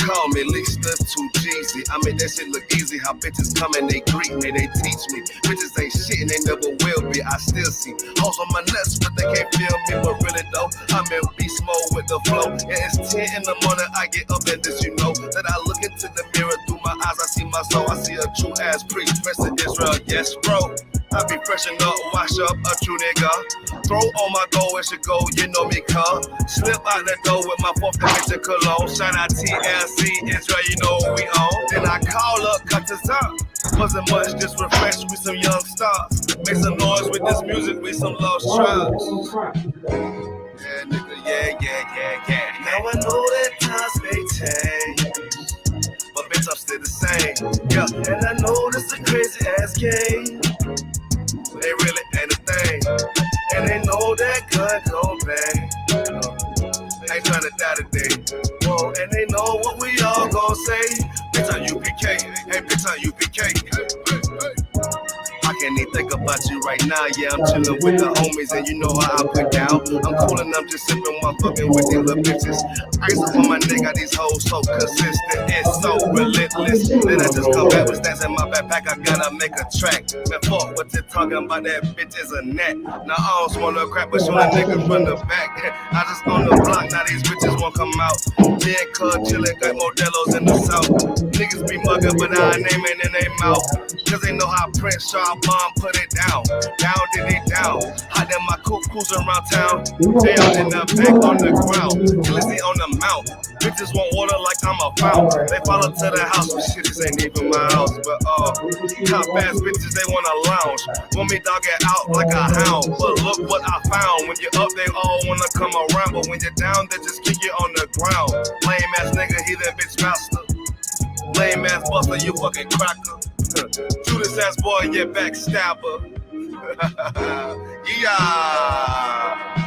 Call me Lisa too Jeezy. I mean that shit look easy. How bitches come and they greet me, they teach me. Bitches ain't shit and they never will be. I still see hoes on my nuts, but they can't feel me. But really though, I'm in beast mode with the flow. Yeah, it's 10 in the morning. I get up and this you know that I look into the mirror through my eyes. I see my soul. I see a true ass priest, Prince of Israel. Yes, bro. I be freshen up, wash up, a true nigga. Throw on my goal, it should go, you know me, cuz. Slip out the door with my fourth dimension cologne. Shout out TLC, Israel, you know what we on. Then I call up, cut this up. Wasn't much, just refresh with some young stars. Make some noise with this music, with some lost tribes. Yeah, nigga, yeah. Now I know that times may change, but bitch, I'm still the same. Yeah, and I know this a crazy ass game. They really ain't a thing, and they know that gun gon' bang. Ain't tryna die today, whoa, and they know what we all gon' say. Bitch on UPK, hey bitch on UPK. I can't even think about you right now, yeah, I'm chillin' with the homies and you know how I put down. I'm cool and I'm just sippin' while fucking with these little bitches. Ice up on my neck, got these hoes so consistent, it's so relentless. Then I just come back with stats in my backpack, I gotta make a track. Man, fuck what you're talking about, that bitch is a net. Now I don't smoke no crap, but shoot a nigga from the back. I just on the block, now these bitches won't come out. Me and Cuz chillin', got Modelos in the south. Niggas be muggin', but I name it in their mouth. Cause they know how Prince Sharp Bomb put it down. Down, did it down. Hot in my coupe cruising around town. Down in the back on the ground. Glizzy on the mount. Bitches want water like I'm a fountain. They follow to the house, but shit, this ain't even my house. But top ass bitches, they wanna lounge. Want me dog it out like a hound. But look what I found. When you're up, they all wanna come around. But when you're down, they just kick you on the ground. Lame ass nigga, he that bitch master. Lame ass buster, you fucking cracker. Judas ass boy, you backstabber. Yeah.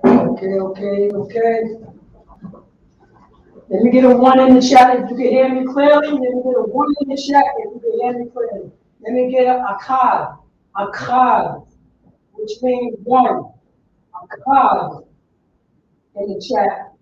Okay. Let me get a 1 in the chat if you can hear me clearly. Let me get a 1 in the chat if you can hear me clearly. Let me get a akkad, which means 1. Akkad in the chat.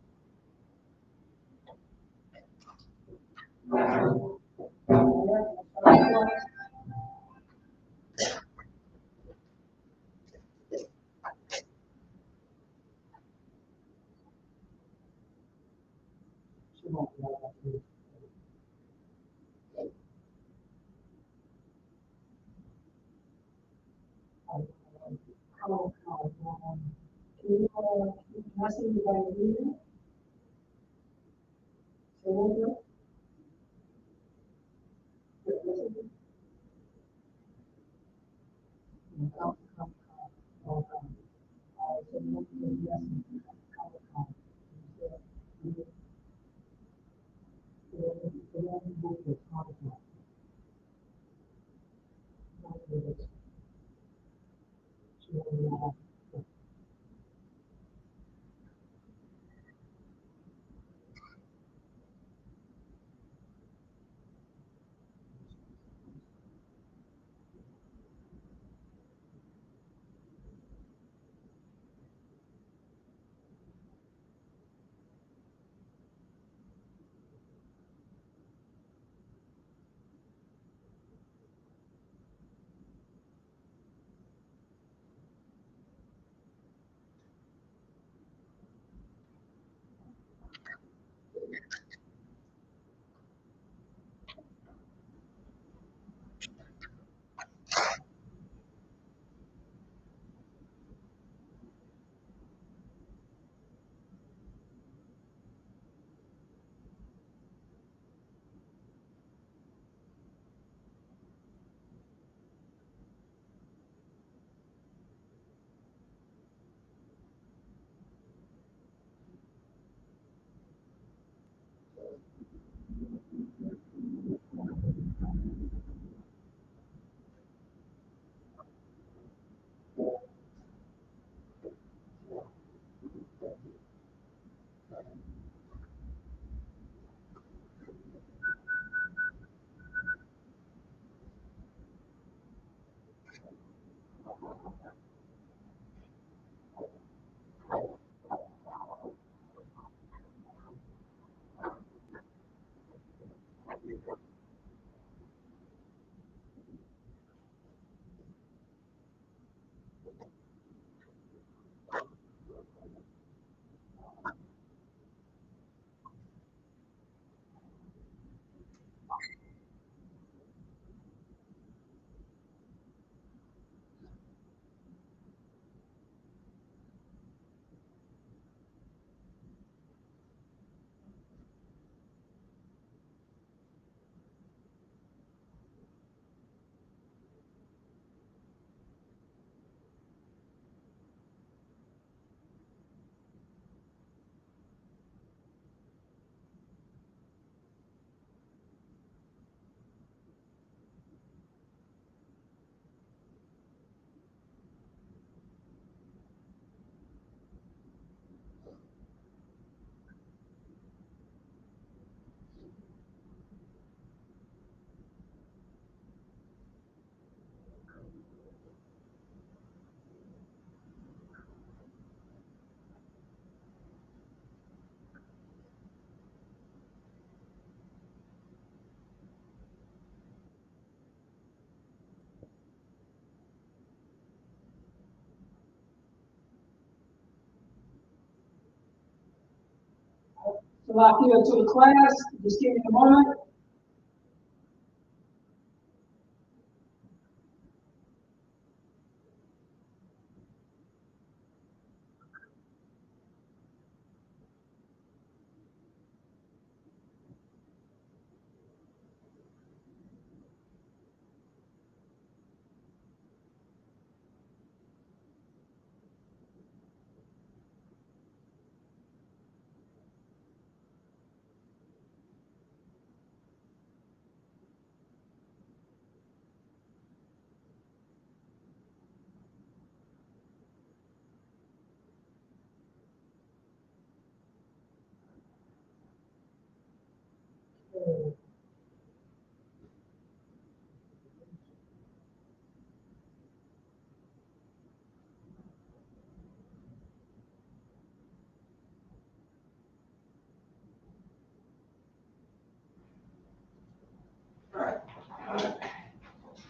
Salakia to the class. Just give me a moment.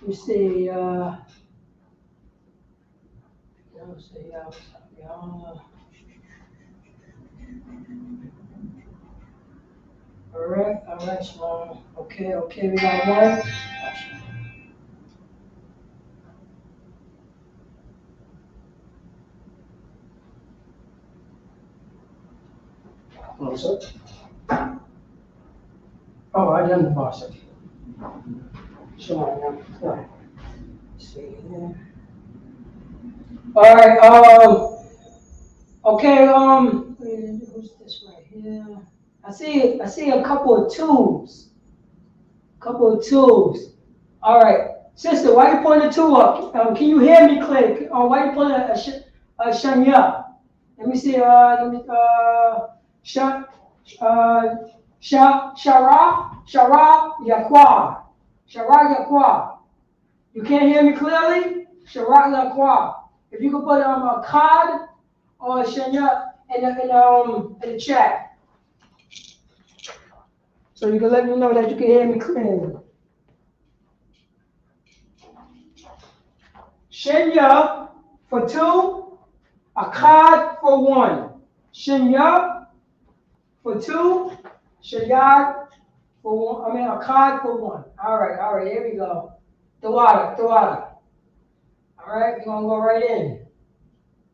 You see, all right, so, okay, we got one. Close up. Oh, I done the boss. Sure, yeah. See here. All right, okay, who's this right here? I see a couple of tubes. All right, sister, why you pulling the tube up? Can you hear me clear? Why you pulling a shanya? Let me see. Shara Yakwa. You can't hear me clearly? Shara Yakwa. If you could put a card or a shanya in the chat, so you can let me know that you can hear me clearly. Shenya for 2, a card for 1. Shenya for 2, Shayad for 1. I mean, a card for 1. All right, here we go. Tawada. All right, we're gonna go right in.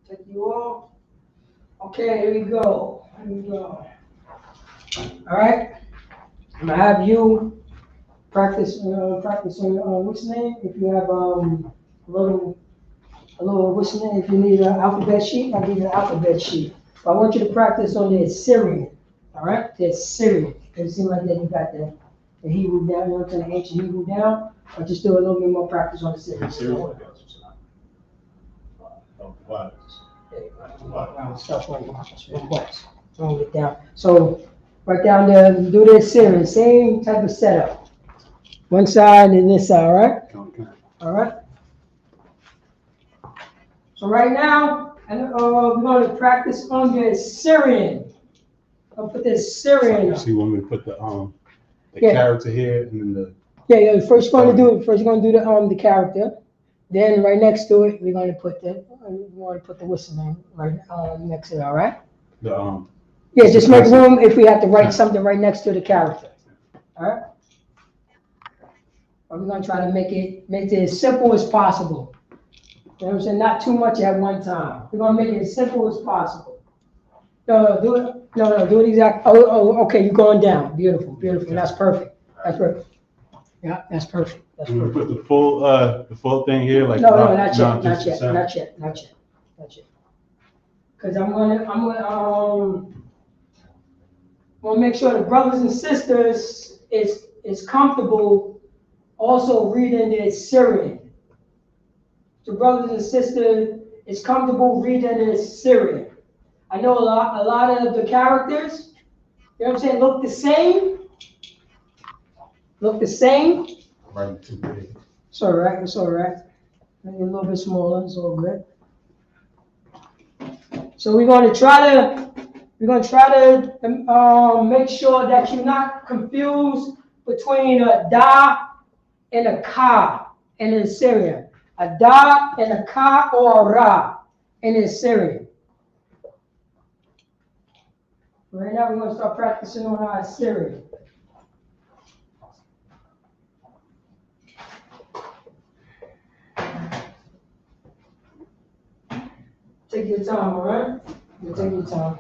Take you off. Okay, here we go. All right, I'm gonna have you practice on what's the name? If you have a little what's the name? If you need an alphabet sheet, I'll give you an alphabet sheet. But I want you to practice on the Syrian. All right, the Syrian. It seems like that you got the Hebrew down, you know, the ancient Hebrew down. Or just do a little bit more practice on the Syrian. Get down. So right down there, do this Syrian, same type of setup. One side and this side, all right? All right. So right now, we're going to practice on the Syrian. I'll put this Syrian. So you want me to put the character here and then the. Yeah. First, you're going to do the character. Then right next to it, we're going to put the whistle name right next to it. All right. Yeah, just make room if we have to write something right next to the character. All right. We're going to try to make it as simple as possible. You know what I'm saying? Not too much at one time. We're going to make it as simple as possible. No, do it exactly. Oh, okay, you're going down. Beautiful. That's perfect. Yeah, that's perfect. You want to put the full thing here? Like no, not yet. Because I'm gonna make sure the brothers and sisters is comfortable also reading the Syrian. The brothers and sisters is comfortable reading the Syrian. I know a lot of the characters, you know what I'm saying, look the same. Right, too big. It's all right. Maybe a little bit smaller, it's all good. So we're going to try to make sure that you're not confused between a da and a ka in the Syrian. A da and a ka or a ra in the Syrian. Right now, we're going to start practicing on our Siri. Take your time, all right? You take your time.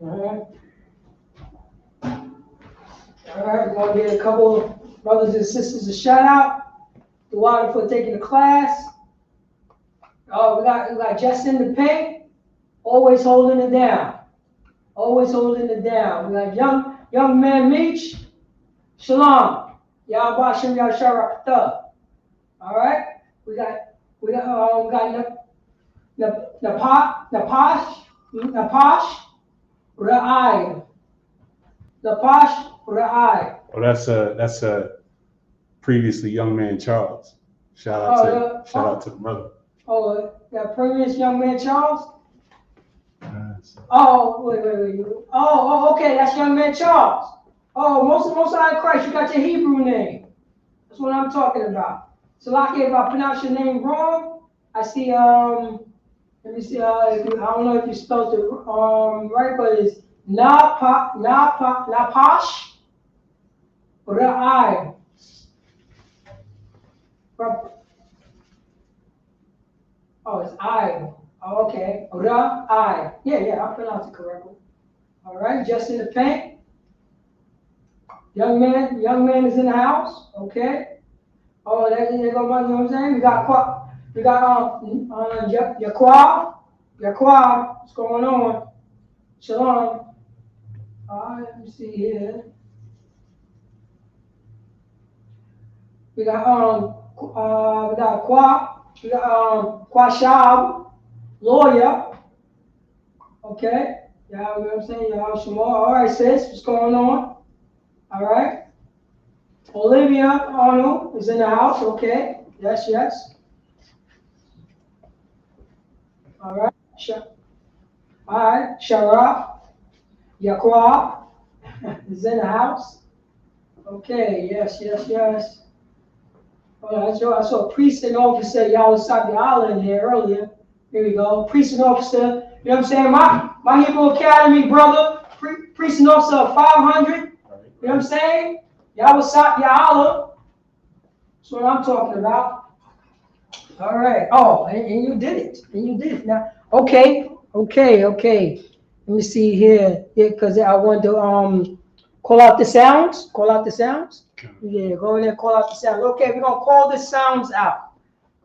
All right, we're going to give a couple of brothers and sisters a shout out. The water for taking the class. We got Justin the Paint, always holding it down. Always holding it down. We got young man Meech, Shalom. Yahbashim Yasharakta. All right. We got Napash, Ra'ai. Napash, Ra'ai. Oh, that's a previously young man Charles. Shout out to the brother. Oh, that previous young man Charles? Wait. Oh, okay, that's young man Charles. Oh, most high in Christ, you got your Hebrew name. That's what I'm talking about. So, Laki, if I pronounce your name wrong, I see, let me see, I don't know if you spelled it right, but it's Napash Ra'ai. Oh, it's I. Oh, okay. Ra'ai. Yeah, I pronounced it correctly. All right, Justin the Paint. Young man is in the house. Okay. Oh, there you go, you know what I'm saying? We got Yaquab. What's going on? Shalom. All right, let me see here. We got Quashab, lawyer. Okay. Yeah, you know what I'm saying? All right, sis, what's going on? All right. Olivia Arnold is in the house. Okay. Yes. All right. All right. Sharaf Yaquab is in the house. Okay. Yes. I saw a priest and officer, y'all was Saudi Island here earlier. Here we go. Priest and officer. You know what I'm saying? My Hebrew Academy brother, priest and officer of 500. You know what I'm saying? Y'all was Saudi Island. That's what I'm talking about. All right. Oh, and you did it. Now, okay. Let me see here. Because I want to call out the sounds. Yeah, go in there and call out the sounds. Okay, we're going to call the sounds out.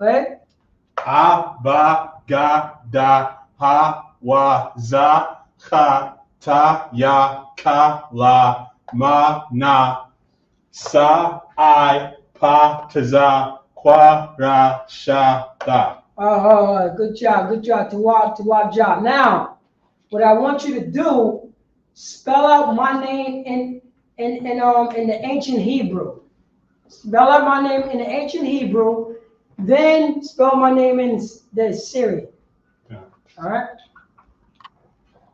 Okay? Ha, ba, ga, da, ha, wa, za, cha, ta, ya, ka, la, ma, na, sa, I, pa, ta, za, kwa, ra, sha, da. Oh, good job. Tawab job. Now, what I want you to do, spell out my name in the ancient Hebrew. Spell out my name in the ancient Hebrew, then spell my name in the Syrian. Yeah. All right?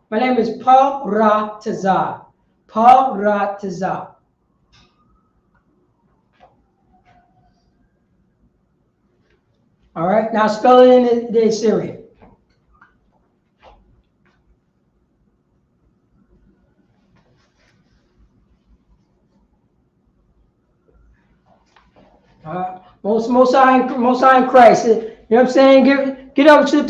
My name is Paratazah. Paratazah. All right? Now spell it in the Syrian. Most high in Christ. You know what I'm saying? Get up to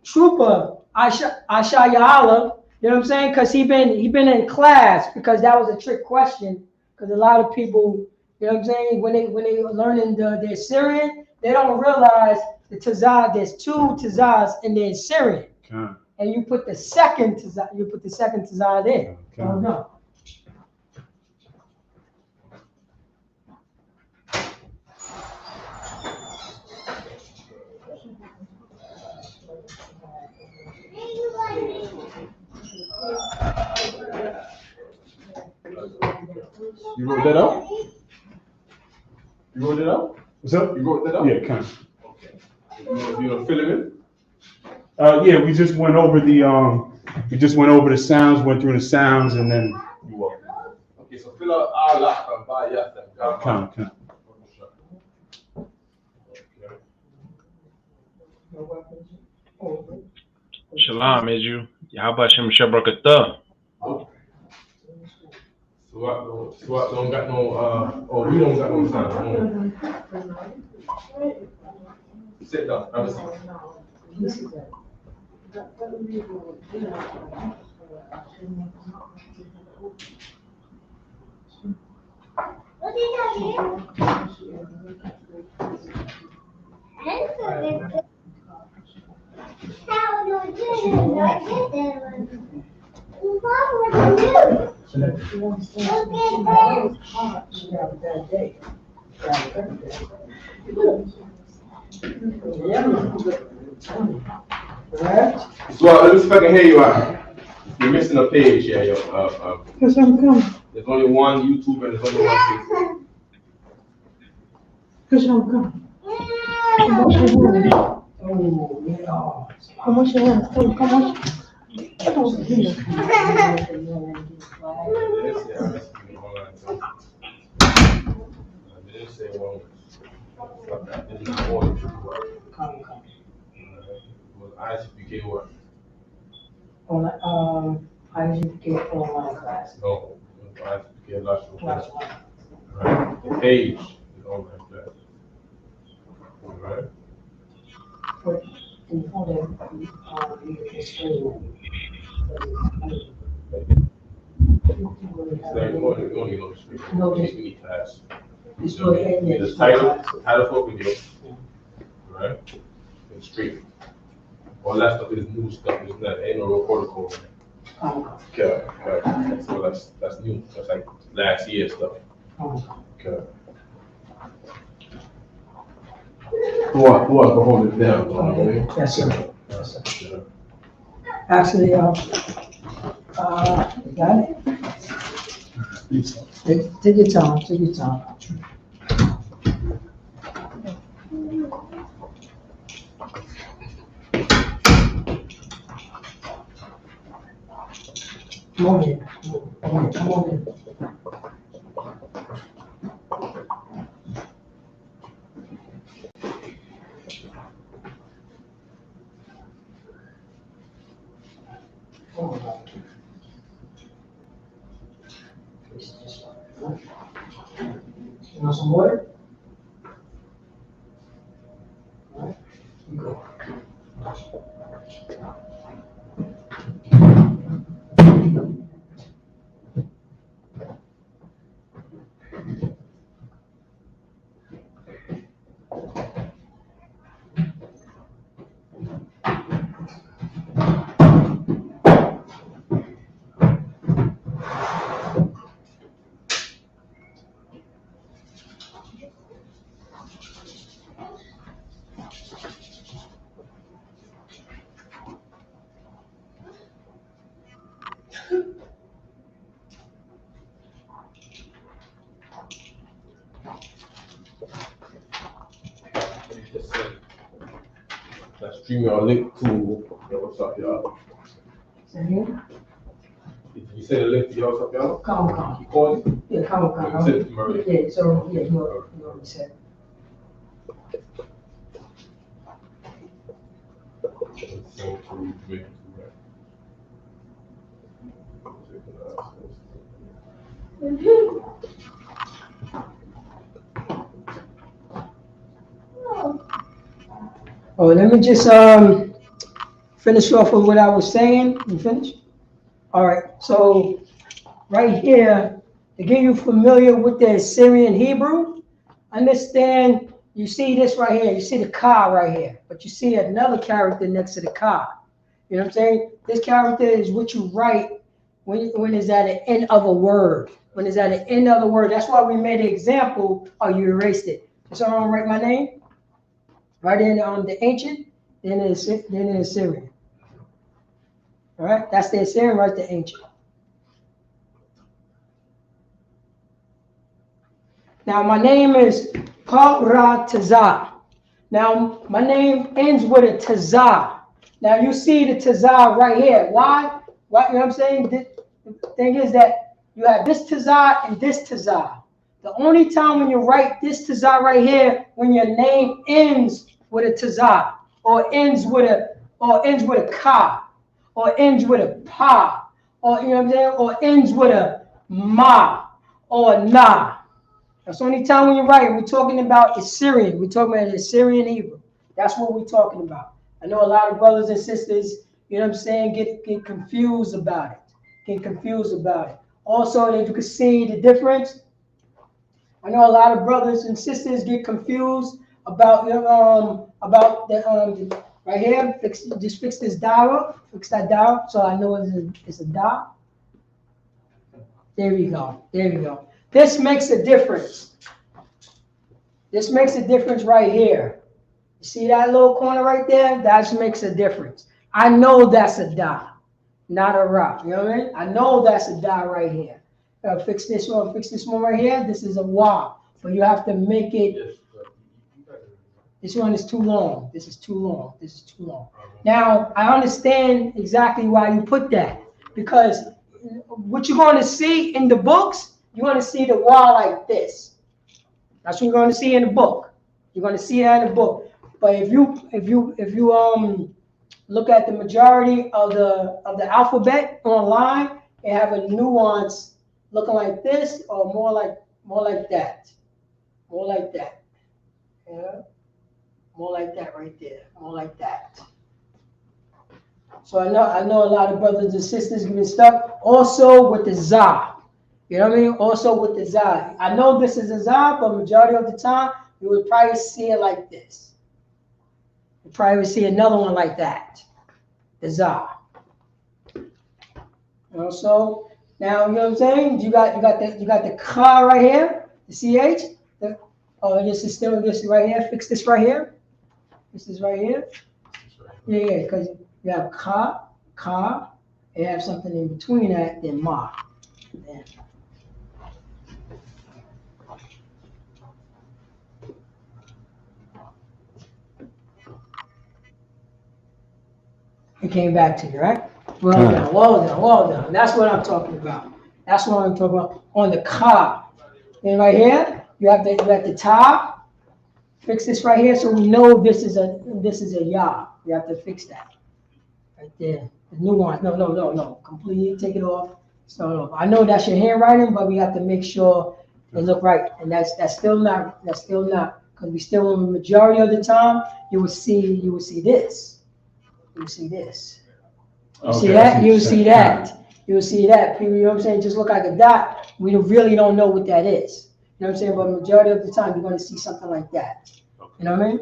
Trooper Asha Ya'ala. You know what I'm saying? Because he been in class, because that was a trick question. Because a lot of people, you know what I'm saying, when they learning their Syrian, they don't realize the tazah. There's two tazahs in their Syrian, Okay. and you put the second tazah there. Okay. Oh no. You wrote that up? You wrote it up? What's up? You wrote that up? Yeah, kind of. Okay. You gonna fill it in? Yeah, we just went over the sounds, went through the sounds, and then you walked. Okay, so fill out Allah and Bayat and Come. Shalom, Iju. Yahabashim Shabrakatah. So I don't got no, we don't got no time. Sit down, have a seat. So let me see if I can hear you out. You're missing a page here. Because I'm coming. There's only one YouTube and there's only one Facebook. Because I'm coming. Oh, yeah. How much you want? How much? ISUPK what? ISUPK online class. No, ISUPK Lashawan Qadash. Right. The page is online class. Right. And for them, It's like you only know the street. No, We need class. It's So we need the title for video. Right? And street. All that stuff is new stuff. It's not, ain't no real protocol. Okay. So that's new. That's like last year stuff. Okay. Who are holding it down? Yes, sir. Actually, you got it? Take your time. Come on here. You want some water? All right, you go. Let's stream our link to what's up, y'all. Is here? You send a link to y'all, what's up, y'all? Come. You call it? Yeah, come. You send it to Murray. Yeah, so, yeah, you already said. Oh, let me just finish off with what I was saying. You finished? All right, so right here, to get you familiar with the Assyrian Hebrew, understand, you see this right here, you see the ka right here, but you see another character next to the ka. You know what I'm saying? This character is what you write when it's at the end of a word. When it's at the end of the word. That's why we made an example, or you erased it. So I'm gonna write my name, right in on the ancient, then the Assyrian. All right, that's the Assyrian, right, the ancient. Now my name is Paratazah. Now my name ends with a tazah. Now you see the tazah right here. Why? Why? You know what I'm saying? The thing is that you have this tazah and this tazah. The only time when you write this tazah right here, when your name ends with a tazah, or ends with a ka, or ends with a pa, or you know what I'm saying, or ends with a ma, or na. That's the only time when you write. We're talking about Assyrian. We're talking about Assyrian Hebrew. That's what we're talking about. I know a lot of brothers and sisters, you know what I'm saying, get confused about it. Get confused about it. Also, that you can see the difference. I know a lot of brothers and sisters get confused about about the right here. Just fix this dial. Fix that dial, so I know it's a dial. There we go. There we go. This makes a difference. This makes a difference right here. You see that little corner right there? That makes a difference. I know that's a da, not a ra. You know what I mean? I know that's a da right here. Fix this one right here. This is a wa. But you have to make it. This one is too long. This is too long. This is too long. Now, I understand exactly why you put that. Because what you're going to see in the books, you're going to see the wall like this. That's what you're going to see in the book. You're going to see that in the book. But if you look at the majority of the alphabet online, they have a nuance looking like this, or more like that. More like that. Yeah. More like that right there. More like that. So I know a lot of brothers and sisters giving stuff. Also with the za. You know what I mean? Also with the za. I know this is a za, but majority of the time, you would probably see it like this. You probably would see another one like that. The za. Also, now you know what I'm saying? You got the ka right here, the ch. This is still this right here. Fix this right here. This is right here. Yeah, because you have ka, you have something in between that, then ma. Yeah. It came back to you, right? Well done. That's what I'm talking about. That's what I'm talking about. On the ka. And right here, you have the ta. Fix this right here so we know this is a ya. You have to fix that. Right there. The new one. No. Completely take it off. Start off. I know that's your handwriting, but we have to make sure it look right. And that's still not, because we still, in the majority of the time, you will see this. You see this. You see that? You see that. You see that. People, you know what I'm saying? Just look like a dot. We really don't know what that is. You know what I'm saying? But the majority of the time, you're going to see something like that. You know what I mean?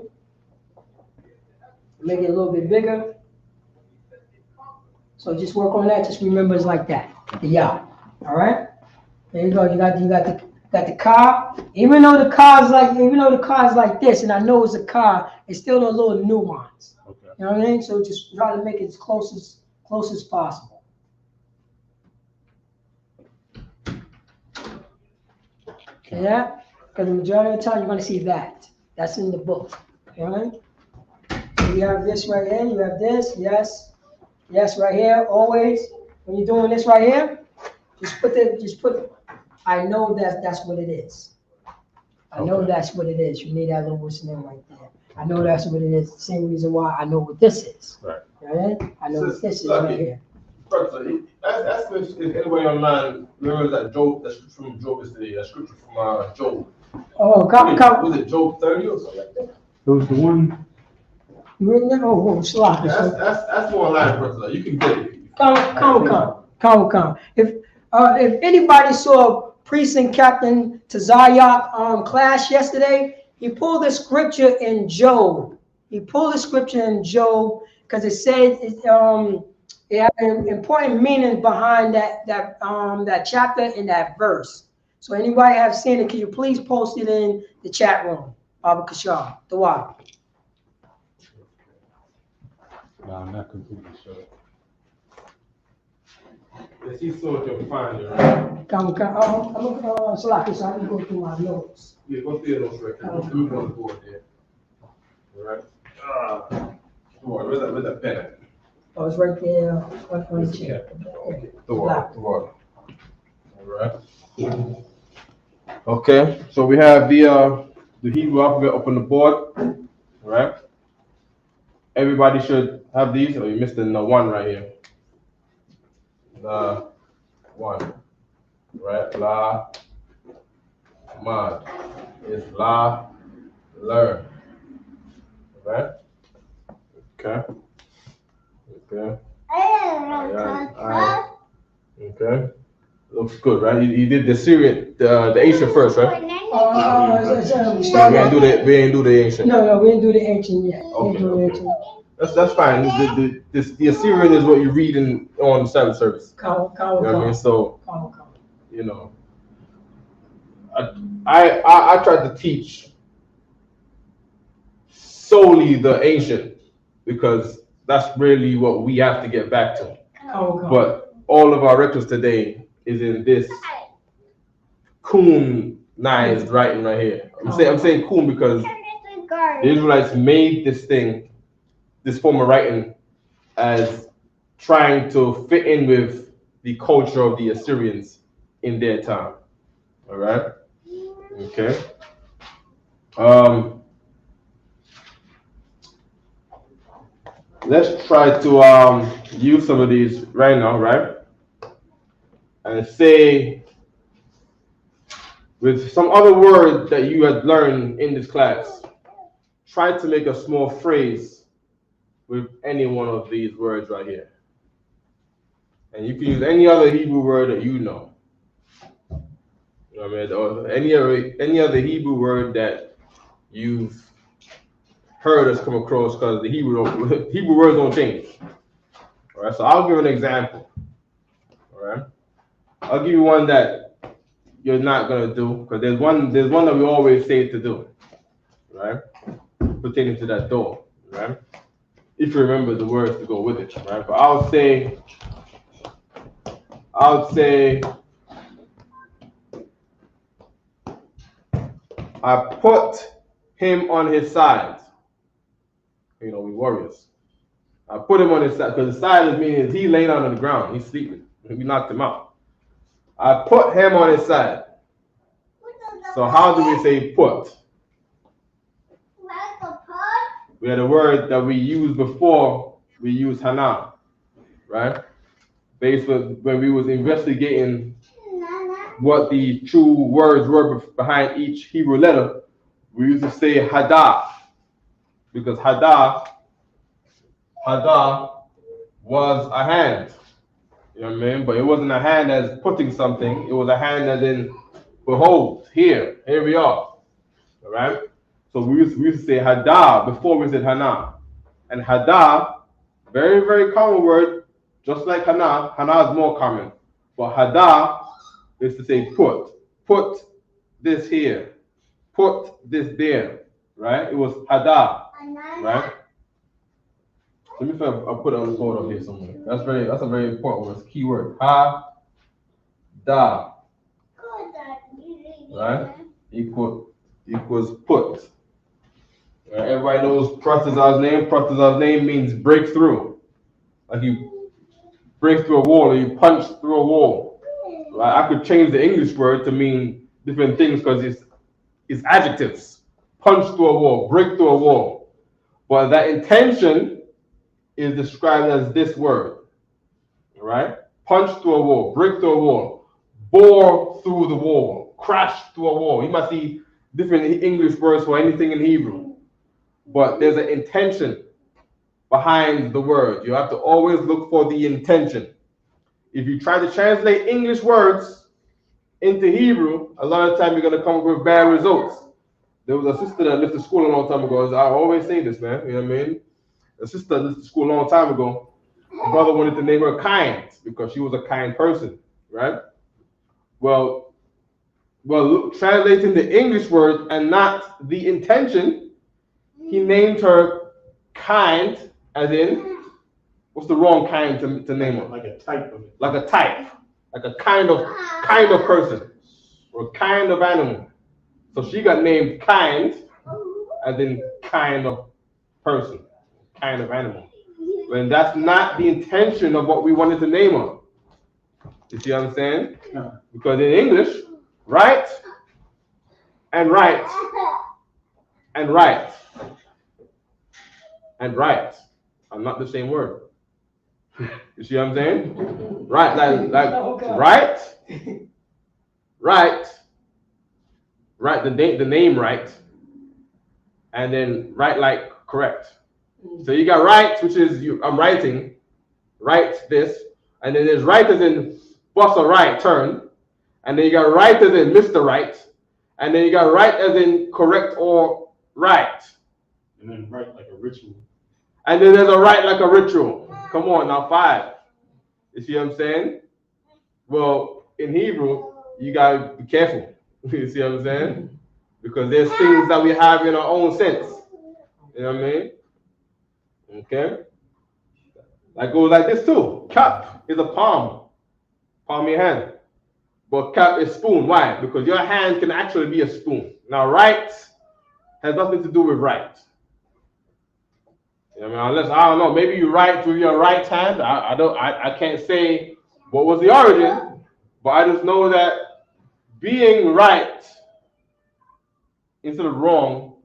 Make it a little bit bigger. So just work on that. Just remember it's like that. The ya. All right? There you go. You got the ka. Even though the ka is like this, and I know it's a ka, it's still a little nuance. Okay. You know what I mean? So just try to make it as close as possible. Yeah? Because the majority of the time you're going to see that. That's in the book. All right? So you have this right here. You have this. Yes. Yes, right here. Always. When you're doing this right here, just put. I know that's what it is. I know that's what it is. You need that little what's name right there. I know that's what it is. The same reason why I know what this is. Right. Right? I know what this is right here. That's if anybody online remembers that Job, that scripture from Job is that scripture from Job. Oh, come. Was it Job 30 or something like that? It was the one. You written it? Oh, slap. That's more online, brother. You can get it. Come. Come. If anybody saw Priest and Captain Tazayak class yesterday, he pulled the scripture in Job. Because it said it had an important meaning behind that chapter and that verse. So anybody have seen it, can you please post it in the chat room? Baba Kashar, the why? No, I'm not completely sure. Let's see so what you'll find there, right? So like this, I can go through my notes. Yeah, go through your notes right there. Go through on the board there. All right. Where's that pen at? Oh, it's right there. On the chair. Okay. The water. All right. Okay. So we have the Hebrew alphabet up on the board. All right. Everybody should have these. Oh, you missed the one right here. The one. Right. La. Mad. Is la. Learn. Right. Okay. Okay. Looks good, right? You did the Syrian, the ancient first, right? We ain't do the ancient. No, we didn't do the ancient yet. Okay. That's fine. The Assyrian is what you read on the Sabbath service. You know what I mean? So, you know, I tried to teach solely the ancient because that's really what we have to get back to. But all of our records today is in this Qumranized writing right here. I'm saying Qum because the Israelites made this form of writing as trying to fit in with the culture of the Assyrians in their time. All right. Okay. Let's try to use some of these right now, right? And say with some other word that you had learned in this class, try to make a small phrase with any one of these words right here. And you can use any other Hebrew word that you know. You know what I mean? Or any other Hebrew word that you've heard us come across, because the Hebrew words don't change. All right, so I'll give an example. All right, I'll give you one that you're not gonna do, because there's one that we always say to do, right? Pertaining to that door, right? If you remember the words to go with it, right? But I'll say, I put him on his side. You know, we warriors. I put him on his side, because the side is meaning he laying on the ground, he's sleeping. We knocked him out. I put him on his side. So how do we say put? We had a word that we used before we used hana, right? Based on when we was investigating what the true words were behind each Hebrew letter, we used to say hada, because hada was a hand. You know what I mean? But it wasn't a hand as putting something, it was a hand as in, behold, here we are. All right? So we used to say hada before we said hana. And hada, very, very common word, just like hana. Hana is more common. But hada is to say put. Put this here. Put this there. Right? It was hada. Right? Let me see if I'll put it on the board up here somewhere. That's a very important word. It's a key word. Ha-da. Right? Equals put. Right? Everybody knows Protazar's name. Protazar's name means break through. Like you break through a wall, or you punch through a wall. Right? I could change the English word to mean different things because it's adjectives. Punch through a wall, break through a wall. But that intention is described as this word. Right? Punch through a wall, break through a wall, bore through the wall, crash through a wall. You might see different English words for anything in Hebrew. But there's an intention behind the word. You have to always look for the intention. if you try to translate English words into Hebrew, a lot of time you're gonna come up with bad results. There was a sister that left the school a long time ago. I always say this, man. You know what I mean? A sister left the school a long time ago. My brother wanted to name her Kind because she was a kind person, right? Well, translating the English word and not the intention, he named her Kind, as in, what's the wrong kind to name her? Like a type of it. Like a type, like a kind of person, or kind of animal. So she got named Kind, as in kind of person, kind of animal. When that's not the intention of what we wanted to name her. You see what I'm saying? No. Because in English, right and right and right and right are not the same word. You see what I'm saying? Right, like right, the name right, and then right like correct. So you got right, which is I'm writing, write this, and then there's right as in bus a right turn, and then you got right as in Mr. Right, and then you got right as in correct or right. And then right like a ritual. And then there's a right like a ritual. Come on now, 5. You see what I'm saying? Well, in Hebrew, you gotta be careful. You see what I'm saying? Because there's things that we have in our own sense. You know what I mean? Okay? That goes like this too. Cup is a palm of your hand. But cup is spoon. Why? Because your hand can actually be a spoon. Now, right has nothing to do with right. You know what I mean? Unless, I don't know, maybe you write with your right hand. I can't say what was the origin, but I just know that being right instead of wrong,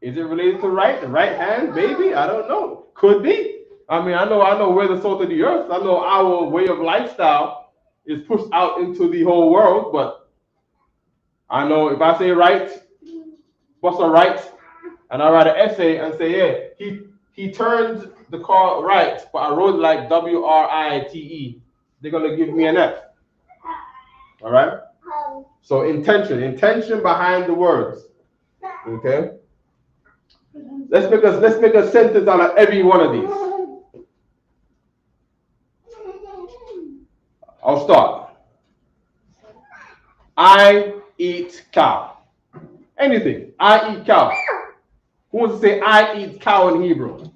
is it related to right? The right hand? Maybe? I don't know. Could be. I mean, I know we're the salt of the earth. I know our way of lifestyle is pushed out into the whole world, but I know if I say right, what's a right? And I write an essay and say, yeah, he turned the car right, but I wrote like WRITE. They're gonna give me an F. All right? So intention behind the words. Okay? Let's make a sentence out of every one of these. I'll start. I eat cow. Anything. I eat cow. Who wants to say I eat cow in Hebrew?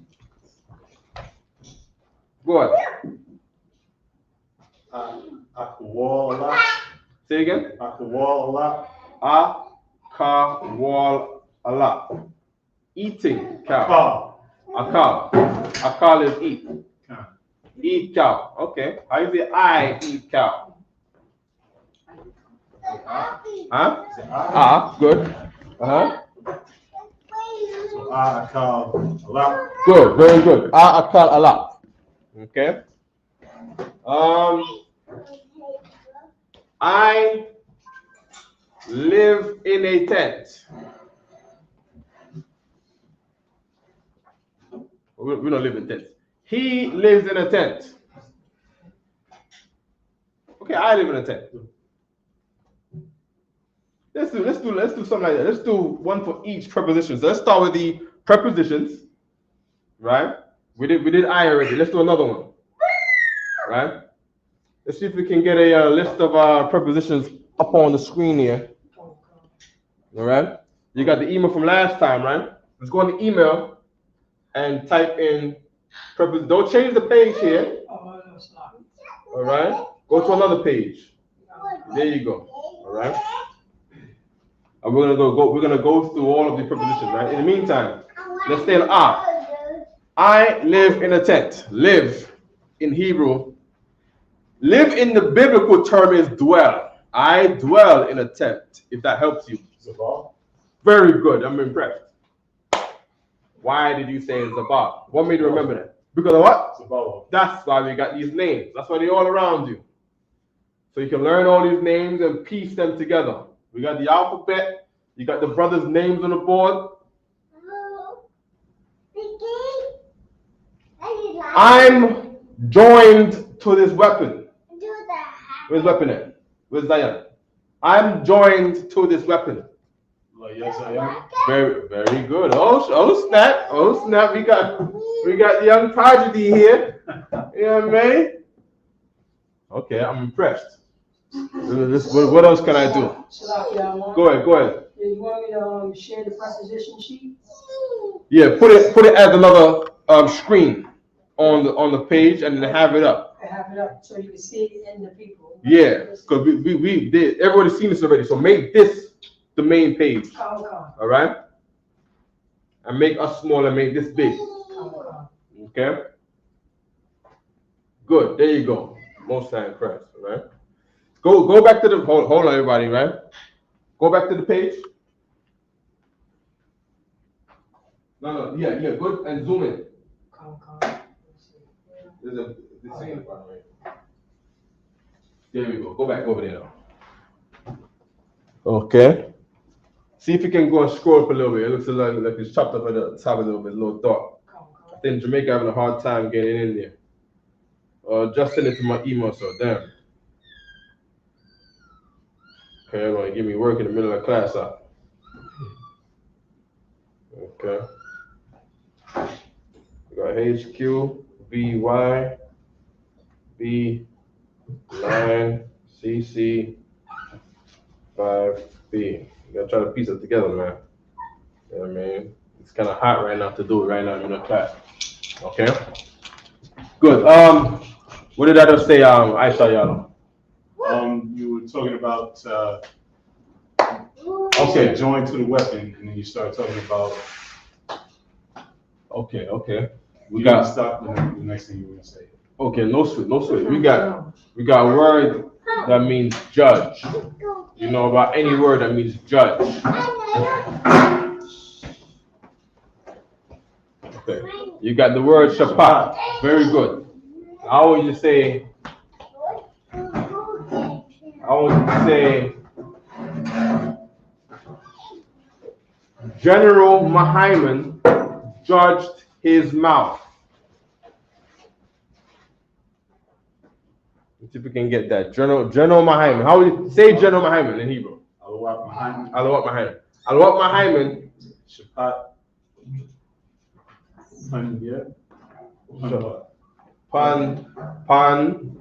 Go ahead. Akawala. Say again. Akawala. Akawala. Eating cow. Akal is eat. Eat cow. Okay. How you say I eat cow? Huh? Good. Uh-huh. So akawala. Good, very good. Akal a lot. Okay. I live in a tent. We don't live in tents. He lives in a tent. Okay, I live in a tent. Let's do something like that. Let's do one for each preposition. So let's start with the prepositions. Right? We did I already. Let's do another one. Right? Let's see if we can get a list of prepositions up on the screen here. All right? You got the email from last time, right? Let's go on the email and type in prepositions. Don't change the page here. All right? Go to another page. There you go. All right? And we're gonna go through all of the prepositions, right? In the meantime, let's stay on I. I live in a tent. Live in Hebrew. Live in the biblical term is dwell. I dwell in a tent, if that helps you. Very good. I'm impressed. Why did you say Zabal? What made you remember that? Because of what? Zabal. That's why we got these names. That's why they're all around you. So you can learn all these names and piece them together. We got the alphabet. You got the brothers' names on the board. I'm joined to this weapon. Where's weapon at? Where's Zion? I'm joined to this weapon. Yes, I am. Very, very good. Oh snap. We got young prodigy here. You know what I mean? Okay, I'm impressed. What else can I do? Go ahead. You want me to share the preposition sheet? Yeah, put it as another screen on the page and then have it up. Have it up so you can see it in the people. Yeah, because we did. Everybody's seen this already. So make this the main page. All right. And make us small and make this big. Okay. Good. There you go. Most impressed. All right. Go back to the hold on everybody. Right. Go back to the page. No. Yeah. Good. And zoom in. There's a scene part right. There we go. Go back over there now. Okay. See if you can go and scroll up a little bit. It looks like it's chopped up at the top a little bit, a little dark. I think Jamaica having a hard time getting in there. Just send it to my email, so damn. Okay, they're gonna give me work in the middle of class. Okay. We got HQ, VY, B9, CC, 5B. You gotta try to piece it together, man. You know what I mean? It's kind of hot right now to do it right now in the class. Okay. Good. What did I just say? Aisha Yalo. You were talking about join to the weapon, and then you start talking about. Okay. We got to stop the next thing you were gonna say. Okay, no sweet. We got a word that means judge. You know about any word that means judge. Okay. You got the word shapat. Very good. I want you to say General Mahaiman judged his mouth. Let's see if we can get that. General Mahaiman. How would you say General Mahaiman in Hebrew? Alawat Mahaiman. Alawat Mahaiman. Shapat. Pan.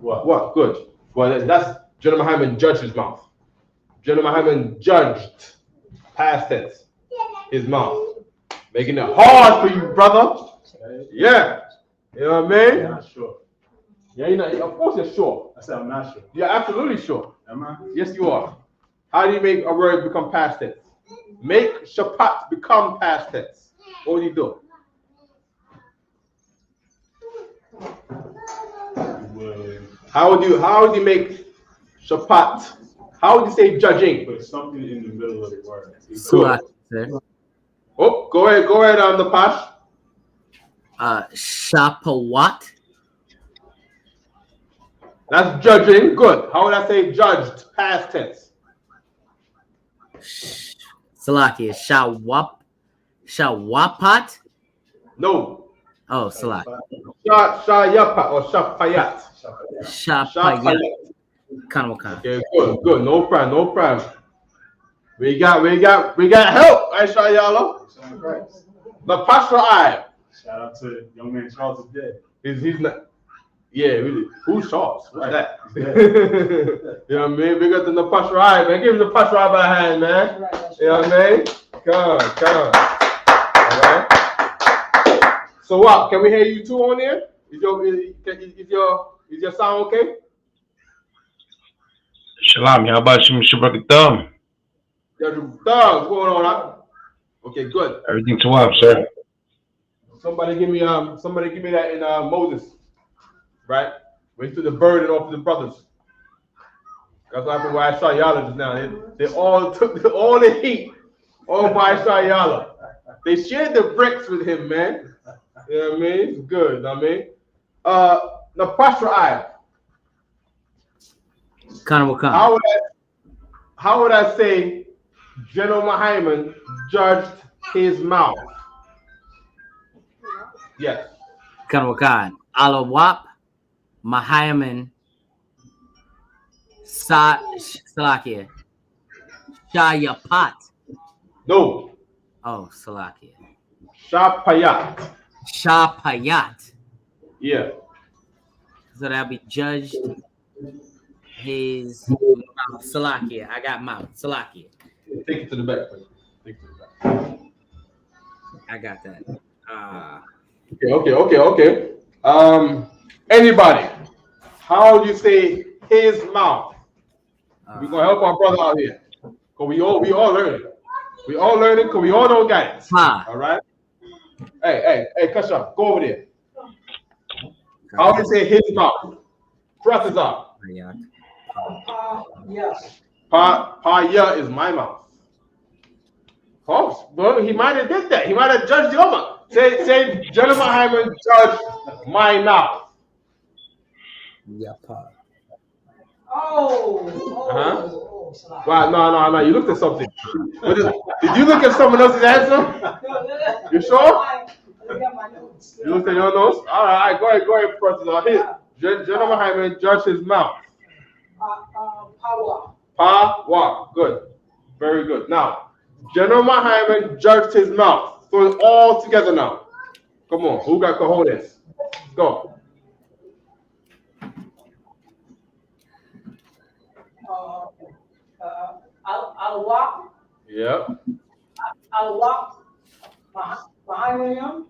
What? Good. Well, that's General Mahaiman judged his mouth. General Mahaiman judged, past tense, his mouth. Making it hard for you, brother. Yeah. You know what I mean? Yeah, not sure. Yeah, of course you're sure. I said I'm not sure. You're absolutely sure. Am I? Yes, you are. How do you make a word become past tense? Make shapat become past tense. What do you do? How would you make shapat? How would you say judging? Put something in the middle of the word. Oh, go ahead on the pash. Shapawat. That's judging. Good. How would I say judged? Past tense. Salaki. Shawapat. No. Oh, Salaki. Shayapat or shapayat. Shapayat. Kanwakan. Okay, good. No problem. We got help. Aisha Yalo. The Pastor I. Shout out to young man Charles is dead. He's not. Yeah, really. Who's Charles? What's that? You know what I mean? Bigger than the Pastor I, man. Give him the Pastor I by hand, man. You know what I mean? Come on. All right. So what? Can we hear you two on there? Is your sound okay? Shalom, how about you, Mr. Brakatham? What's going on? Huh? Okay, good. Everything to up, sir. Somebody give me that in Moses, right? When he threw the burden off the brothers. That's what happened with Aisha Yala just now. They all took all the heat off Aisha Yala. They shared the bricks with him, man. You know what I mean? It's good, you know what I mean? The Pastor I. Kanwakan. How would I say General Mahaiman judged his mouth? Yes. Kanwakan. Alawap. Mahayaman Salakia. Shayapat. No. Oh, Salakia. Shapayat. Shapayat. Yeah. So that'll be judged his mouth. Salakia. I got mouth. Salakia. Take it to the back, please. Take it to the back. I got that. Okay. Anybody, how do you say his mouth? We're gonna help our brother out here. Cause we all learning. We all learning because we all don't get it. All right. Hey, Kasha, go over there. How do you say his mouth? Trust is up. Yes. Pa is my mouth. Oh, well, he might have did that. He might have judged your mouth. Say, General Hyman judged my mouth. Yapa. Wow, no. You looked at something. Did you look at someone else's answer? You sure? You looked at your notes? All right, go ahead, Personel. Here, General Hyman judged his mouth. Power. Good. Very good. Now, General Hyman judged his mouth. So it's all together now. Come on. Who got cojones? Go. I'll walk. Yep. I'll walk behind him.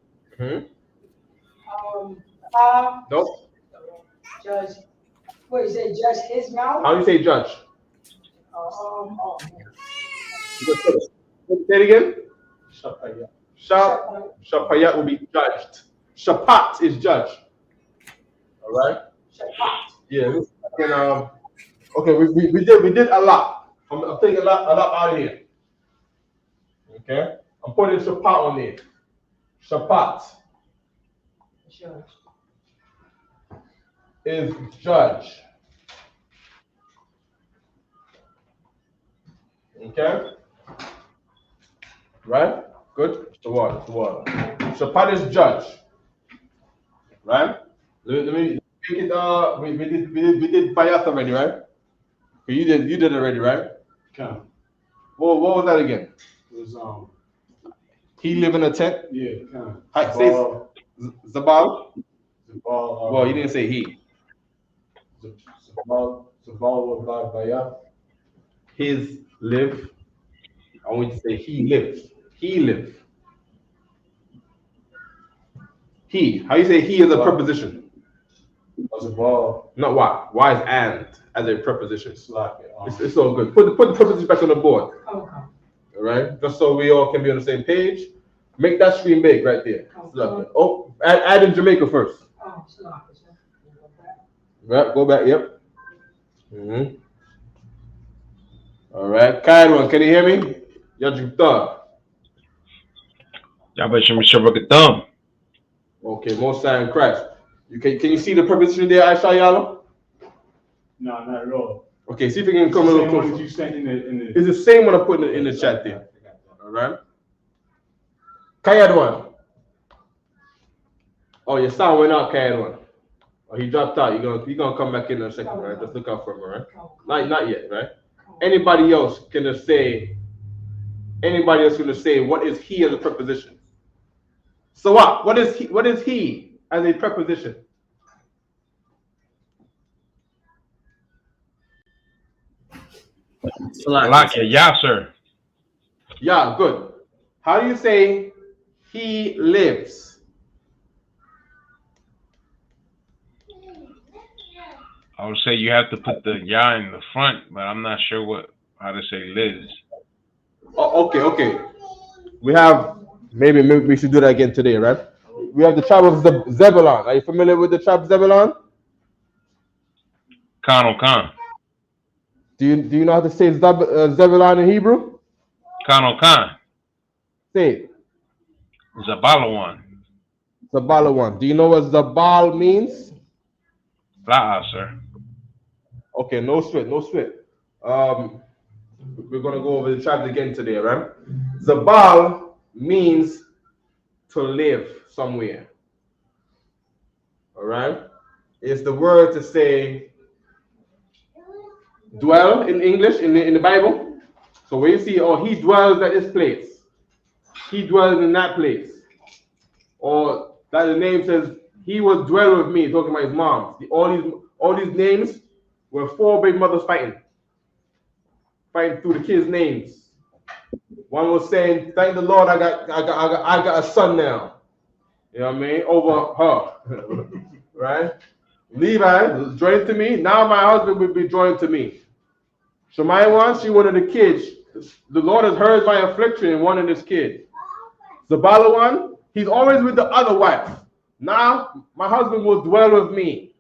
Nope. Judge. What, you say judge his mouth? How do you say judge? Say it again. Shapayat will be judged. Shapat is judge. All right. Shapat. Yeah. Okay. We did a lot. I'm taking a lot out of here. Okay. I'm putting shapat on there. Shapat is judge. Okay. Right? Good. The water. Shapat is judge. Right? Let me make it. We did Bayat already, right? You did already, right? Kind of. What was that again? It was he live in a tent? Yeah, kind of. Say Zabal? Zabal. Well, you didn't say he. Zabal was Bayat. His live. I want you to say he lives. He live. He. How you say he is a preposition? Zabal. Not why. Why is and as a preposition? It's all good. Put the preposition back on the board. Okay. All right, just so we all can be on the same page. Make that screen big right there. Oh, add in Jamaica first. Right, go back. Yep. All right, Kyle, can you hear me? Yajubta. Okay, Most High in Christ. Can you see the preposition there, Aisha Yalo? No, not at all. Okay, see if you can come a little closer. It's the same one I put in the chat there. All right. Kayad one. Oh, your sound went out, Kayad one. Oh, he dropped out. You're gonna come back in a second, right? Just look out for him, all right? Not yet, right? Anybody else gonna say what is he as a preposition? So what is he as a preposition? Salakia, yeah, sir. Yeah, good. How do you say he lives? I would say you have to put the ya in the front, but I'm not sure how to say lives. Oh, okay. Maybe we should do that again today, right? We have the tribe of Zebulon. Are you familiar with the tribe of Zebulon? Khan. Do you know how to say Zebulon in Hebrew? Khan. Say it. Zabalawan. Zabalawan. Do you know what Zabal means? La'a, sir. Okay, no sweat. We're gonna go over the tribes again today, right? Zabal means to live somewhere. All right. is the word to say dwell in English in the Bible. So when you see, oh, he dwells at this place, he dwells in that place, or that the name says he will dwell with me, talking about his mom. All these names were 4 baby mothers fighting through the kids' names. One was saying, "Thank the Lord, I got a son now." You know what I mean? Over her, right? Levi joined to me. Now my husband will be joined to me. Shemai one, she wanted a kid. The Lord has heard my affliction and wanted this kid. Zabala one, he's always with the other wife. Now my husband will dwell with me.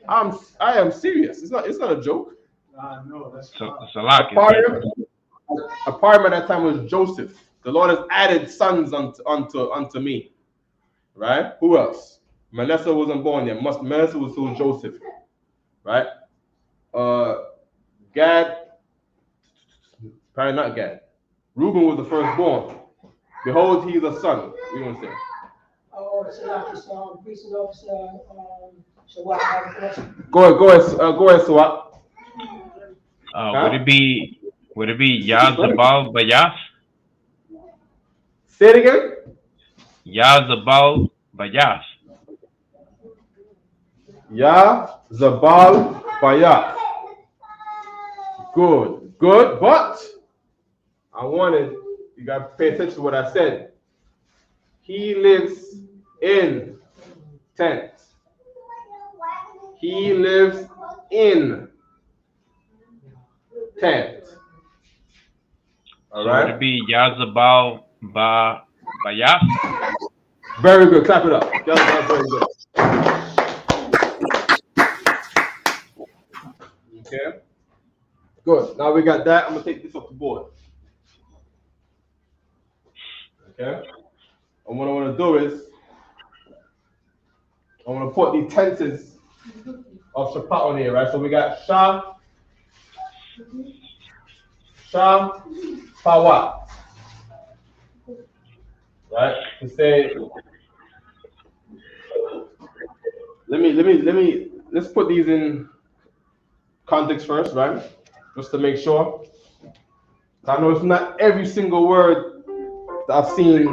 I am serious. It's not a joke. No, that's A part of that time was Joseph. The Lord has added sons unto me. Right? Who else? Manasseh wasn't born yet. Manasseh was still Joseph. Right? Gad, probably not Gad. Reuben was the firstborn. Behold, he is a son. What do you want to say? Oh, so priest officer, so what? Go ahead, Suat. Would it be Yazabal Bayas? Say it again. Yazabal Bayas. Yazabal Bayas. Good, but you got to pay attention to what I said. He lives in tent. He lives in tent. All right. Would it be Yazabal Bayas? Very good. Clap it up. That's very good. Okay. Good. Now we got that. I'm gonna take this off the board. Okay. And what I want to do is I want to put the tenses of Shabbat on here, right? So we got Shah, Pawat, right? To say, let's put these in context first, right? Just to make sure. I know it's not every single word that I've seen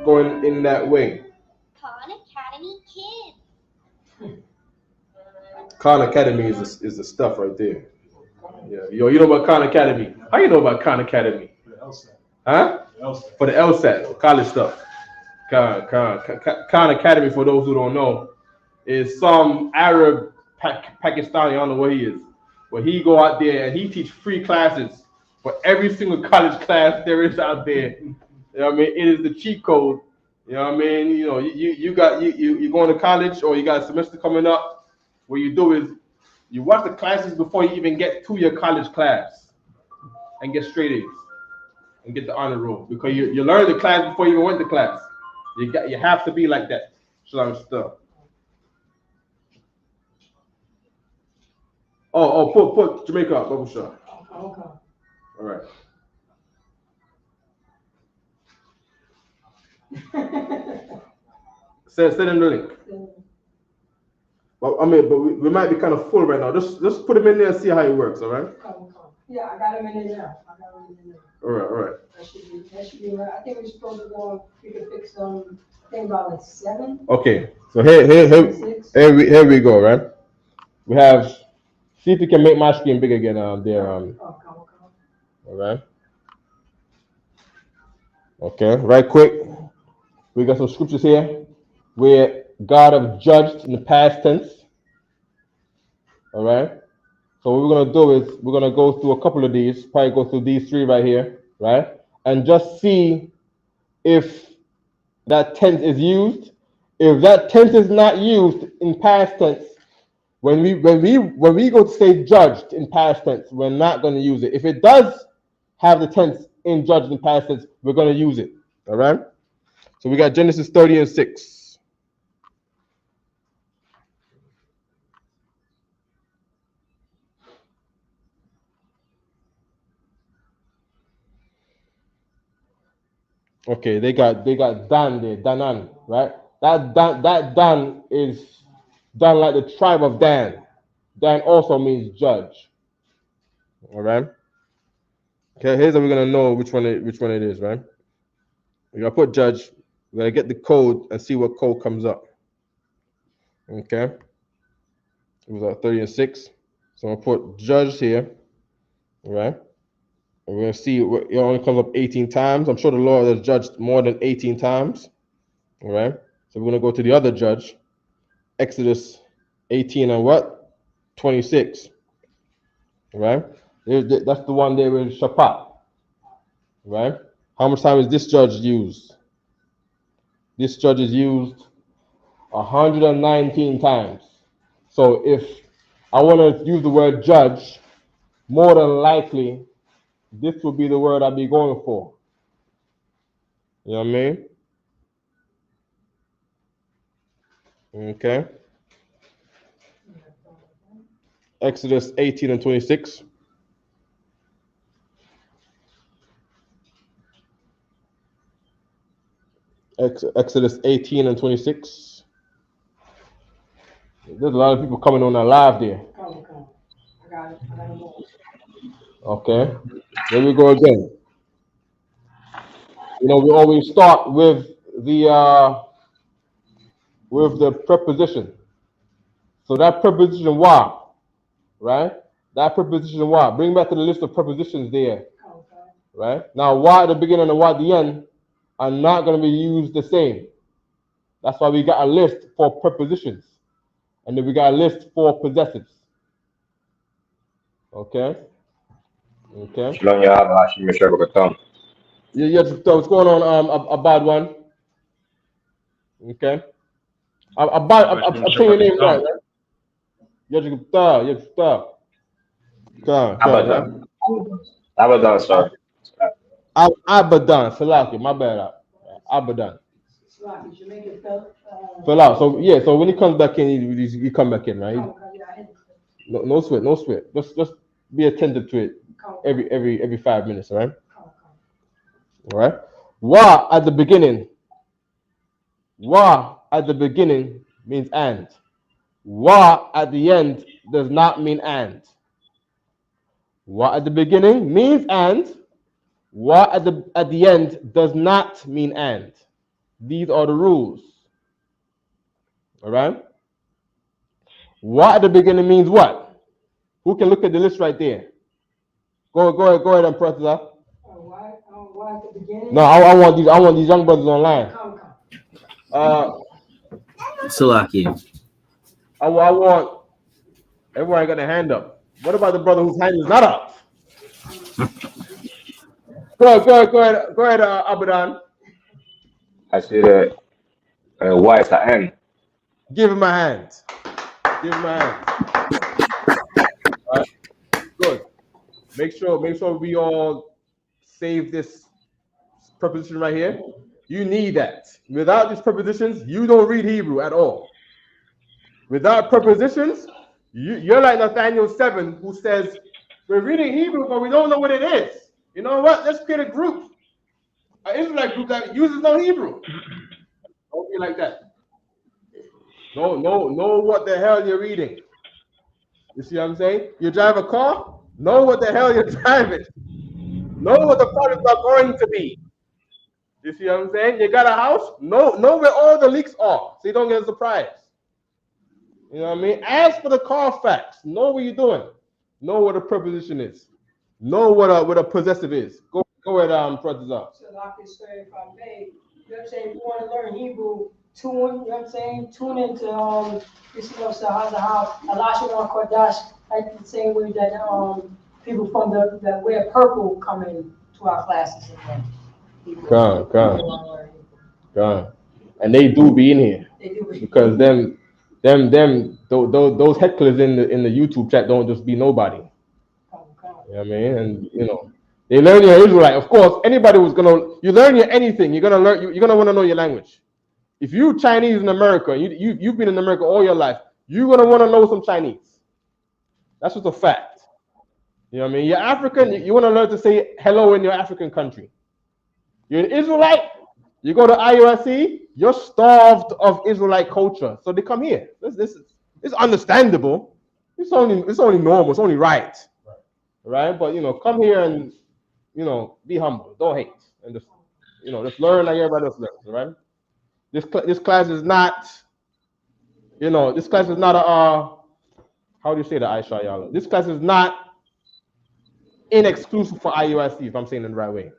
going in that way. Khan Academy Kids. Khan Academy is the stuff right there. Yeah, yo, you know about Khan Academy? How you know about Khan Academy? For the LSAT. Huh? For the LSAT, college stuff. Khan Academy, for those who don't know, is some Arab Pakistani. I don't know what he is, but he go out there and he teach free classes for every single college class there is out there. You know what I mean? It is the cheat code. You know what I mean? You know, you going to college or you got a semester coming up. What you do is you watch the classes before you even get to your college class and get straight A's and get the honor roll because you learn the class before you even went to class. You have to be like that. Stuff. Put Jamaica up, Bubble Shaw. Okay. All right. Send in the link. But we might be kind of full right now. Just put them in there and see how it works. All right. Yeah, I got them in there now. All right. That should be right. I think we're supposed to go. We can fix them. I think about like 7. Okay. So here we go. Right. We have. See if you can make my screen big again. There. All right. Okay. Right quick. We got some scriptures here where God have judged in the past tense. All right. So what we're going to do is we're going to go through a couple of these, probably go through these 3 right here, right? And just see if that tense is used. If that tense is not used in past tense, when we go to say judged in past tense, we're not going to use it. If it does have the tense in judged in past tense, we're going to use it. All right? So we got Genesis 30:6. Okay, they got Dan there, Danan, right? That Dan is Dan like the tribe of Dan. Dan also means judge. All right. Okay, here's how we're gonna know which one it is, right? We're gonna put judge. We're gonna get the code and see what code comes up. Okay. It was 30 and 6. So I'm gonna put judge here. All right. And we're gonna see it only comes up 18 times. I'm sure the Lord has judged more than 18 times. All right. So we're gonna go to the other judge. Exodus 18 and what? 26. All right. That's the one there with Shabbat. Right? How much time is this judge used? This judge is used 119 times. So if I want to use the word judge, more than likely, this will be the word I'll be going for. You know what I mean? Okay. Exodus 18 and 26. Exodus 18 and 26. There's a lot of people coming on live there. Come. I got it. Okay. There we go again. You know, we always start with the preposition. So that preposition wa, right? That preposition wa. Bring back to the list of prepositions there. Right? Now wa at the beginning and wa at the end are not going to be used the same. That's why we got a list for prepositions. And then we got a list for possessives. Okay? Okay. Yeah, what's going on, a bad one? Okay. I'm saying your name right? Abadan, sir. Abadan, Salaki, my bad. Abadan. Fill out. So yeah, so when he comes back in, he come back in, right? No sweat. Just be attentive to it every 5 minutes, all right? All right. Wa at the beginning. Wa at the beginning means and. Wa at the end does not mean and. Wa at the beginning means and. Wa at the end does not mean and. These are the rules. All right. Wa at the beginning means what? Who can look at the list right there? Go ahead and press it up. No, I want these young brothers online. Salakia. I want everyone got their hand up. What about the brother whose hand is not up? Go ahead, Abadan. I see that Y is the N. Give him a hand. All right. Good. Make sure we all save this preposition right here. You need that. Without these prepositions, you don't read Hebrew at all. Without prepositions, you're like Nathaniel 7, who says, we're reading Hebrew, but we don't know what it is. You know what? Let's create a group. An Israelite group that uses no Hebrew. Don't be like that. Know what the hell you're reading. You see what I'm saying? You drive a car, know what the hell you're driving. Know what the products are going to be. You see what I'm saying? You got a house, know where all the leaks are, so you don't get a surprise. You know what I mean? Ask for the Carfax. Know what you're doing. Know what a preposition is. Know what a possessive is. Go ahead, President. So like I say, if I may, you know what I'm saying, if you want to learn Hebrew, tune, you know what I'm saying, tune into this, you know, so how Lashawan Qadash, like the same way that people from that wear purple come in to our classes. Come. And they do be in here. They do be. Because those hecklers in the YouTube chat don't just be nobody. You know what I mean? And you know, they learn your Israelite. Of course, anybody you learn your anything, you're gonna want to know your language. If you Chinese in America, you've been in America all your life, you're gonna want to know some Chinese. That's just a fact. You know what I mean? You're African, you want to learn to say hello in your African country. You're an Israelite, you go to IUSC, you're starved of Israelite culture. So they come here. This It's understandable. It's only normal. It's only right. Right? But come here and be humble. Don't hate, and just just learn like everybody else learns. Right? This class is not. This class is not a. How do you say that, Aisha Yala? This class is not inexclusive for IUIC, if I'm saying it the right way.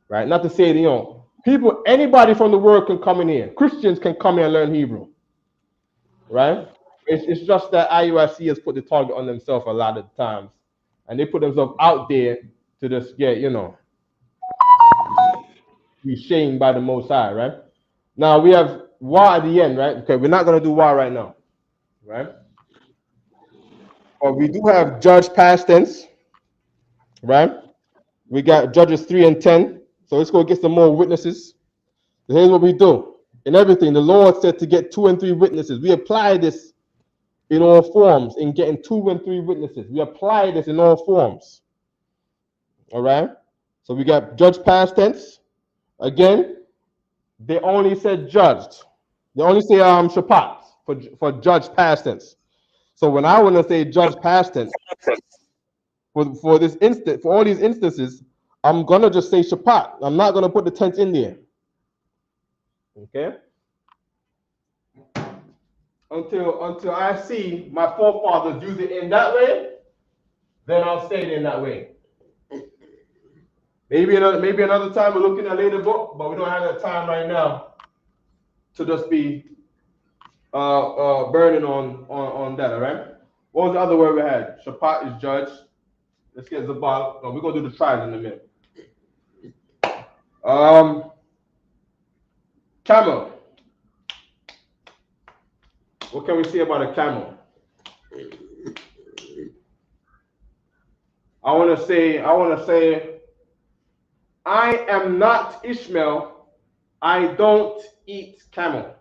Right? Not to say that, people, anybody from the world can come in here. Christians can come here and learn Hebrew. Right? It's just that IUIC has put the target on themselves a lot of times. And they put themselves out there to just get, be shamed by the Most High, right? Now we have Wa at the end, right? Okay, we're not going to do Wa right now, right? But we do have Judge past tense, right? We got Judges 3 and 10. So let's go get some more witnesses. So here's what we do. In everything, the Lord said to get 2 and 3 witnesses. We apply this in all forms in getting 2 and 3 witnesses. We apply this in all forms. All right? So we got Judge past tense. Again, they only said judged. They only say shapat for judge past tense. So when I want to say judge past tense, for this instant, for all these instances, I'm gonna just say shapat. I'm not gonna put the tense in there. Okay? Until I see my forefathers use it in that way, then I'll say it in that way. Maybe another time we're looking at a later book, but we don't have that time right now to just be burning on that. All right. What was the other word we had? Shapat is judge. Let's get Zabal. No, we're gonna do the tribes in a minute. Camel. What can we say about a camel? I want to say, I am not Ishmael. I don't eat camel.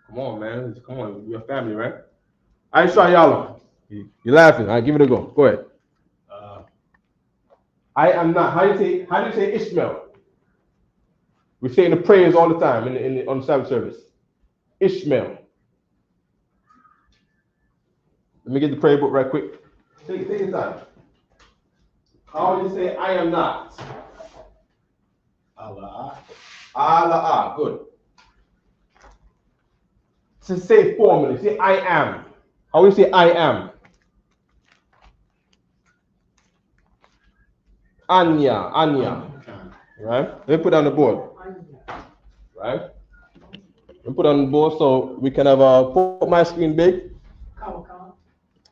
Come on, man. Come on. We're a family, right? Aisha Yala. You're laughing. All right, give it a go. Go ahead. I am not. How do you say Ishmael? We say in the prayers all the time on the Sabbath service. Ishmael. Let me get the prayer book right quick. Take your time. How do you say I am not? Allah. Allah. Good. So say formally. Say I am. How do you say I am? Anya. Right? Let me put it on the board. Right? Let me put it on the board so we can have put my screen big.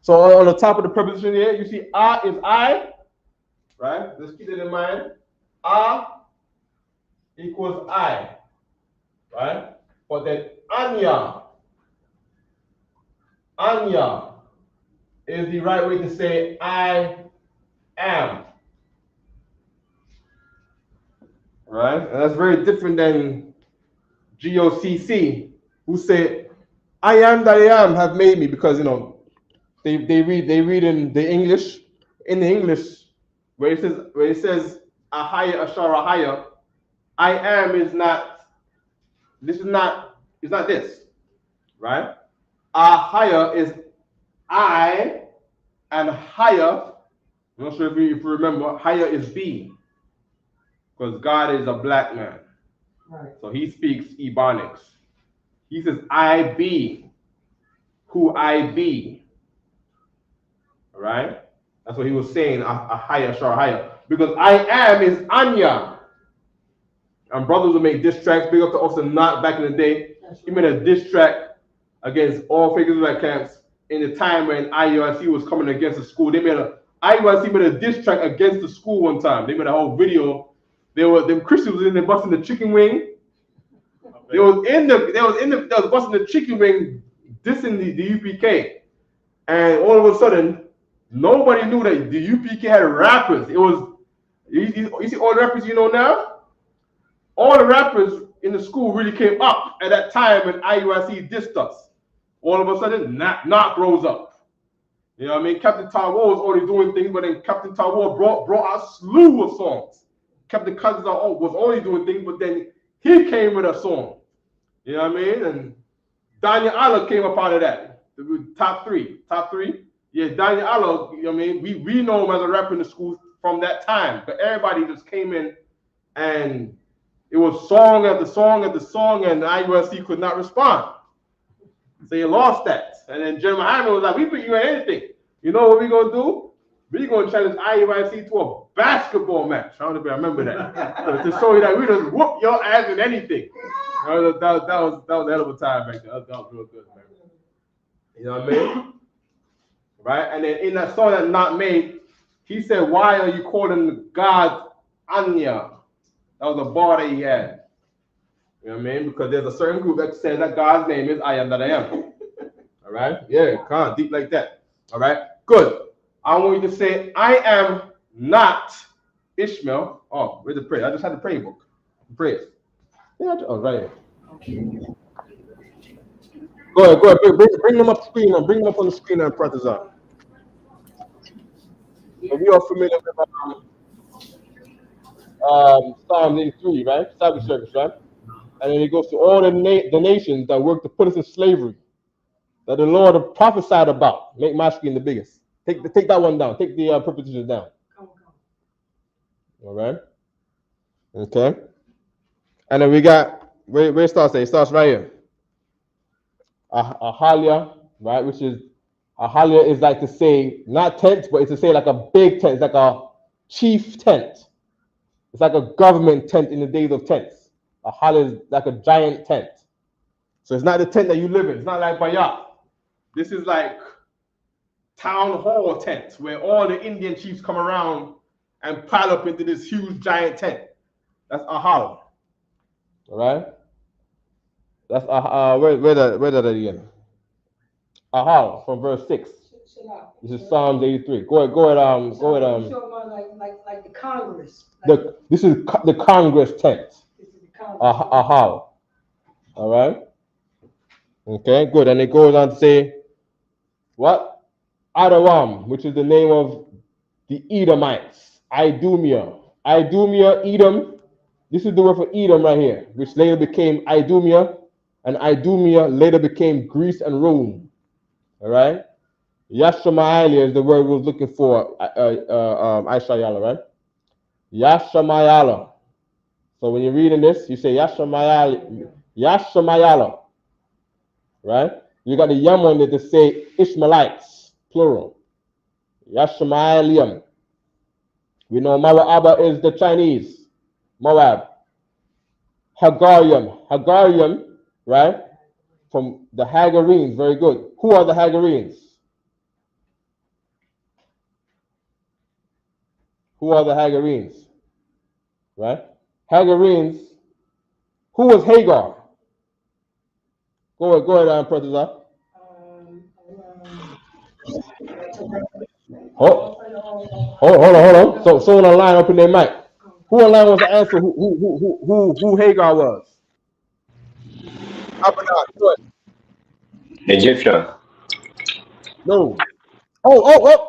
So on the top of the preposition here, you see A is I. Right? Let's keep it in mind. A equals I. Right? But then Anya is the right way to say I am. Right? And that's very different than GOCC, who say, I am that I am have made me, because they read in the English, where it says Ahaya Ashar Ahaya, I am is not this, right? Ahaya is I, and Haya, I'm not sure if you remember, Haya is be. Because God is a black man. Right. So he speaks Ebonics. He says, I be who I be. All right? That's what he was saying, Ahaya, Sharahaya. Because I am is Anya. And brothers will make diss tracks. Big up to Austin Knott back in the day. He made a diss track against all figures like camps in the time when IUIC was coming against the school. IUIC made a diss track against the school one time. They made a whole video. Them Christians was in there busting the chicken wing. They was busting the chicken wing, dissing the UPK. And all of a sudden, nobody knew that the UPK had rappers. It was, you see all the rappers you know now? All the rappers in the school really came up at that time when IUIC dissed us. All of a sudden, Knock rose up. You know what I mean? Captain Taiwo was already doing things, but then Captain Taiwo brought out a slew of songs. Captain Cousins was only doing things, but then he came with a song. You know what I mean? And Daniel Allah came up out of that. Top three. Yeah, Daniel Allah, you know what I mean? We know him as a rapper in the school from that time. But everybody just came in and it was song after song after song, and IUSC could not respond. So you lost that. And then Jeremiah was like, we put you in anything. You know what we're going to do? We're going to challenge IUIC to a basketball match. I don't know if you remember that. To show you that we just whoop your ass in anything. That was a hell of a time back then. That was real good, man. You know what I mean? Right? And then in that song that Not made, he said, why are you calling God Anya? That was a bar that he had. You know what I mean? Because there's a certain group that says that God's name is I am that I am. All right? Yeah, kind of deep like that. All right? Good. I want you to say, I am not Ishmael. Oh, where's the prayer? I just had the prayer book. Praise. Yeah, right here. Go ahead. Bring them up screen and bring them up on the screen and practice on. So we are familiar with Psalm 83, right? Sabbath service, right? And then it goes to all the nations that work to put us in slavery, that the Lord prophesied about. Make my screen the biggest. Take that one down. Take the prepositions down. All right. Okay. And then we got, where it starts at? It starts right here. Ahalia, right? Which is, Ahalia is like to say, not tent, but it's to say like a big tent. It's like a chief tent. It's like a government tent in the days of tents. Ahalia is like a giant tent. So it's not the tent that you live in. It's not like Bayat. This is like town hall tents where all the Indian chiefs come around and pile up into this huge giant tent. That's Ahal. All right. That's where that again? Ahal from verse 6. This is Psalms 83. Go ahead. Like the Congress. This is the Congress tent. Ahal. All right. Okay, good. And it goes on to say, what? Adoram, which is the name of the Edomites. Idumea, Edom. This is the word for Edom right here, which later became Idumea, and Idumea later became Greece and Rome. All right. Yashamayala is the word we was looking for. Aishayala, right? Yashamayala. So when you're reading this, you say Yashamayala. Right? You got the yam on it to say Ishmaelites, plural. Yashamayalium. We know Moab is the Chinese. Moab. Hagarium, right? From the Hagarenes, very good. Who are the Hagarenes? Right? Hagarenes. Who was Hagar? Go ahead, Professor. Hold on. So someone on line open their mic. Who on line wants to answer who Hagar was? Egyptian. No. Oh.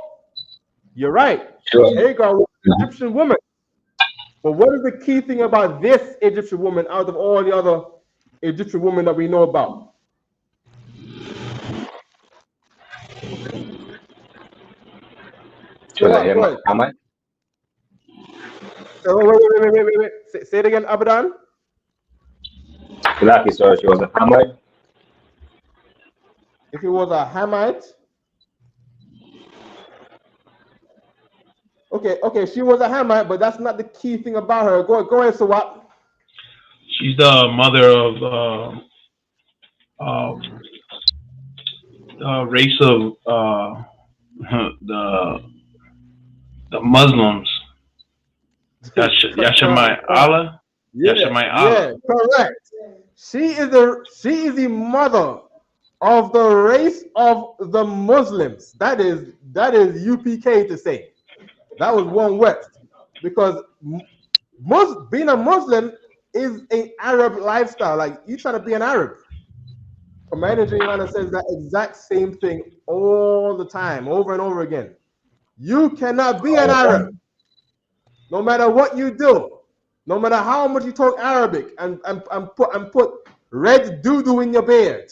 You're right. Sure. Hagar was an Egyptian woman. But what is the key thing about this Egyptian woman out of all the other Egyptian women that we know about? Hamite. Wait. Say it again, Abadan. Lucky, so she was a Hamite. If it was a Hamite. Okay, she was a Hamite, but that's not the key thing about her. Go ahead, Sawat. She's the mother of race of the Muslims. Yashamai Allah. Yashamai Allah. Yeah, correct. She is the mother of the race of the Muslims. That is UPK to say. That was 1West, because being a Muslim is an Arab lifestyle. Like, you trying to be an Arab. Commander Gianna says that exact same thing all the time, over and over again. You cannot be an Arab, no matter what you do, no matter how much you talk Arabic and put red doo-doo in your beard.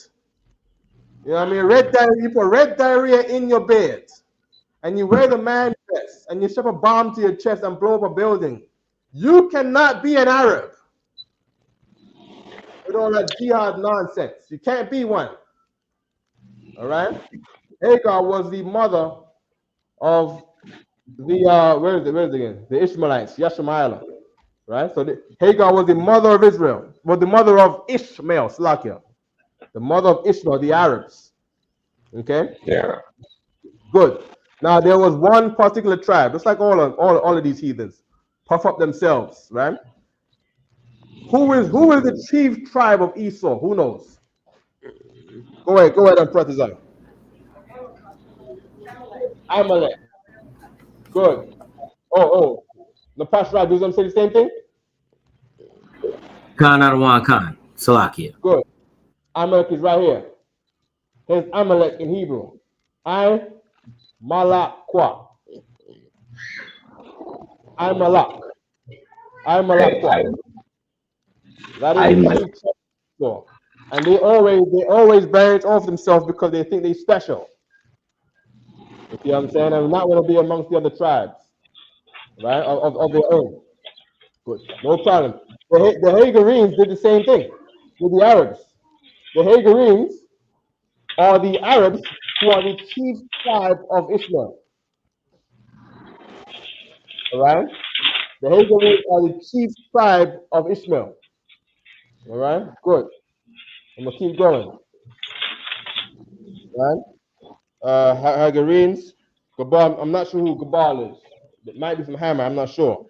You know what I mean? Red diarrhea, you put red diarrhea in your bed, and you wear the man dress, and you strap a bomb to your chest and blow up a building. You cannot be an Arab with all that jihad nonsense. You can't be one. All right? Hagar was the mother of the where is it again? The Ishmaelites, Yashmael. Right? So Hagar was the mother of Israel, was the mother of Ishmael, Slakia, the mother of Ishmael, the Arabs. Okay? Yeah. Good. Now there was one particular tribe, just like all of these heathens, puff up themselves, right? Who is the chief tribe of Esau? Who knows? Go ahead and prophesy. Amalek. Good. Oh. The Pastor does them say the same thing? Khan Adawan Khan. Salakia. Good. Amalek is right here. Here's Amalek in Hebrew. I Malakwa. I Malak. That is the chief tribe. And they always bury it off themselves because they think they're special. You see what I'm saying? I'm not going to be amongst the other tribes, right? Of their own. Good. No problem. The Hagarenes did the same thing with the Arabs. The Hagarenes are the Arabs who are the chief tribe of Ishmael. All right? The Hagarenes are the chief tribe of Ishmael. All right? Good. I'm going to keep going. All right? Hagarenes. Gabal, I'm not sure who Gabal is. It might be from Hammer, I'm not sure.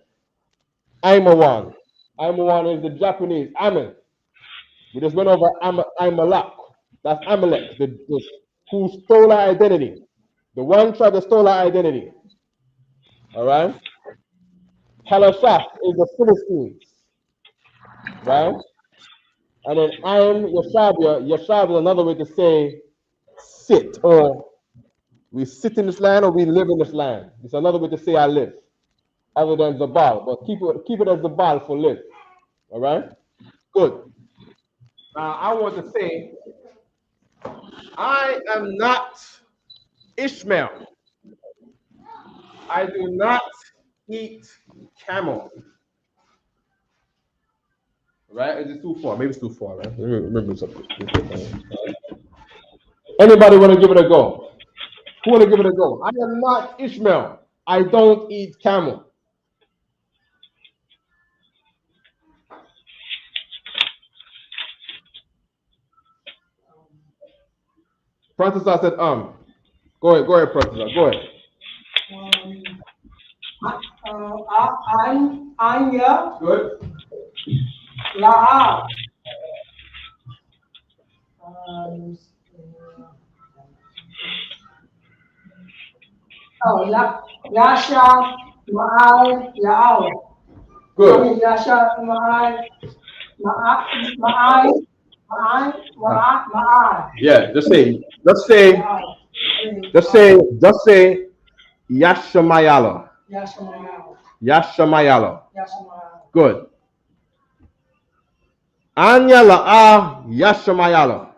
Aimawan. Aimawan is the Japanese. Amen. We just went over Amalek. That's Amalek, who stole our identity. The one tribe that stole our identity. All right? Halashah is the Philistines. Right? And then Aim Yashabia. Yashabia is another way to say sit, or we sit in this land or we live in this land. It's another way to say I live, other than Zabal. But keep it as Zabal for live. All right? Good. Now I want to say, I am not Ishmael. I do not eat camel. Right? Is it too far? Maybe it's too far, right? Let me remember something. Anybody want to give it a go? Who want to give it a go? I am not Ishmael. I don't eat camel. Protestant said, Go ahead, Protestant. Go ahead. Anya. Good. La'a. Yasha Ma'ai Ya'al. Good. Yasha Ma'ai. Yeah, just say Yashamayala. Yashamayala. Good. Anya la'a Yashamayala.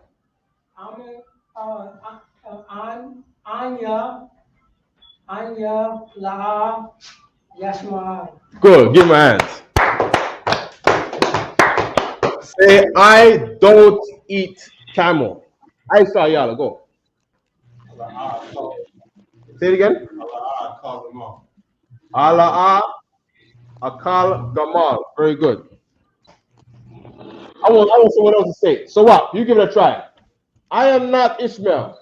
Anya la'a Yashma'ai. Good. Give my hands. Say, I don't eat camel. I saw y'all. Go. Say it again. Ala'a akal gamal. Very good. I want someone else to say it. So what? You give it a try. I am not Ishmael.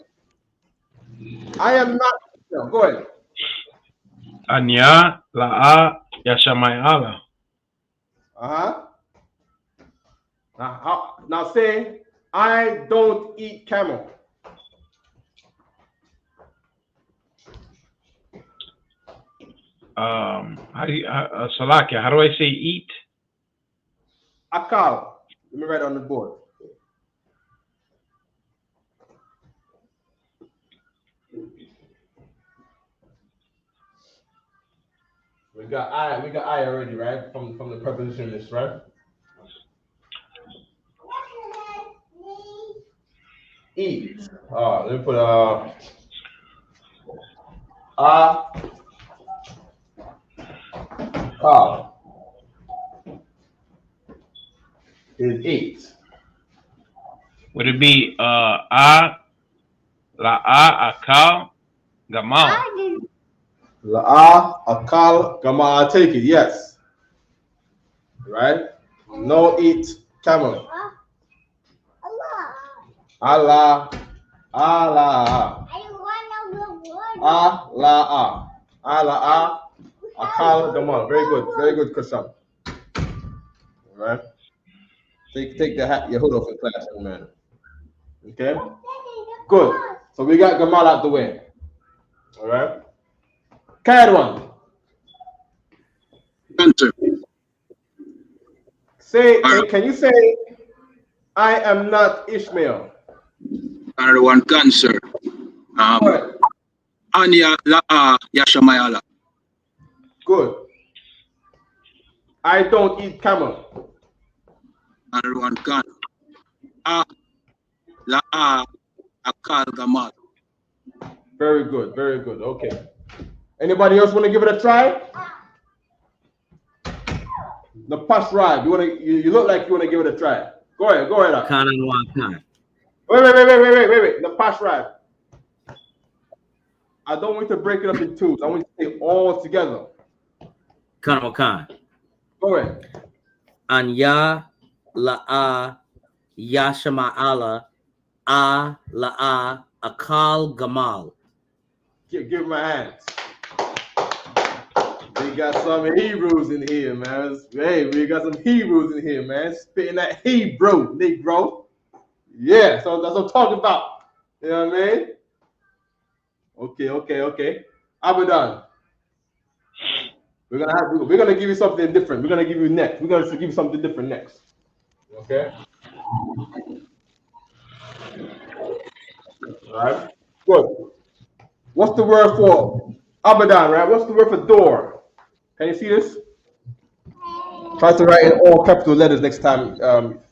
I am not Ishmael. Go ahead. Anya la'a yashamayala. Now say, I don't eat camel. Salakia, how do I say eat? Akal. Let me write it on the board. We got I already, right? From the preposition list, right? eat. Let me put akal is eat. Would it be akal, gamal? La akal gama. I take it. Yes. Right. No eat camel. Allah. Allah. Allah. Allah. Akal gama. Very good. Very good, Kashan. Right. Take the hat, your hood off in class, young man. Okay. Good. So we got gamal out the way. All right. Carried one. Enter. Say, can you say, I am not Ishmael? Another one, cancer. Anya la Yashamayala. Good. I don't eat camel. Another one, can. La akal gamal. Very good. Very good. Okay. Anybody else want to give it a try? The push ride. You look like you want to give it a try. Go ahead. Go ahead. Khan and one Khan. Wait. The push ride. I don't want you to break it up in twos. I want you to say all together. Khan and Khan. Go ahead. Anya la'a yashama'ala la'a akal gamal. Give my hands. We got some Hebrews in here, man. Hey, we got some Hebrews in here, man. Spitting that Hebrew, Negro. Yeah, so that's what I'm talking about. You know what I mean? Okay. Abadan. We're gonna give you something different. We're gonna give you something different next. Okay. All right. Good. What's the word for Abadan, right? What's the word for door? Can you see this? Try to write in all capital letters next time,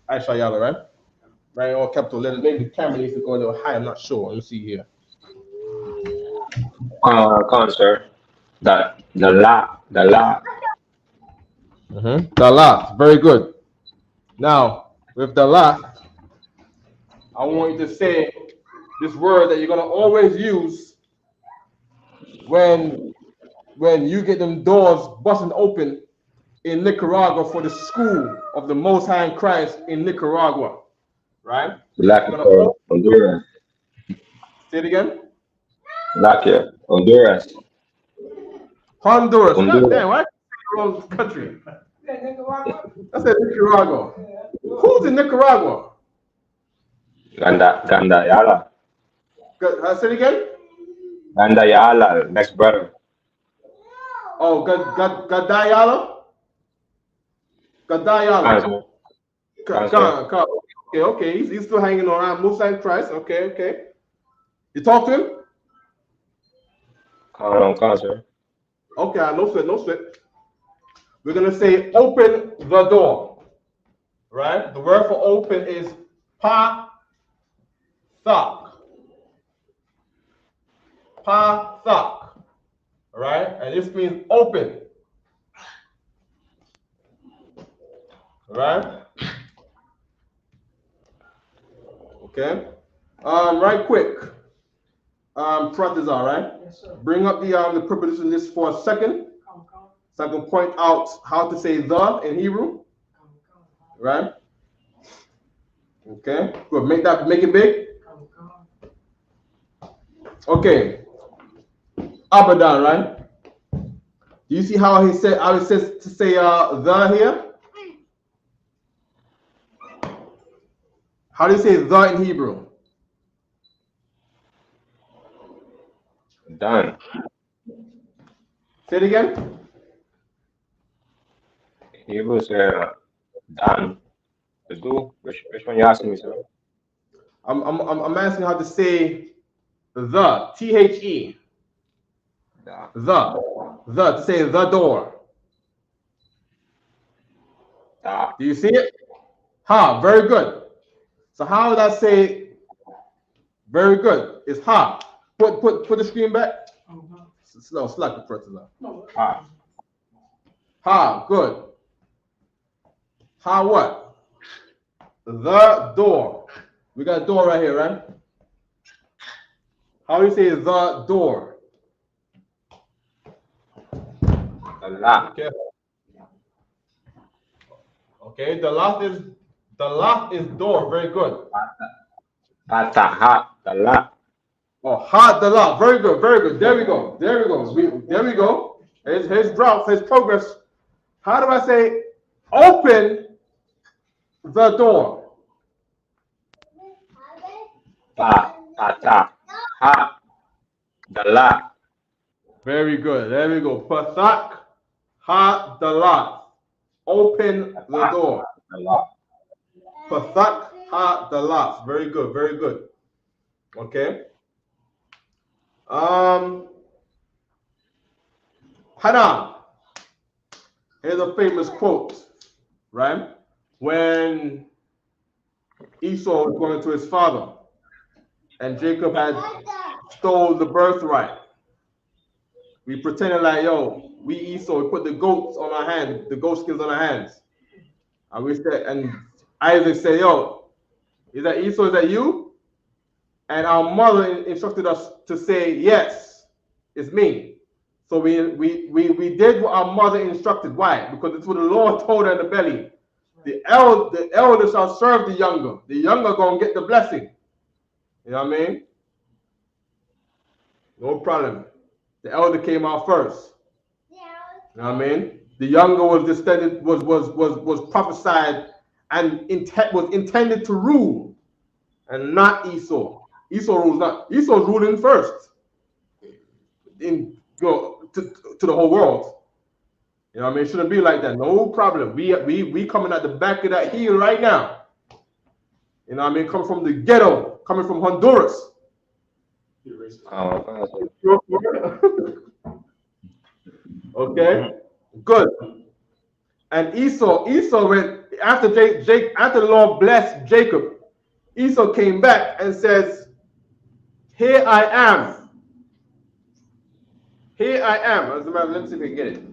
Aisha Yala, right? Write in all capital letters. Maybe the camera needs to go a little high. I'm not sure. Let me see here. Sir. The la. The la. Very good. Now, with the la, I want you to say this word that you're gonna always use when you get them doors busting open in Nicaragua for the school of the Most High in Christ in Nicaragua, right? Honduras. Say it again. Honduras. God damn, why the wrong country? I said Nicaragua. Who's in Nicaragua? Gandayala. Say it again. Gandayala, next brother. Oh, Gadayala. Okay. He's still hanging around. Musa and Christ. Okay. You talk to him? Sir. Okay, no sweat. We're gonna say open the door. Right? The word for open is pa sak. Pa sak. All right? And this means open. All right? Okay. Right quick. Pratizar, right? Yes, sir. Bring up the preposition list for a second. So I can point out how to say the in Hebrew. Right? Okay. Good. Make it big. Okay. Abadan, right? Do you see how it says to say the here? How do you say the in Hebrew? Done. Say it again. Hebrew said done. To do. Which one you asking me, sir? I'm asking how to say the THE. The to say the door. Do you see it? Very good. So how would I say Very good. It's ha. Put the screen back. Slow, slack the person now. Ha. Ha, good. Ha what? The door. We got a door right here, right? How do you say the door? La. Okay, the last is door. Very good. Fataha. The la. Oh, ha the la. Very good, very good. There we go. There we go. There we go. His growth, his progress. How do I say open the door? Fata. Ha. The la. Very good. There we go. Pathak ha the la. Open the door. The la. Pathak ha the la. Very good. Very good. Okay. Hana. Here's a famous quote, right? When Esau was going to his father, and Jacob had stole the birthright. We pretended like, yo, we Esau, we put the goats on our hands, the goat skins on our hands. And we said, and Isaac said, yo, is that Esau, is that you? And our mother instructed us to say, yes, it's me. So we did what our mother instructed. Why? Because it's what the Lord told her in the belly. The elder shall serve the younger. The younger gonna get the blessing. You know what I mean? No problem. The elder came out first. You know what I mean? The younger was descended, was prophesied and was intended to rule, and not Esau. Esau rules not. Esau's ruling first. To the whole world. You know what I mean? It shouldn't be like that. No problem. We coming at the back of that heel right now. You know what I mean? Coming from the ghetto, coming from Honduras. Okay, good. And Esau went after after the Lord blessed Jacob. Esau came back and says, "Here I am. Here I am." As a matter, let me see if we can get it.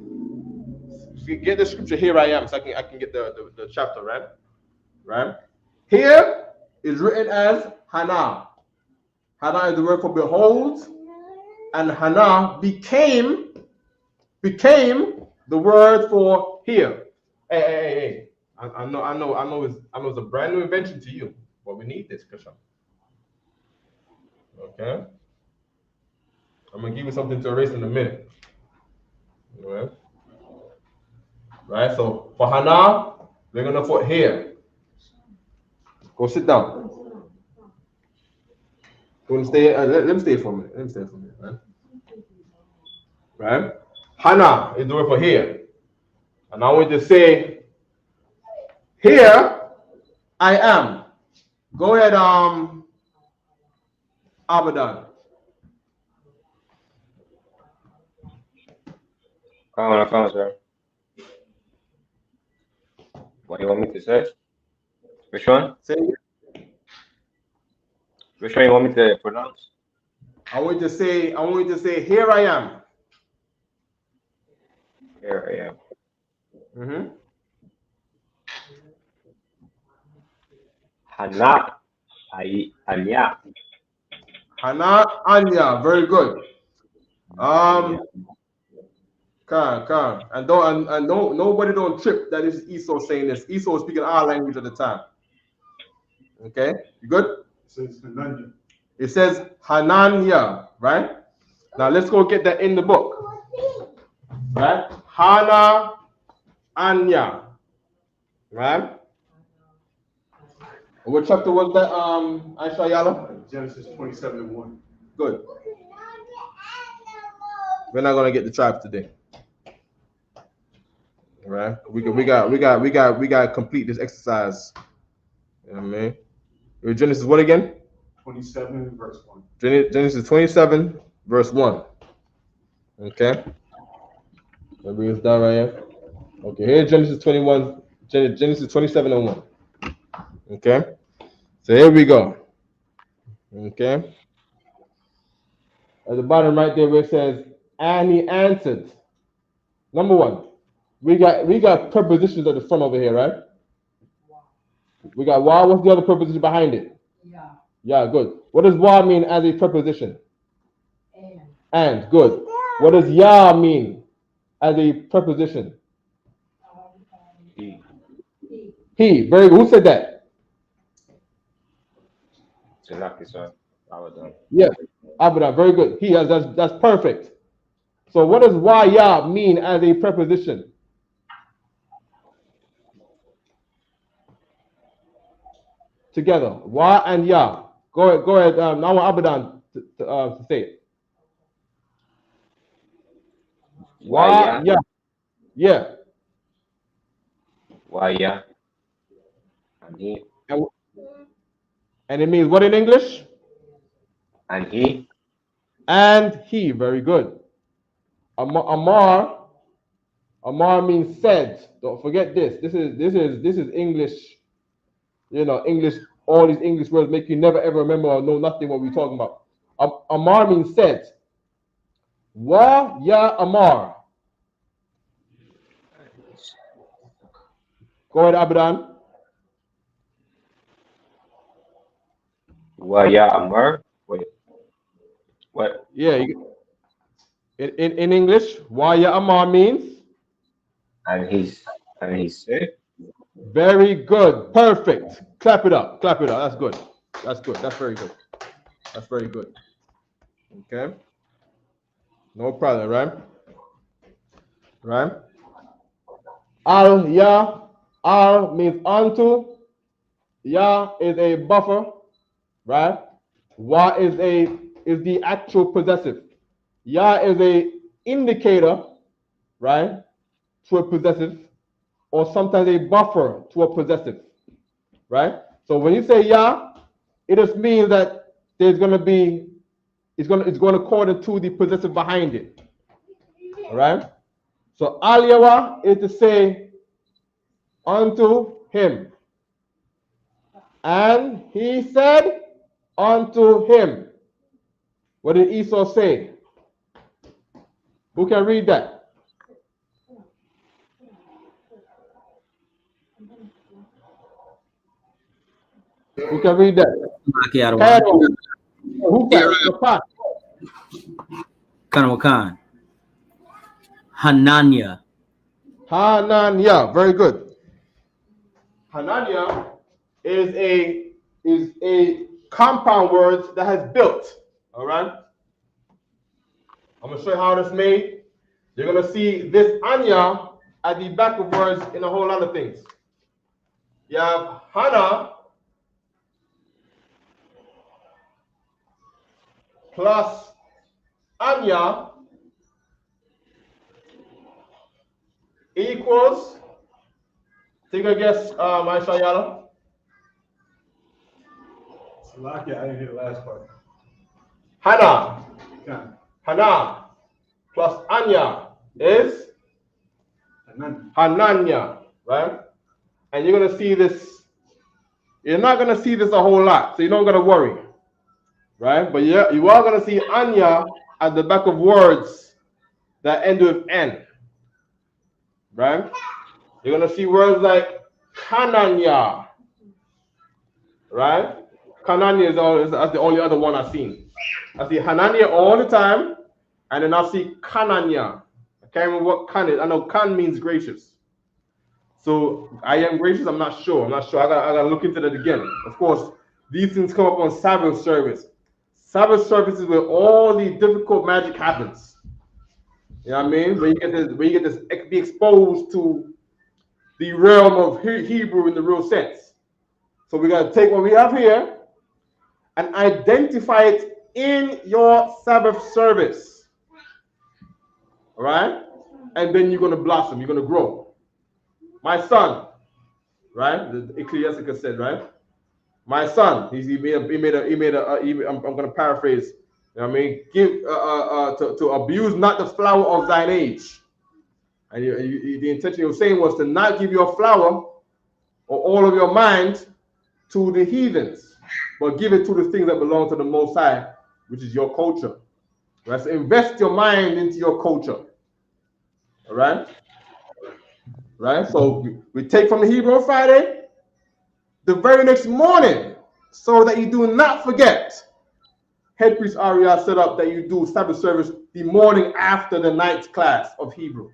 If you get the scripture, "Here I am," so I can get the chapter, right? Right. Here is written as Hana. Hana is the word for behold, and Hana became the word for here. Hey. I know it's a brand new invention to you, but we need this, Christian. Okay. I'm gonna give you something to erase in a minute. All right. Right. So for Hana, we're gonna put here. Go sit down. Go and stay. Let me stay for a minute. Right. Right. Hana is the word for here, and I want you to say, "Here I am." Go ahead, Abadan. Come on, sir. What do you want me to say? Which one? Say it. Which one you want me to pronounce? I want you to say, "Here I am." Here I am. Mm-hmm. Hana Anya. Hana Anya. Very good. Come. And nobody don't trip that is Esau saying this. Esau was speaking our language at the time. Okay, you good? It says Hananya, right? Now let's go get that in the book. Right? Hana Anya. Right? What chapter was that, Aisha Yala? Genesis 27:1. Good. We're not gonna get the tribe today. All right? We got to complete this exercise. You know what I mean? Genesis what again? 27 verse 1. Genesis 27 verse 1. Okay. Let me bring this down right here. Okay, here's Genesis 21, Genesis 27 and 1. Okay. So here we go. Okay. At the bottom right there where it says, and he answered. Number one, we got prepositions at the front over here, right? We got wa. What's the other preposition behind it? Yeah. Yeah, good. What does wa mean as a preposition? And, good. What does ya mean as a preposition? He. Very good. Who said that? Yeah, Abadan. Very good. He. That's perfect. So what does wa ya mean as a preposition? Together. Wa and ya. Go ahead. Now I want Abadan to say it. Wa ya. Yeah. Why, yeah. And he. And it means what in English? And he. And he. Very good. Amar means said. Don't forget this. This is English. You know, English. All these English words make you never ever remember or know nothing what we're talking about. Amar means said. Wa ya Amar. Go ahead, Abadan. Why, yeah, Amar. Wait. What? Yeah. In English, wa ya Amar means. And he's sick. Very good. Perfect. Clap it up. Clap it up. That's good. That's good. That's very good. That's very good. Okay. No problem, right? Right? Al, ya. Al means unto. Ya is a buffer. Right? Wa is the actual possessive. Ya is a indicator, right? To a possessive. Or sometimes a buffer to a possessive, right? So when you say ya, it just means that there's going to be, it's going according to the possessive behind it, all right? So al-yawa is to say unto him, and he said unto him. What did Esau say? Who can read that? Who can read that? Who can? Kanawakan. Hananya. Hananya. Very good. Hananya is a compound word that has built. All right. I'm gonna show you how it's made. You're gonna see this anya at the back of words in a whole lot of things. You have Hana plus anya equals. Take a guess, Aisha Yala. Salaki, I didn't hear the last part. Hana. Okay. Hana plus anya is Hananya, right? And you're gonna see this. You're not gonna see this a whole lot, so you don't gotta worry, right? But yeah, you are gonna see anya at the back of words that end with n, right? You're gonna see words like kananya, right? Kananya that's the only other one I've seen. I see Hananya all the time, and then I see Kananya. I can't remember what kan is. I know kan means gracious. So I am gracious. I'm not sure. I gotta look into that again. Of course, these things come up on Sabbath service. Sabbath service is where all the difficult magic happens. You know what I mean? Where you get this be exposed to the realm of Hebrew in the real sense. So we gotta take what we have here and identify it in your Sabbath service. All right? And then you're going to blossom. You're going to grow. My son, right? The Ecclesiasticus said, right? My son, he made a I'm going to paraphrase. You know what I mean? Give to abuse not the flower of thine age. And the intention of saying was to not give your flower or all of your mind to the heathens, but give it to the things that belong to the Most High, which is your culture. Right? So invest your mind into your culture. All right? Right? So we take from the Hebrew on Friday, the very next morning, so that you do not forget. Head priest Ariel set up that you do Sabbath service the morning after the ninth class of Hebrew.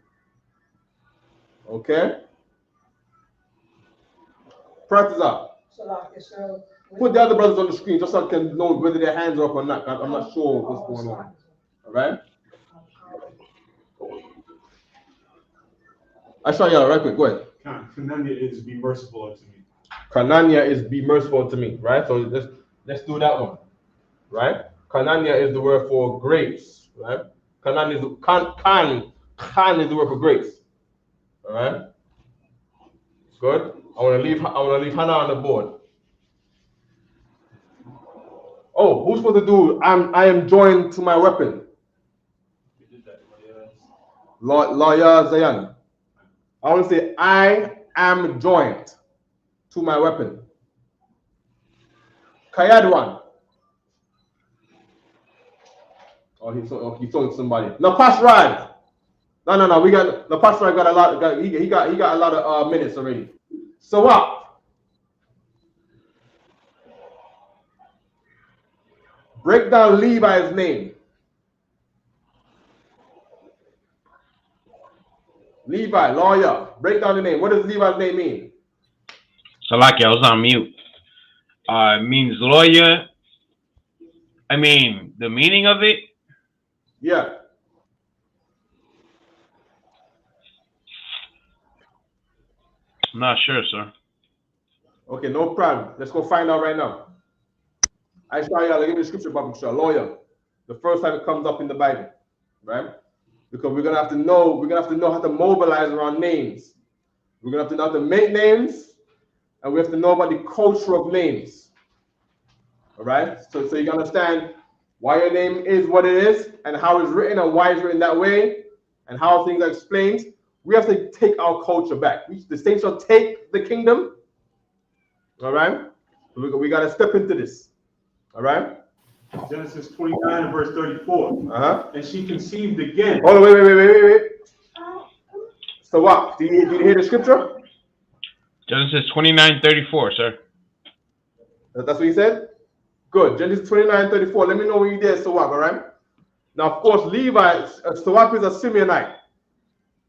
Okay? Practice up. Put the other brothers on the screen just so I can know whether their hands are up or not. I'm not sure what's going on. All right? I show y'all right quick. Go ahead. Kananya is be merciful unto me. Kananya is be merciful unto me. Right? So let's do that one. Right? Kananya is the word for grace. Right? Kananya is kan is the word for grace. All right? Good. I want to leave Hannah on the board. Oh, who's supposed to do? I am joined to my weapon. Lawyer Zayan. I want to say I am joined to my weapon. Kayadwan. Oh, he told somebody. Napash Rad. No. We got Napash Rad got a lot. He got a lot of minutes already. So what? Break down Levi's name. Levi, lawyer. Break down the name. What does Levi's name mean? Salaki, I was on mute. It means lawyer. I mean, the meaning of it? Yeah. I'm not sure, sir. Okay, no problem. Let's go find out right now. I show y'all, give me the scripture, Baba Shah, lawyer. The first time it comes up in the Bible, right? Because we're gonna have to know how to mobilize around names. We're gonna have to know how to make names, and we have to know about the culture of names. All right? So you can understand why your name is what it is, and how it's written, and why it's written that way, and how things are explained. We have to take our culture back. The saints shall take the kingdom. All right? So we gotta step into this. All right? Genesis 29 and verse 34. And she conceived again. Hold on, wait. So what? Did you hear the scripture? Genesis 29:34, sir. That's what he said? Good. Genesis 29:34. Let me know when you did Sawab, all right? Now, of course, Levi, Sawab is a Simeonite.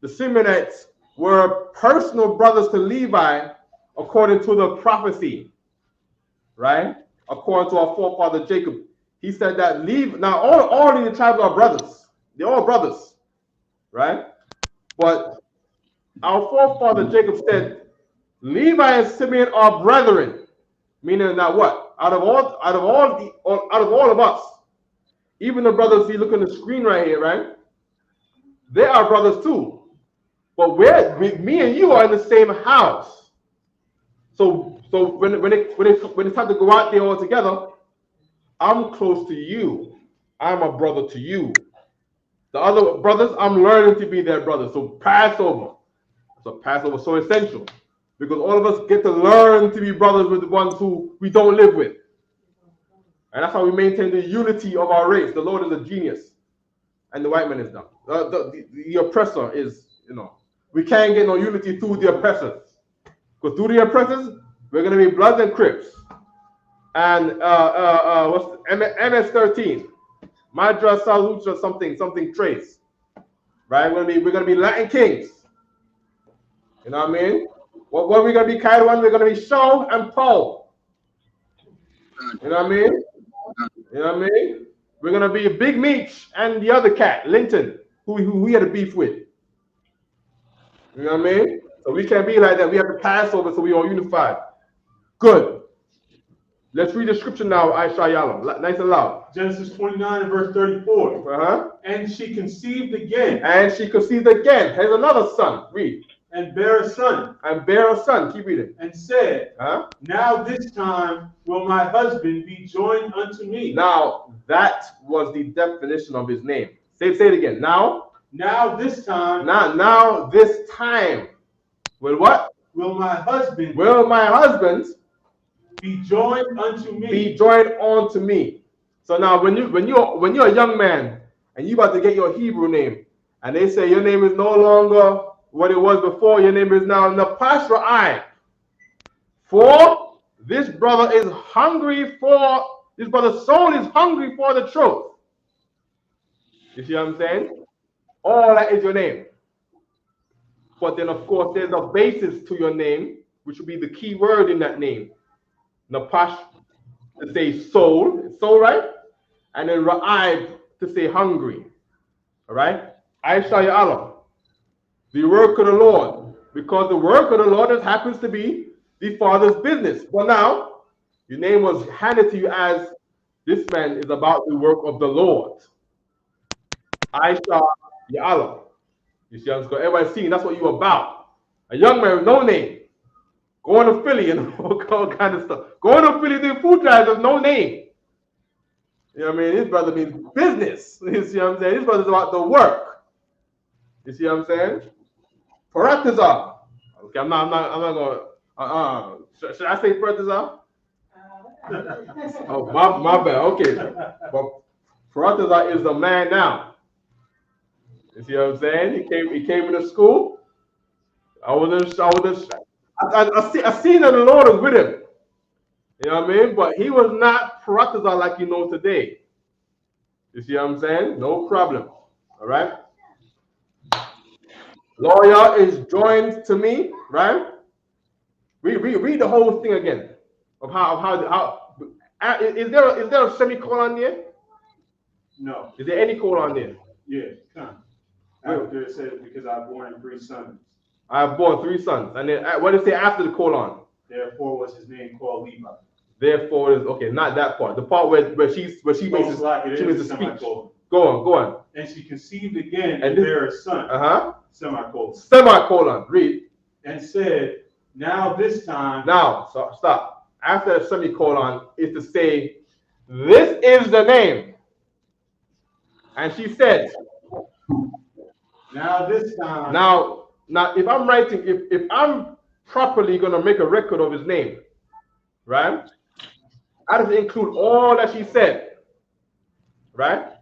The Simeonites were personal brothers to Levi according to the prophecy, right? According to our forefather Jacob. He said that now all of the tribes are brothers. They're all brothers, right? But our forefather Jacob said, Levi and Simeon are brethren, meaning that what? Out of all of us, even the brothers you look on the screen right here, right? They are brothers too. But me and you are in the same house. So when it's time to go out there all together, I'm close to you. I'm a brother to you. The other brothers, I'm learning to be their brother. So Passover. So Passover is so essential because all of us get to learn to be brothers with the ones who we don't live with. And that's how we maintain the unity of our race. The Lord is a genius. And the white man is dumb. The oppressor is, we can't get no unity through the oppressors. Because through the oppressors, we're going to be Bloods and Crips. And what's MS-13? Madras, Salucha, something trace. Right? We're gonna be Latin Kings. You know what I mean? What are we gonna be, Kaiwan? We're gonna be Shaw and Paul. You know what I mean? You know what I mean? We're gonna be Big Meech and the other cat, Linton, who we had a beef with. You know what I mean? So we can't be like that. We have to pass over so we all unified. Good. Let's read the scripture now, Aisha Yalo. Nice and loud. Genesis 29 and verse 34. And she conceived again. And she conceived again. Here's another son. Read. And bare a son. And bare a son. Keep reading. And said, Now this time will my husband be joined unto me. Now that was the definition of his name. Say it again. Now this time. Now this time. Will what? Will my husband Be joined unto me. Be joined unto me. So now when you're a young man and you about to get your Hebrew name, and they say your name is no longer what it was before, your name is now Napashrai. For this brother is hungry for, this brother's soul is hungry for the truth. You see what I'm saying? All that is your name. But then, of course, there's a basis to your name, which will be the key word in that name. Napash to say soul, soul, right? And then Ra'ib to say hungry. All right? Aisha Allah, the work of the Lord. Because the work of the Lord just happens to be the Father's business. But now, your name was handed to you as this man is about the work of the Lord. Aisha Allah. You see, everybody's seeing that's what you're about. A young man with no name. Going to Philly and all kind of stuff. Going to Philly doing food drives with no name. You know what I mean? His brother means business. You see what I'm saying? His brother's about the work. You see what I'm saying? Paratizah. Okay, I'm not going. Should I say Paratizah? Oh, my bad. Okay, but Paratizah is the man now. You see what I'm saying? He came into school. I seen that the Lord was with him. You know what I mean? But he was not Paratizah like you know today. You see what I'm saying? No problem. All right. Lawyer is joined to me, right? Read the whole thing again. Of how is there a semicolon there? No. Is there any colon there? Yeah, come. After it says, because I born 3 sons. I have born 3 sons. And then what did it say after the colon? Therefore was his name called Levi. Therefore is okay, not that part. The part where she makes a speech. Go on. And she conceived again and bare a son. Semicolon. Semicolon. Read. And said, now this time. Now, so stop. After the semicolon is to say, this is the name. And she said, now this time. Now if I'm writing, if I'm properly gonna make a record of his name, right? I have to include all that she said, right?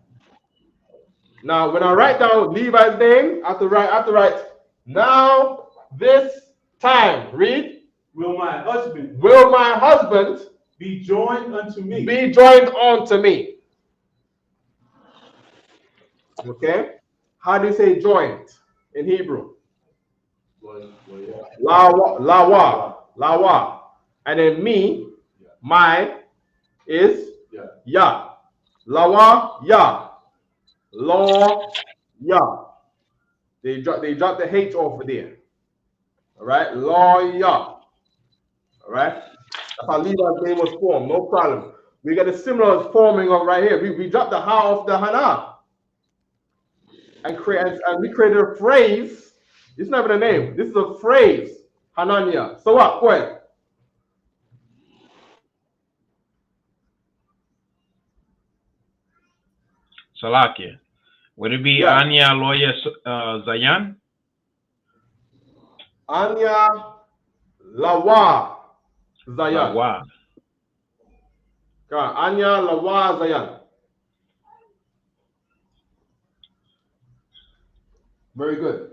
Now, when I write down Levi's name, I have to write, now this time, read. Will my husband be joined unto me? Be joined unto me. Okay? How do you say joined in Hebrew? Lawa. And then me, my is ya. Lawa, ya. Law, ya. They drop the H over there. All right, law, ya. All right, that's how Levi's name was formed. No problem. We got a similar forming of right here. We dropped the ha of the hana, and we created a phrase. It's not even a name. This is a phrase, Hanania. So what? Go ahead. Salakia. Would it be Anya Lawyer Zayan? Anya Lawa Zayan. Lawa. Anya Lawa Zayan. Very good.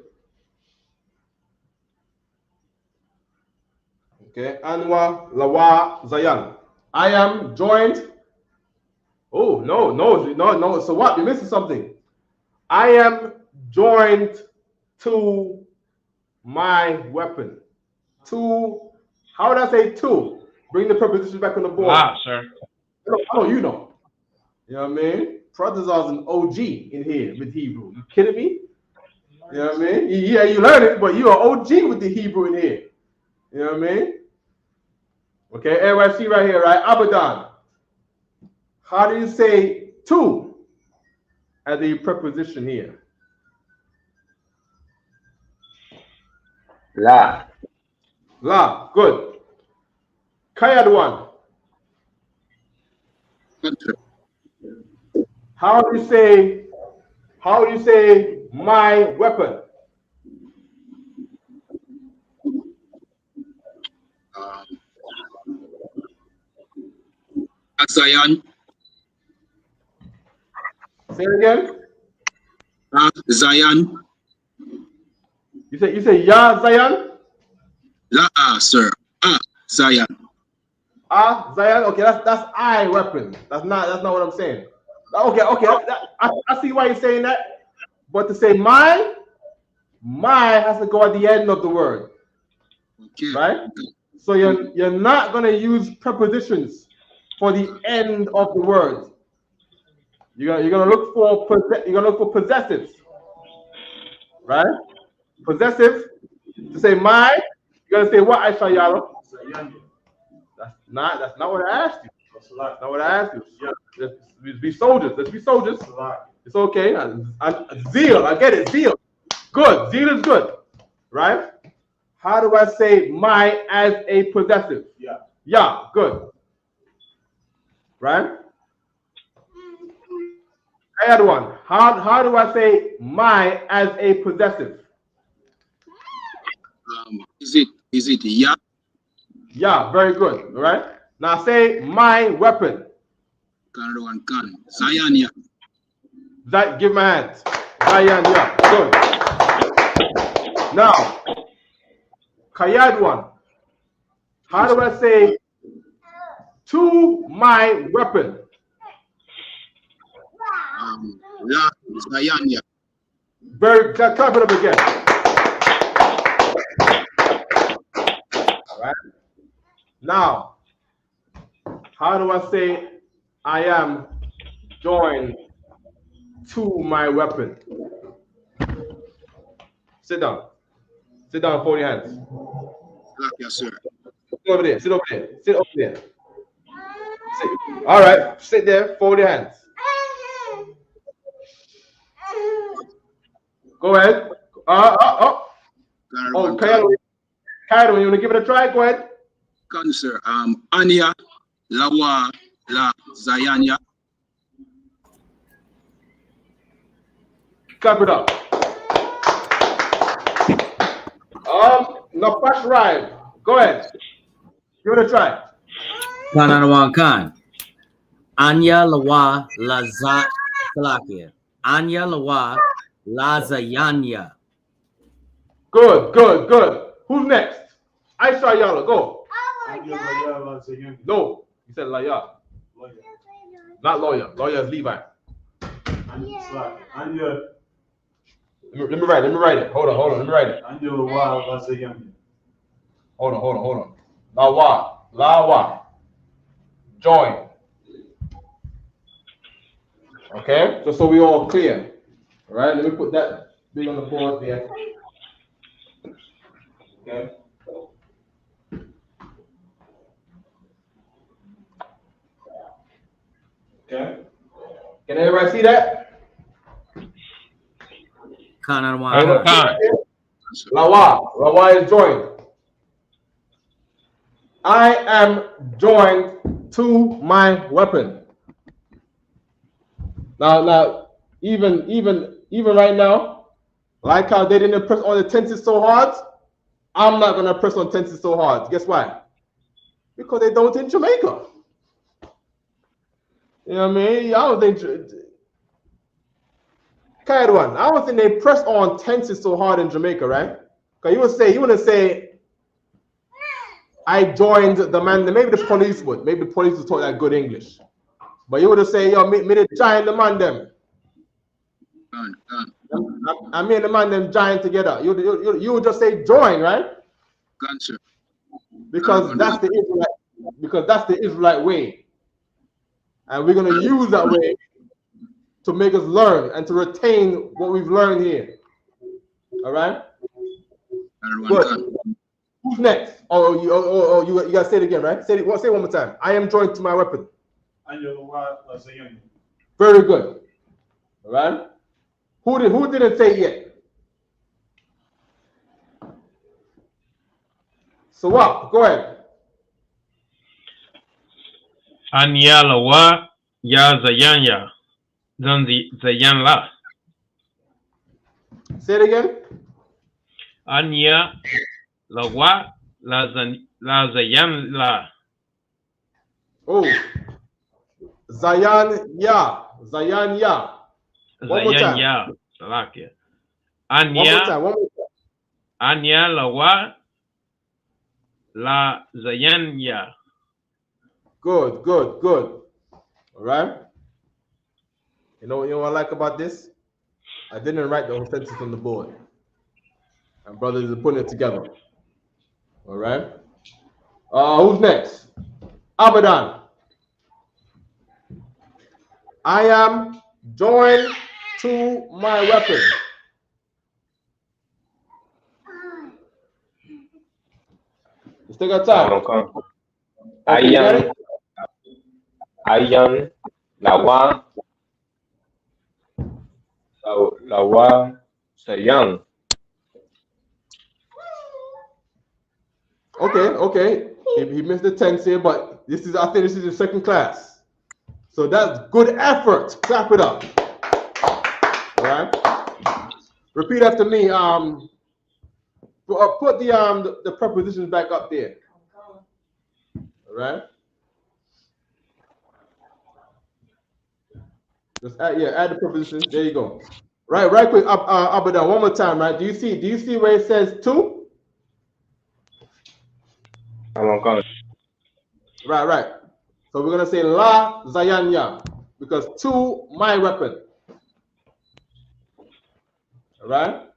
Okay, Anwa Lawa Zayan. I am joined. Oh, no. So what? You're missing something. I am joined to my weapon. To, how would I say to? Bring the preposition back on the board. Sir. I know you know. You know what I mean? Protozar is an OG in here with Hebrew. You kidding me? You know what I mean? Yeah, you learn it, but you're an OG with the Hebrew in here. You know what I mean? Okay, everybody see right here, right? Abadan. How do you say to as a preposition here? La. La. Good. Kayad one. How do you say my weapon? Zion. Say it again. Zion. You say Ya Zion? Sir. Zion. Zion. Okay, that's I weapon. That's not what I'm saying. Okay. I see why you're saying that. But to say my has to go at the end of the word. Okay. Right? So you're not gonna use prepositions for the end of the word. You're gonna look for possessives. Right? Possessive. To say my, you're gonna say what, Aisha Yalo? That's not what I asked you. That's not what I asked you. Let's be soldiers. Let's be soldiers. It's okay. Zeal, I get it. Zeal. Good. Zeal is good. Right? How do I say my as a possessive? Yeah, good. Right? I had one. How do I say my as a possessive? Is it ya? Yeah, very good. All right. Now say my weapon. Gun. Zion, ya. Give my hands. Zion, yeah. Good. Now, Kayad one. How do I say to my weapon? Zion, ya. Very clap it up again. All right. Now, how do I say I am joined to my weapon? Sit down. Sit down, fold your hands. Yes, sir. Sit over there. Sit over there. Sit over there. Sit. All right. Sit there. Fold your hands. Go ahead. Oh, Kyle, you want to give it a try? Go ahead. Gun, sir. Anya, Lawa, La, Zayanya. Clap it up. Nafash Rhyme. Go ahead. Give it a try. Khan. Anya Lawa Laza Salakia. Anya Lawa Lazayanya. Good. Who's next? Aisha Yala, go. No, you said Laya. Not lawyer. Lawyer is Levi. Let me write it. Hold on. Let me write it. Hold on. Lawa. Join. Okay, just so we all clear. All right, let me put that big on the board there. Okay. Okay. Can everybody see that? Khan. Lawa is joined. I am joined to my weapon. Now, even right now, like how they didn't press on the tenses so hard, I'm not gonna press on tenses so hard. Guess why? Because they don't in Jamaica. You know what I mean? I don't think they press on tenses so hard in Jamaica, right? Because you want to say, I joined the man. Maybe the police would. Maybe the police would talk that good English. But you would have say, yo, me the giant the man them. I mean the man them giant together. You would just say join, right? Sir. Because that's the Israelite way. And we're gonna use that way to make us learn and to retain what we've learned here. All right? Good. Who's next? You gotta say it again, right? Say it one more time. I am joined to my weapon. Very good. All right. Who didn't say it yet? So what? Go ahead. Anya Lawa Ya Zayanya. Zayan La. Say it again. Anya Lawa Lazayan La. Oh, Zayanya. Zayanya. One more time. Zayanya. Salakia. One more Anya. time. One more time. Anya lawa la Zayanya. Good, good, good. All right. You know what I like about this? I didn't write the whole sentence on the board. And brothers are putting it together. All right. Who's next? Abadan. I am joined to my weapon. Let's take our time. Ayan lawa sayang. Okay. He missed the tense here, but I think this is your second class. So that's good effort. Clap it up. All right. Repeat after me. Put the prepositions back up there. All right. Just add the prepositions. There you go. Right quick, up and down. One more time, right? Do you see where it says to? Right. So we're gonna say la zayanya because to my weapon. All right.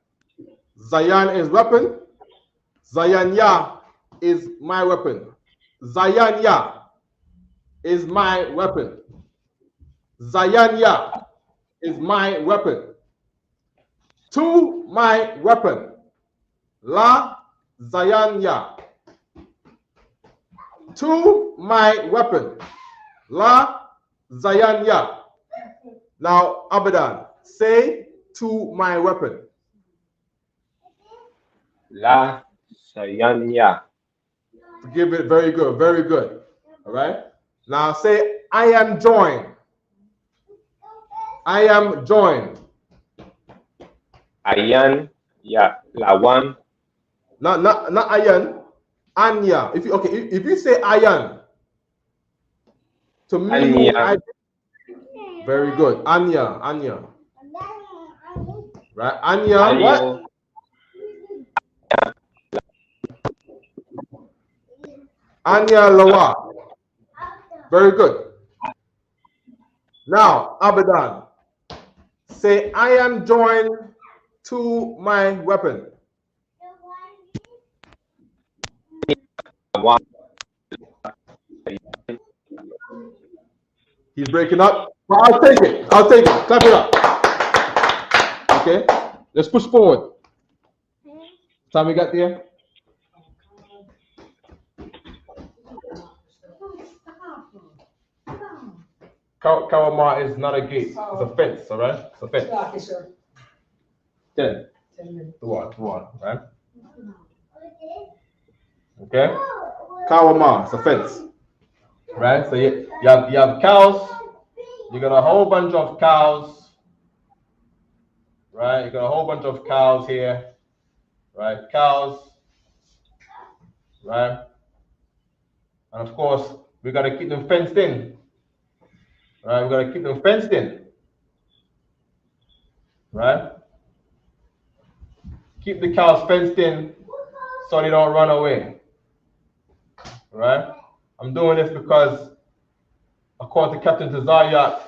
Zayan is weapon. Zayanya is my weapon. Zayanya is my weapon. Zayanya is my weapon. To my weapon. La Zayanya. To my weapon. La Zayanya. Now, Abadan, say to my weapon. La Sayanya. Give it very good, very good. All right. Now say I am joined. I am joined. Ayan lawan. Not ayan. Anya. If you say ayan, to me, very good. Anya. Right. Anya. What? Anya lawa. Very good. Now, Abadan. Say, I am joined to my weapon. He's breaking up. Well, I'll take it. Clap it up. Okay. Let's push forward. Time we got there? Kawama is not a gate. It's a fence, all right? It's a fence. Okay, sir. 10. 10 minutes. To one, right? Okay? Kawama, it's a fence. Right? So you have cows. You got a whole bunch of cows. Right? You got a whole bunch of cows here. Right? Cows. Right? And of course, we got to keep them fenced in. Right? We got to keep them fenced in. Right? Keep the cows fenced in so they don't run away. Right? I'm doing this because, according to Captain Tazayat,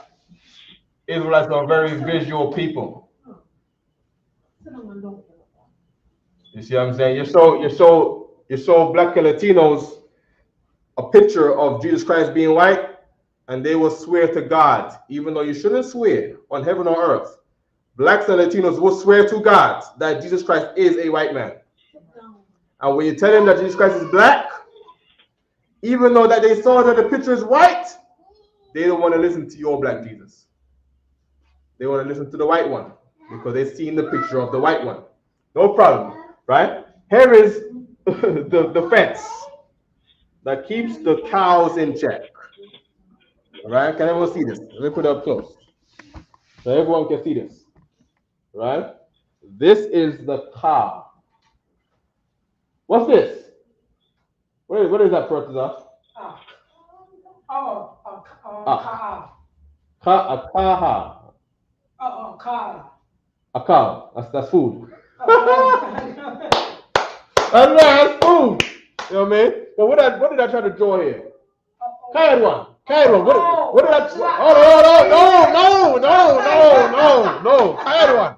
Israelites are very visual people. You see what I'm saying? You show black and Latinos a picture of Jesus Christ being white, and they will swear to God, even though you shouldn't swear on heaven or earth. Blacks and Latinos will swear to God that Jesus Christ is a white man. And when you tell them that Jesus Christ is black, even though that they saw that the picture is white, they don't want to listen to your black Jesus. They want to listen to the white one because they've seen the picture of the white one. No problem, right? Here is the fence that keeps the cows in check. All right? Can everyone see this? Let me put it up close so everyone can see this. Right? This is the cow. What's this? What is that, Professor? Akaha. Car. A cow. That's food. Oh, That's food. You know what I mean? But what did I try to draw here? Carry one. What did I? No. Carry one.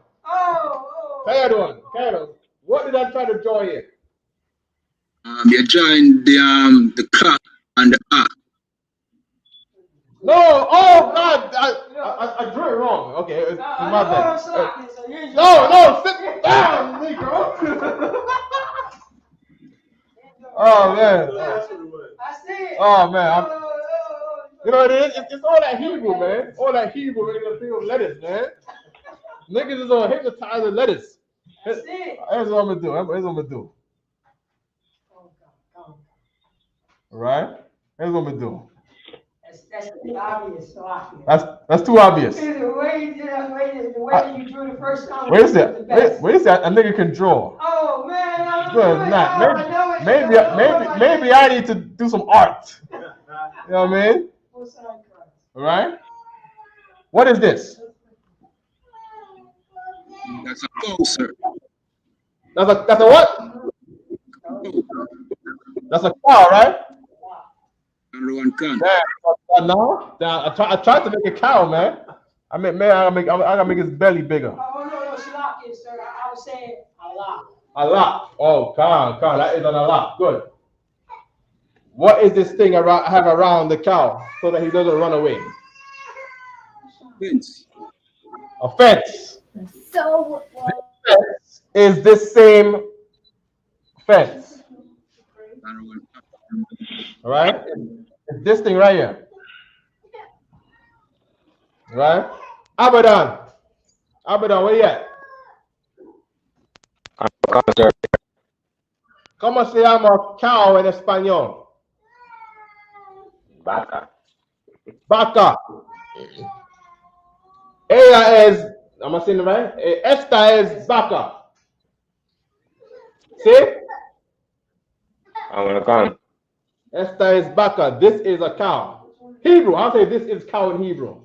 What did I try to draw here? You join the ka and the a. No. Oh God. I drew it wrong. Okay, it's my bad. No. Sit down, Negro. Oh man. Oh man. You know what it is? It's all that Hebrew, man. All that Hebrew making us think of lettuce, man. Niggas is on hypnotized with lettuce. Here's what I'm gonna do. All right? Here's what I'm gonna do. That's too obvious. That's too obvious. The way you drew the first time. Where's that? A nigga can draw. Oh man, Good night. Maybe I need to do some art. You know what I mean? All right. What is this? That's a cow, sir. That's a what? That's a cow, right? No. I tried to make a cow, man. I mean, man, I gotta make his belly bigger. Oh no, Shalaki, sir. I was saying a lot. A lot. Oh, cow. That is on a lot. Good. What is this thing I have around the cow so that he doesn't run away? Fence. A fence. So Fence is this same fence. All right? It's this thing right here. Right? Abadan, where you at? ¿Cómo se llama cow en español? Vaca. Ella es, am I saying it right? Esta es vaca. See? American. Esta es vaca. This is a cow. Hebrew. I'll say this is cow in Hebrew.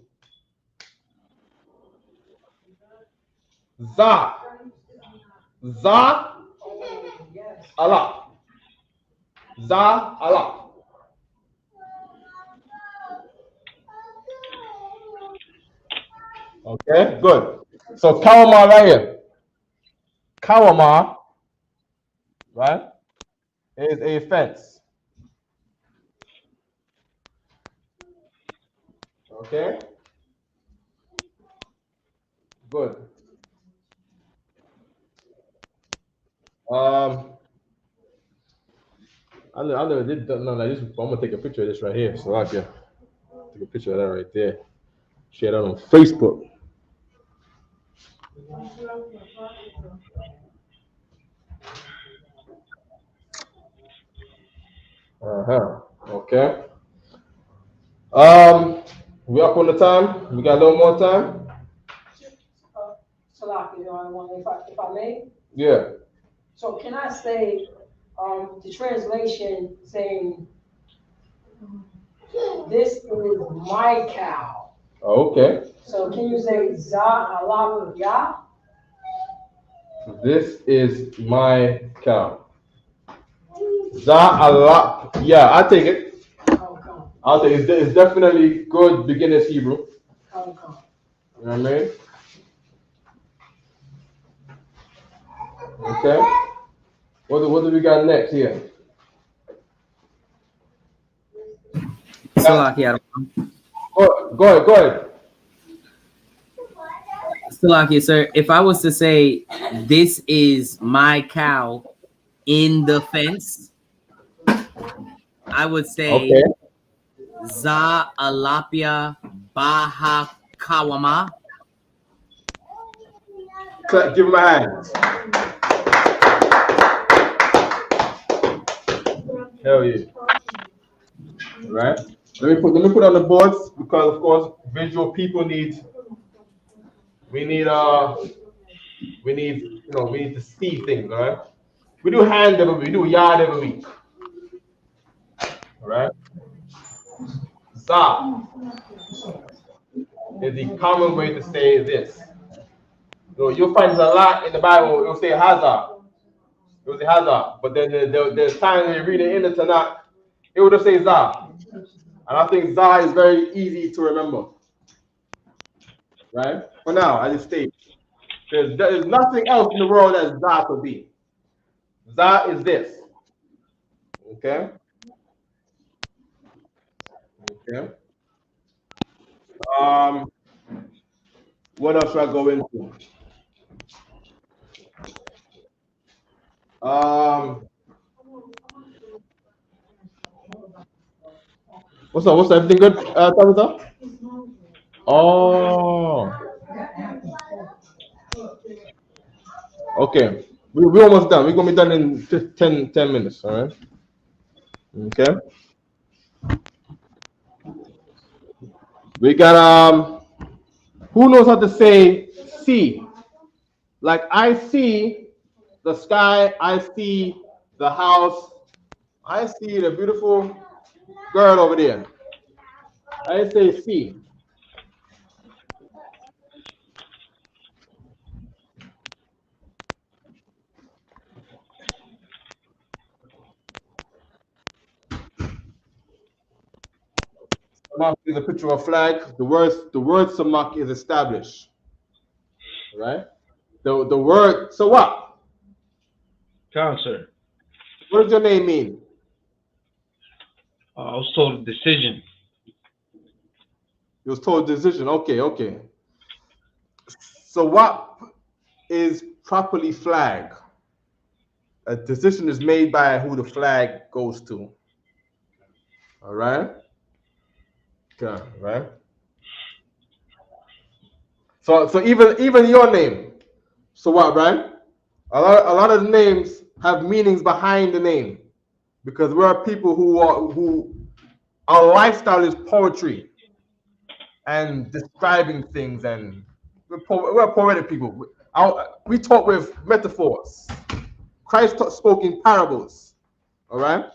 Za. Allah. Za Allah. Okay, good. So Kawama right here. Kawama, right, is a fence. Okay. Good. I never did none of this. I'm gonna take a picture of this right here. So I can take a picture of that right there. Share that on Facebook. Okay. We up on the time? We got a little more time? Salaki, if I may. Yeah. So can I say the translation saying this is my cow? Okay. So can you say Za Allah Yah? This is my cow. Za Allah. Yeah, I'll take it. I'll take it. It's definitely good beginner's Hebrew. You know what I mean? Okay. What do we got next here? Go ahead. Salakia, sir, if I was to say this is my cow in the fence, I would say Za Alapia Baha Kawama. Give him a hand. Hell yeah. Right? Let me put on the boards because of course visual people need we need to see things, all right? We do hand every week, we do yard every week. All right? Za. is the common way to say this. So you'll find this a lot in the Bible. It'll say Hazar. It was Hazar. But then there's times when you read it in the Tanakh, it would just say Zah. And I think Zah is very easy to remember. Right? For now, at this stage. There's nothing else in the world that Zah could be. Zah is this. Okay? Okay. What else should I go into? What's up? What's up? Everything good, Tabitha? Oh. Okay. We're almost done. We're going to be done in 10 minutes. All right? Okay. We got, who knows how to say see? Like, I see the sky. I see the house. I see the beautiful girl over there. I say see. Samak is a picture of a flag. The word Samak is established. Right? The word, so what? Sir. What does your name mean? I was told decision. You was told decision. Okay. So what is properly flag? A decision is made by who the flag goes to. All right? Okay, right? So even your name. So what, right? A lot of the names have meanings behind the name, because we're people who our lifestyle is poetry and describing things, and we're poetic people. We talk with metaphors. Christ spoke in parables. All right.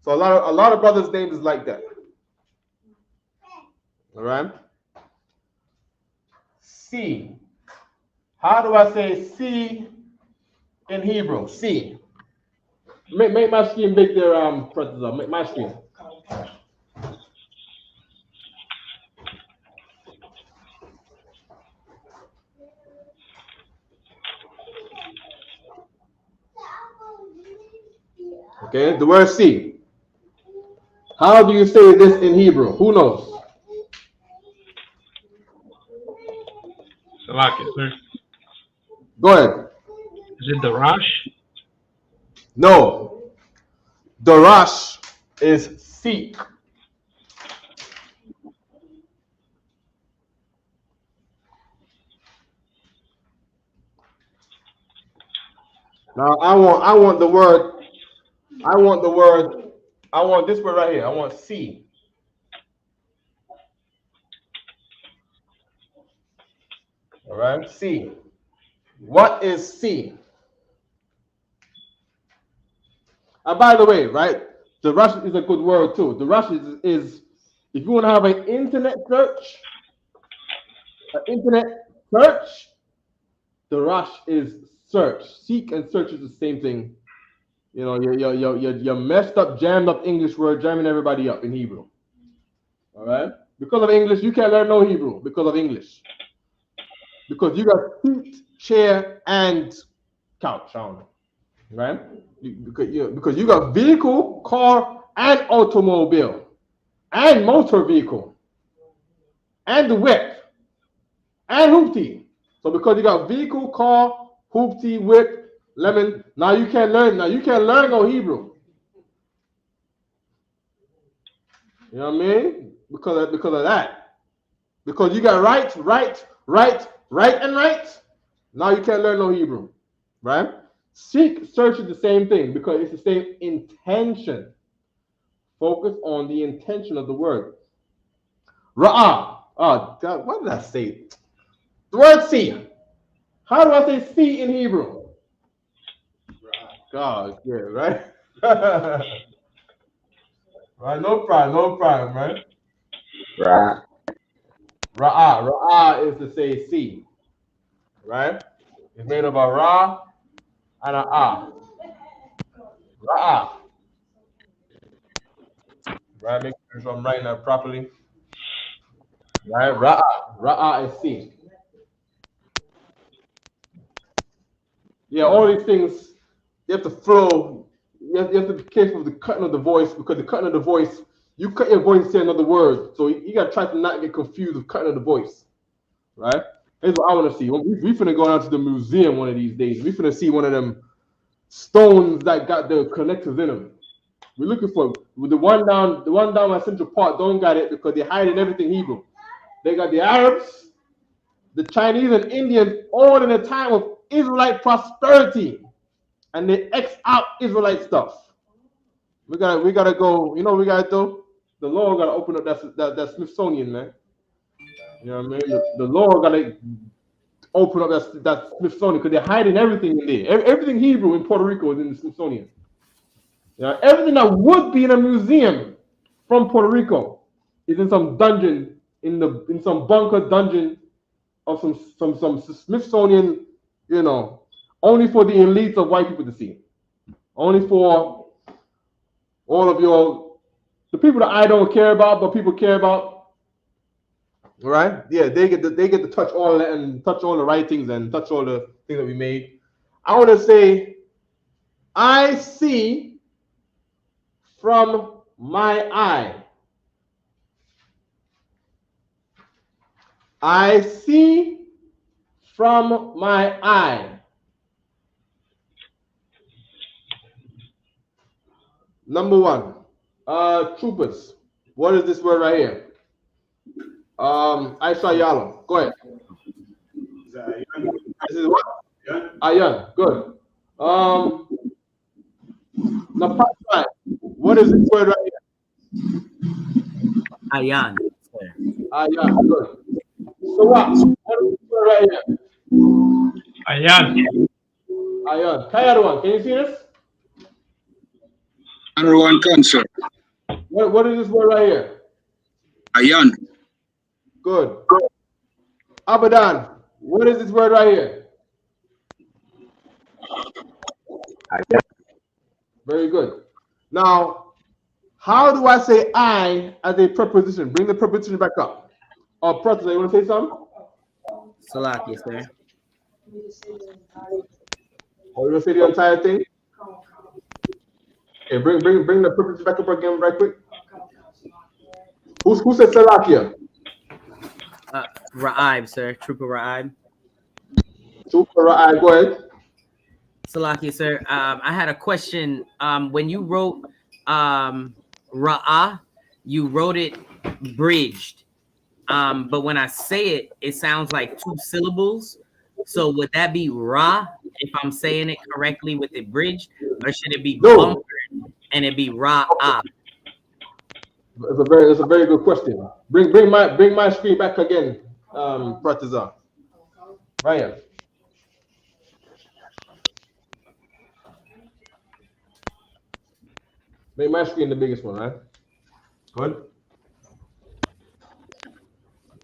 So a lot of brothers' names is like that. All right. See. How do I say see in Hebrew? See. Make my screen big there, Professor. Make my screen. Okay, the word see. How do you say this in Hebrew? Who knows? Sir. Go ahead. Is it Darash? No. Darash is seek. Now I want this word right here. I want see. All right, see. What is see? And by the way, right, the rush is a good word too. The rush is if you want to have an internet search, the rush is search. Seek and search is the same thing. You know, your messed up, jammed up English word jamming everybody up in Hebrew. All right? Because of English, you can't learn no Hebrew because of English. Because you got seat, chair, and couch on. Right? Because you got vehicle, car, and automobile, and motor vehicle, and whip, and hoopty. So because you got vehicle, car, hoopty, whip, lemon, now you can't learn no Hebrew. You know what I mean? Because of that. Because you got right, and right. Now you can't learn no Hebrew. Right? Seek, search is the same thing because it's the same intention. Focus on the intention of the word. Ra'ah. Oh, God, what did I say? The word see. How do I say see in Hebrew? God, yeah, right? Right, no problem, right? Right. Ra'ah. Ra'ah is to say sea, right? It's made of a ra and a ah. Ra'ah. Right? Make sure I'm writing that properly. Right? Ra'ah. Ra'ah is sea. Yeah, all these things, you have to flow. You have to be careful of the cutting of the voice, because the cutting of the voice, you cut your voice and say another word. So you got to try to not get confused with cutting of the voice. Right? Here's what I want to see. We finna go down to the museum one of these days. We finna see one of them stones that got the connectors in them. We're looking for the one down by Central Park. Don't got it because they're hiding everything Hebrew. They got the Arabs, the Chinese, and Indians all in a time of Israelite prosperity, and they X out Israelite stuff. We gotta go. You know what we gotta do? The Lord gotta open up that Smithsonian, man. You know what I mean? The Lord gotta open up that Smithsonian, because they're hiding everything in there. Everything Hebrew in Puerto Rico is in the Smithsonian. Everything that would be in a museum from Puerto Rico is in some dungeon, in some bunker dungeon of some Smithsonian, only for the elites of white people to see. Only for all of the people that I don't care about, but people care about. All right? Yeah, they get to touch all that and touch all the writings and touch all the things that we made. I want to say, I see from my eye. I see from my eye. Number one, troopers. What is this word right here? Aisha Yalo. Go ahead. This is what? Ayan. Good. Now, what is this word right here? Ayan. Ayan. Good. So what? What is this word right here? Ayan. Ayan. Kayaruan, can you see this? Another one can, sir. What is this word right here? Ayan. Good. Abadan, what is this word right here? Ayan. Very good. Now, how do I say I as a preposition? Bring the preposition back up. Personel, you want to say something? Salaki, sir. Or you want to say the entire thing? Okay, bring the preposition back up again right quick. Who said Salakia? Ra'ib, sir. Trooper Ra'ib. Trooper Ra'ib, go ahead. Salaki, sir. I had a question. When you wrote Ra'ah, you wrote it bridged. But when I say it, it sounds like two syllables. So would that be Ra if I'm saying it correctly with it bridged, or should it be bumpered and it be Ra'ah? It's a very good question. Bring my screen back again, Pratizar. Ryan. Make my screen the biggest one, right? Good.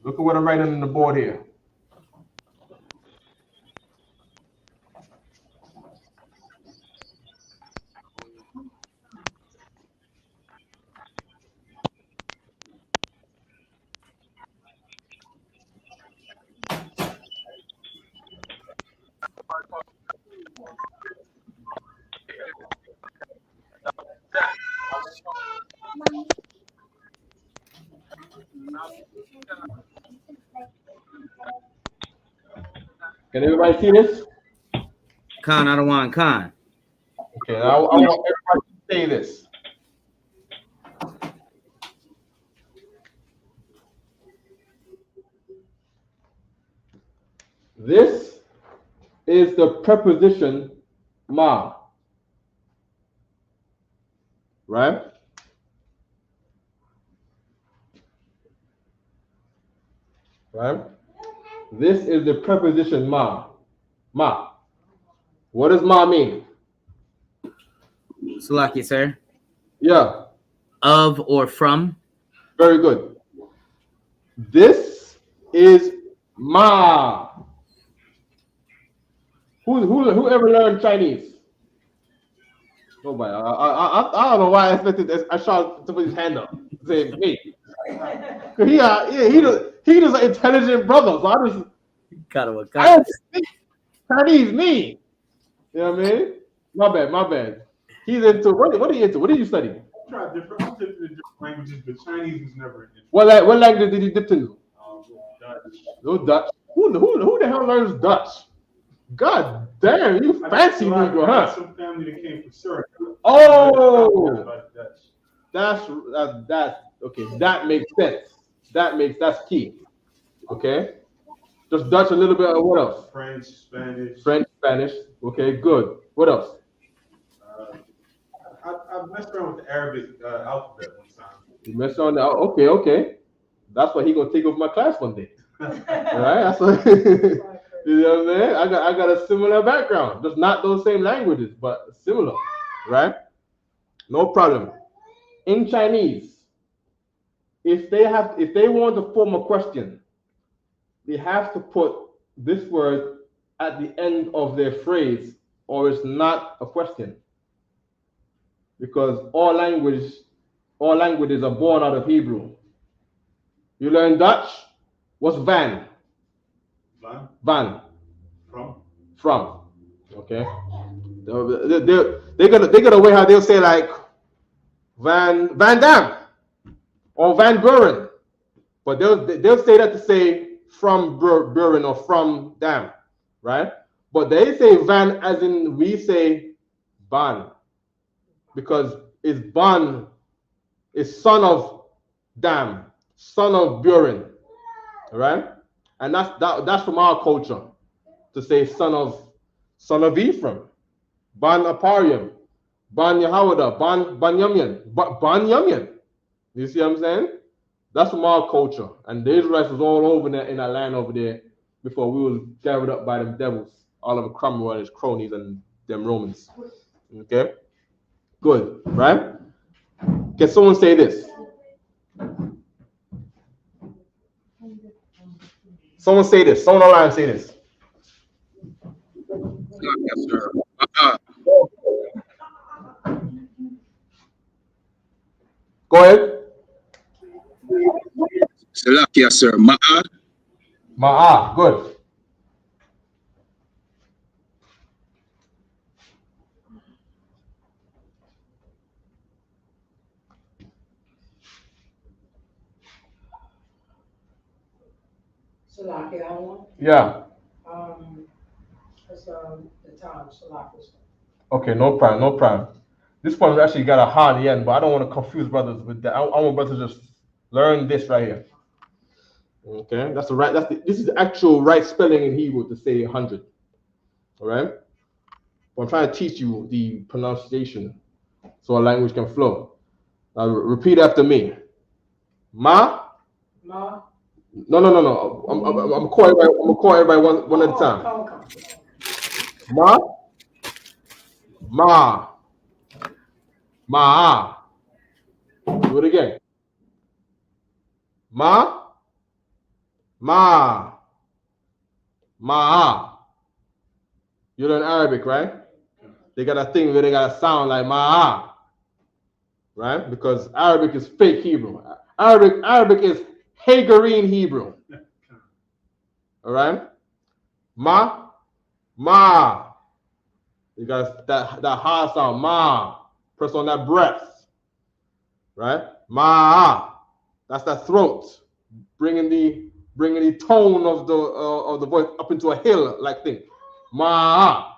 Look at what I'm writing on the board here. Can everybody see this? Khan, I don't want Khan. Okay, I want everybody to say this. This is the preposition ma. Right? Right? This is the preposition ma. Ma. What does ma mean? Salaki, sir. Yeah. Of or from. Very good. This is Ma. Who ever learned Chinese? Nobody. I don't know why I expected this. I saw to put his hand up. Say me. He was an intelligent brother. So I just speak Chinese, me. You know what I mean? My bad. He's into what are you into? What did you study? I tried different languages, but Chinese was never an interest. What language did you dip into? Dutch. No Dutch. Who the hell learns Dutch? God damn, you fancy Negro, huh? Some family that came from Suriname. Oh, that's okay. That makes sense. That's key. Okay, just Dutch a little bit. What else? French, Spanish. Okay, good. What else? I messed around with the Arabic alphabet one time. You messed around. Okay. That's why he gonna take over my class one day. All right. That's what. You know what I'm saying? I got a similar background, just not those same languages, but similar, right? No problem. In Chinese, if they want to form a question, they have to put this word at the end of their phrase, or it's not a question. Because all languages are born out of Hebrew. You learn Dutch. What's van? Van. From. Okay. They got a way how they'll say like Van Dam or Van Buren, but they'll say that to say from Buren or from Dam, right? But they say Van as in we say Ban, because it's Ban is son of Dam, son of Buren, right? And that's from our culture to say son of Ephraim, Ban Aparium, Ban Yahawada, Ban Yamyan. You see what I'm saying? That's from our culture. And the Israelites was all over there in that land over there before we was gathered up by them devils, all of them Cromwell and his cronies and them Romans. Okay? Good, right? Can someone say this? Someone say this. Someone online say this. Yes, sir. Go ahead. Salakia, sir. Ma'ah. Good. Salakia. Yeah. That's the time. Salakia. Okay, no problem. This one actually got a ha at the end, but I don't want to confuse brothers with that. I want brothers to just learn this right here. Okay, this is the actual right spelling in Hebrew to say 100. All right, but I'm trying to teach you the pronunciation so our language can flow. Now repeat after me. Ma. Ma. No. I'm gonna call everybody one at a time. Ma. Ma. Ma. Do it again. Ma. Ma. Ma. You learn Arabic, right? They got a thing where they got a sound like ma, right? Because Arabic is fake Hebrew. Arabic is Hagarine Hebrew. All right? Ma. You got that ha sound, ma. Press on that breath, right? Ma. That's that throat, bringing the tone of the voice up into a hill like thing. Ma.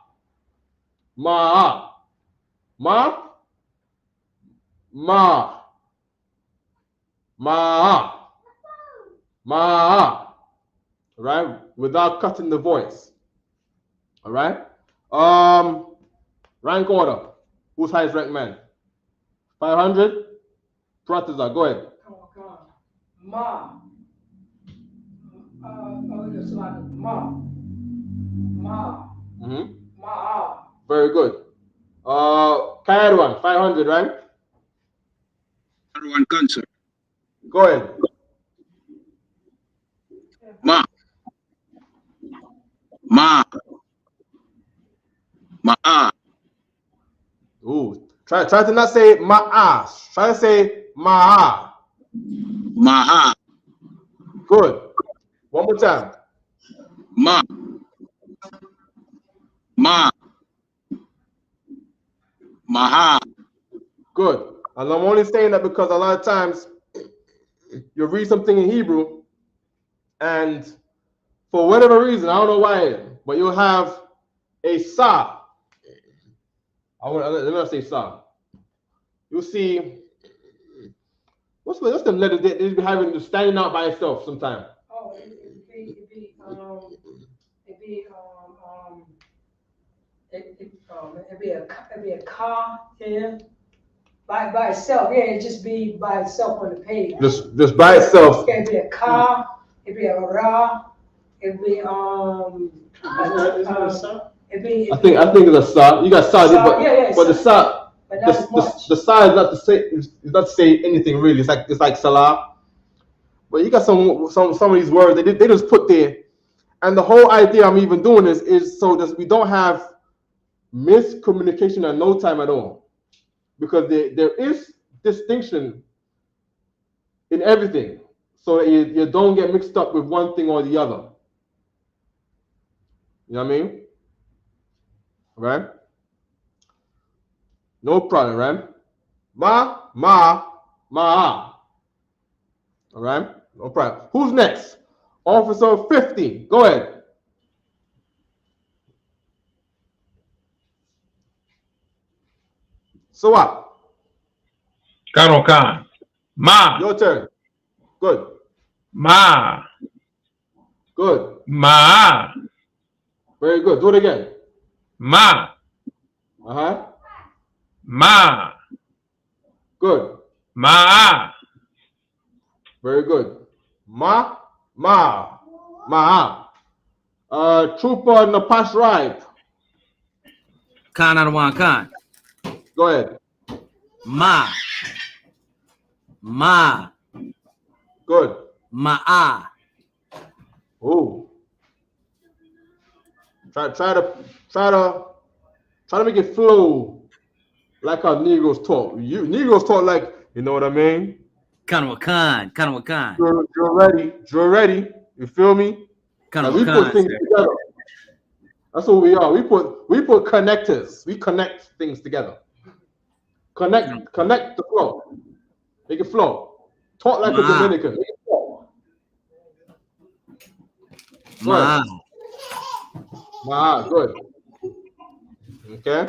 Right? Without cutting the voice. All right? Rank order. Who's highest ranked man? 500? Pratizar, go ahead. Come on. Ma. Ma. Ma. Very good. Kairouan, 500, right? One concert. Go ahead. Ma. Ma. Ma. Ooh, try to not say ma. Try to say ma. Ma. Good. One more time. Ma. Ma. Ma. Good. And I'm only saying that because a lot of times you read something in Hebrew, and for whatever reason, I don't know why, but you'll have a sa. Let me not say sa. You'll see, what's them letters they be having just standing out by itself sometimes? Oh, it'd be a car, yeah, by itself. Yeah, it'd just be by itself on the page. Just by itself. It'd be a car. It'd be a ra. It'd be I think it's a sa. You got sa, but the sa, the sa is not to say, is not to say anything really. It's like salah. But you got some of these words they just put there, and the whole idea I'm even doing this is so that we don't have miscommunication at no time at all, because there is distinction in everything, so that you don't get mixed up with one thing or the other. You know what I mean? Right? No problem, right? Ma. All right? No problem. Who's next? Officer 50. Go ahead. So what? Khan. Ma. Your turn. Good. Ma. Good. Ma. Very good. Do it again. Ma. Uh-huh. Ma. Good. Ma. Very good. Ma. Trooper Napash Ride. Khan Adawan Khan. Go ahead. Ma. Good. Ma'a. Ooh. Try to make it flow like how Negroes talk. Negroes talk like, you know what I mean? Khan. You're ready. You feel me? Like we put things together. That's what we are. We put connectors. We connect things together. Connect the flow. Make it flow. Talk like a Dominican. Make it flow. Good. Okay.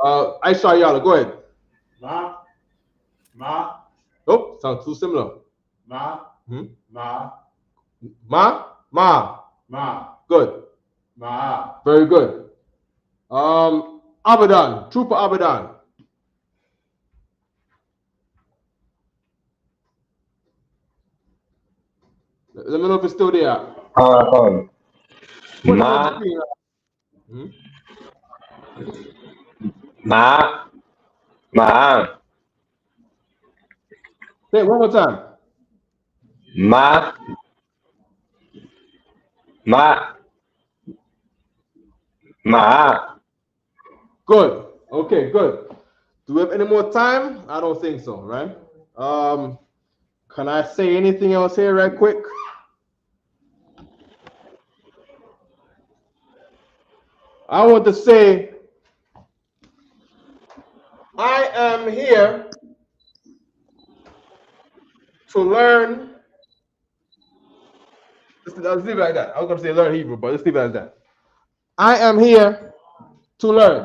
Aisha Yala, go ahead. Ma. Oh, sounds too similar. Ma. Good. Ma. Very good. Abadan, Trooper Abadan. Let me know if it's still there. Ma. Say it one more time. Ma. Good. Okay, good. Do we have any more time? I don't think so, right? Can I say anything else here right quick? I want to say I am here to learn. Let's leave it like that. I was going to say learn Hebrew, but let's leave it like that. I am here to learn.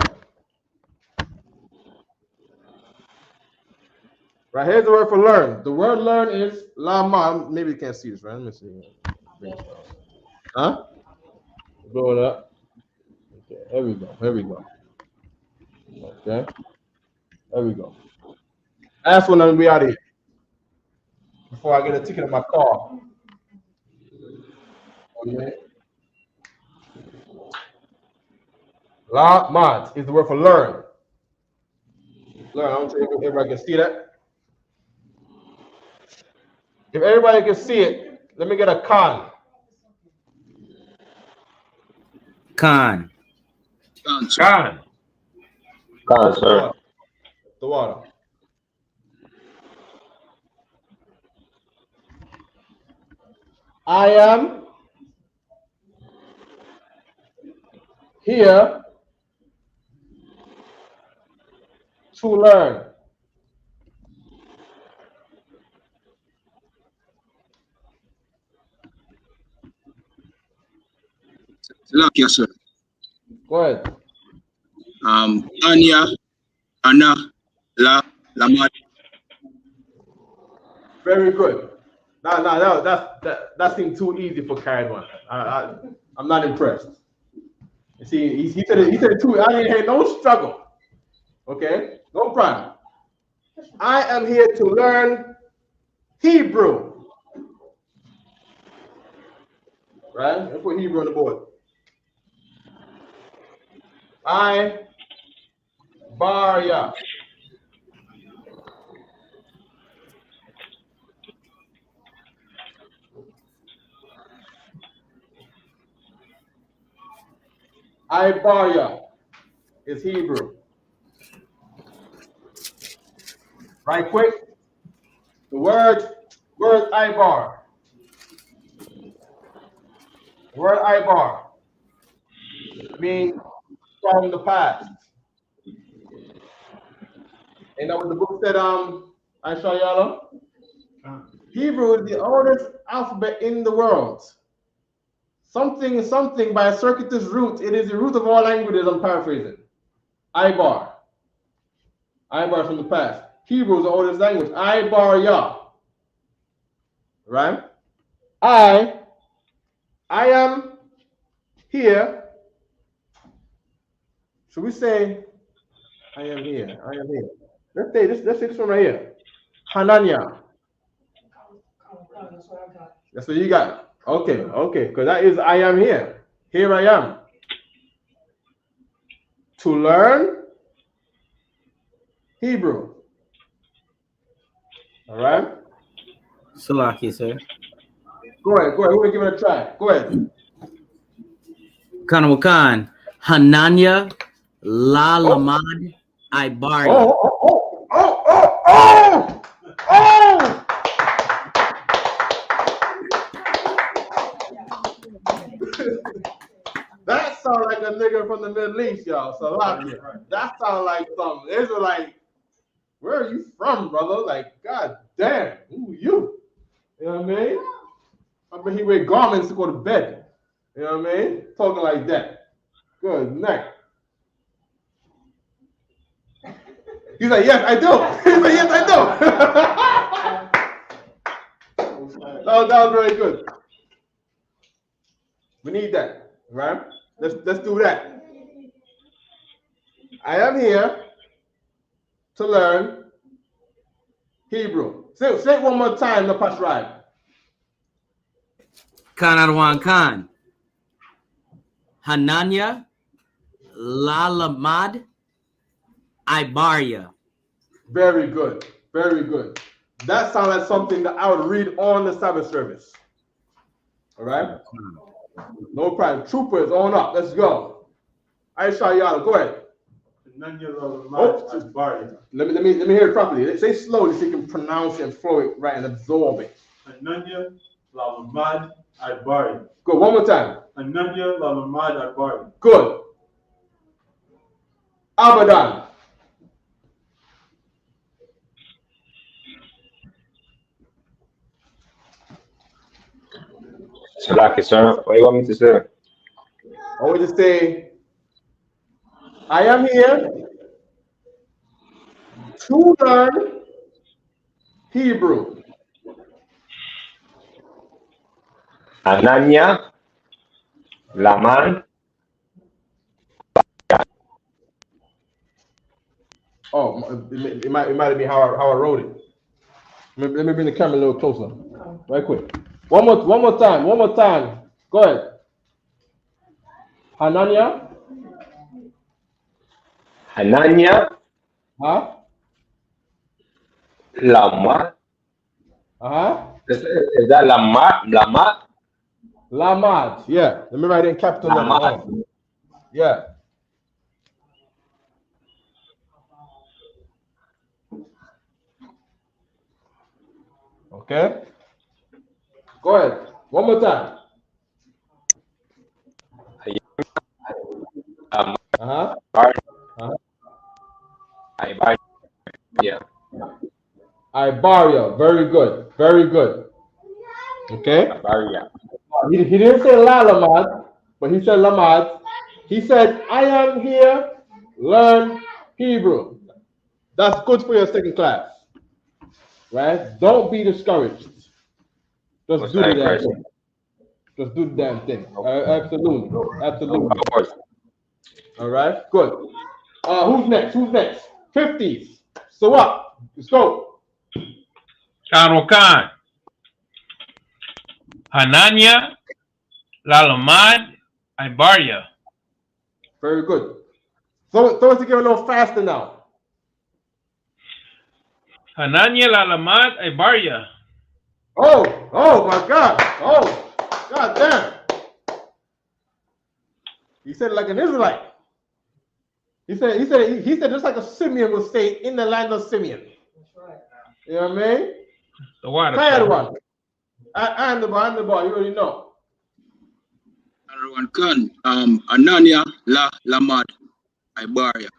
Right, here's the word for learn. The word learn is lama. Maybe you can't see this, right? Let me see. Huh? Blow it up. Okay, here we go. Okay. There we go. That's when I'm gonna be out of here. Before I get a ticket in my car. Okay. La mat is the word for learn. Learn. I don't think everybody can see that. If everybody can see it, let me get a con. Khan. Khan. Khan, sir. The water. I am here to learn. Salakia, sir. Go ahead. Anya, Anna, Lamad. Very good. No, that seemed too easy for Carried One. I'm not impressed. You see, he said it too. I didn't hear no struggle. Okay, no problem. I am here to learn Hebrew. Right? Let's put Hebrew on the board. I Barya. I Barya is Hebrew. Right quick. The word Ibar. The word Ibar means from the past. And that what the book said, I show y'all. Hebrew is the oldest alphabet in the world. Something by a circuitous root. It is the root of all languages, I'm paraphrasing. Ibar. Ibar from the past. Hebrew is the oldest language. Ibar Yah. Right? I am here. Should we say I am here? I am here. Let's say this one right here. Hananya. That's what you got. Okay. Because that is I am here. Here I am. To learn Hebrew. All right? Salaki, sir. Go ahead. We're going to give it a try. Go ahead. Khan. Hananya La Lamad Ibarya. Oh! That sounds like a nigga from the Middle East, y'all. Salakia. That sounds like some Israelite. Where are you from, brother? Like, god damn, who you? You know what I mean? I bet he wear garments to go to bed. You know what I mean? Talking like that. Good night. He's like, yes, I do. He's like, yes, I do. that was very good. We need that, right? Let's do that. I am here to learn Hebrew. Say it one more time, the Pashrai. Khan. Hananya La Lamad Ibarya. Very good. That sounds like something that I would read on the Sabbath service. All right? No problem. Troopers, on up. Let's go. Aisha Yala, go ahead. Let me hear it properly. Say slowly so you can pronounce it and flow it right and absorb it. Ananya Lalamad Ibari. Good. One more time. Ananya Lalamad Ibari. Good. Abadan. Salaki, sir. What do you want me to say? I want you to say, I am here to learn Hebrew. Ananya Laman. Oh, it might have been how I wrote it. Let me bring the camera a little closer. Right quick. One more time. Go ahead. Hananya. Huh? Lama. Is that Lamad? Lamad. Yeah. Let me write it in capital letter. Yeah. Okay. Go ahead. One more time. Uh-huh. Yeah. Ibaria. Very good. Very good. Okay. Ibaria. He didn't say Lalamad, but he said Lamad. He said, I am here, learn Hebrew. That's good for your second class. Right? Don't be discouraged. Just do the damn thing. Just do the damn thing. Absolutely. Absolutely. All right. Good. Who's next? Who's next? 50s. So what? Let's go. Karo Khan. Hanania, Lalamad, Ibaria. Very good. Throw it together a little faster now. Hanania, Lalamad, Ibaria. Oh my God. Oh, God damn. He said it like an Israelite. He said just like a Simeon would say in the land of Simeon. That's right. You know what I mean? The water. One. And the bar, you already know. Lashawan Qadash, Anania, Lamad, Ibaria.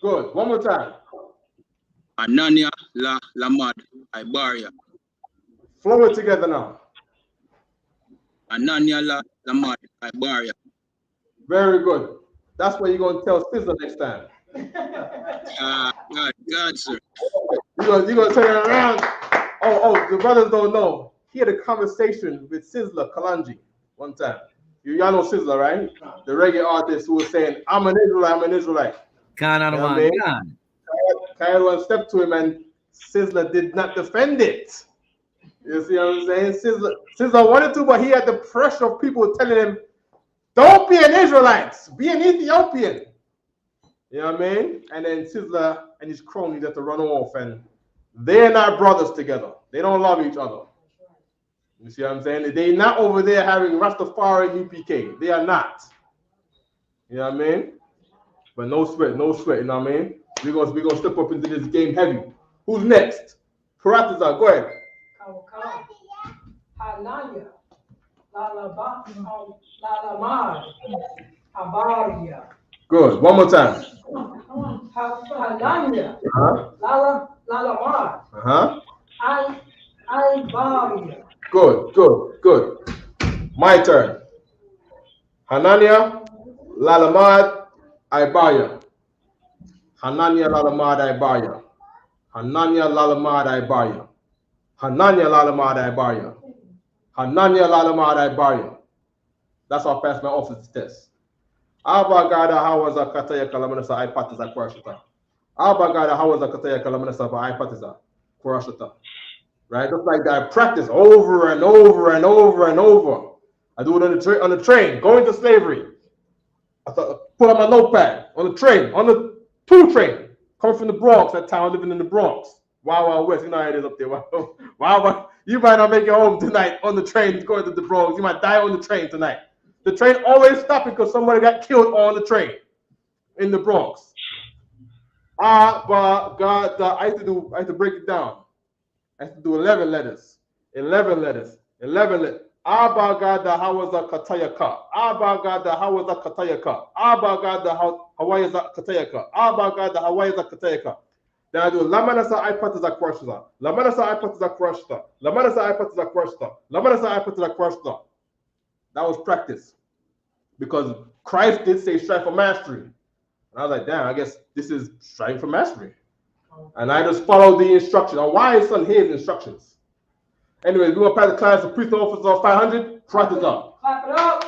Good. One more time. Anania, Lamad, Ibaria. Flow it together now. Anania, Lamad, Ibaria. Very good. That's what you're going to tell Sizzler next time. God, sir. You're going to turn it around. Oh, the brothers don't know. He had a conversation with Sizzler Kalanji one time. Y'all know Sizzler, right? The reggae artist who was saying, I'm an Israelite. Kyle stepped to him and Sizzler did not defend it. You see what I'm saying? Sizzler wanted to, but he had the pressure of people telling him, don't be an Israelite, be an Ethiopian. You know what I mean? And then Sizzler and his cronies had to run off, and they're not brothers together. They don't love each other. You see what I'm saying? They're not over there having Rastafari and UPK. They are not. You know what I mean? But no sweat, you know what I mean? We're gonna step up into this game heavy. Who's next? Paratiza, go ahead. Hanania, Lalamad, Ibaria. Good. One more time. Hanania, Lalamad, Ibaria. Good. My turn. Hanania, Lalamad, Ibaria. Hanania, Lalamad, Ibaria. Hanania, Lalamad, Ibaria. Hanania, Lalamad, Ibaria. Hanania, Lalamad, Ibaria. That's how I passed my office test. Abagada, how was a Kataya Kalamanasa, I Patiza, Kurashita. Abagada, how was a Kataya Kalamanasa, I Patiza, Kurashita. Right? Just like that, I practice over and over and over and over. I do it on the train, going to slavery. I put on my notepad on the train, on the 2 train, coming from the Bronx, that town, living in the Bronx. Wild West, you know how it is up there. Wow. You might not make it home tonight on the train going to the Bronx. You might die on the train tonight. The train always stopped because somebody got killed on the train in the Bronx. But I had to break it down. I had to do 11 letters. 11 letters. Abagada Hawaza Katayaka. Abagada Hawaza Katayaka. Abagada Hawaza Katayaka. Abagada Hawaza Katayaka. Then I do Lamanasa Ipatiza Krashta. Lamanasa Ipatiza Krashta. Lamanasa Ipatiza Krashta. Lamanasa Ipatiza Krashta. That was practice. Because Christ did say strive for mastery. And I was like, damn, I guess this is striving for mastery. And I just followed the instructions. Now, why is son here instructions? Anyways, we're going to pass the class of priest officers of 500. Clap it up. Clap it up.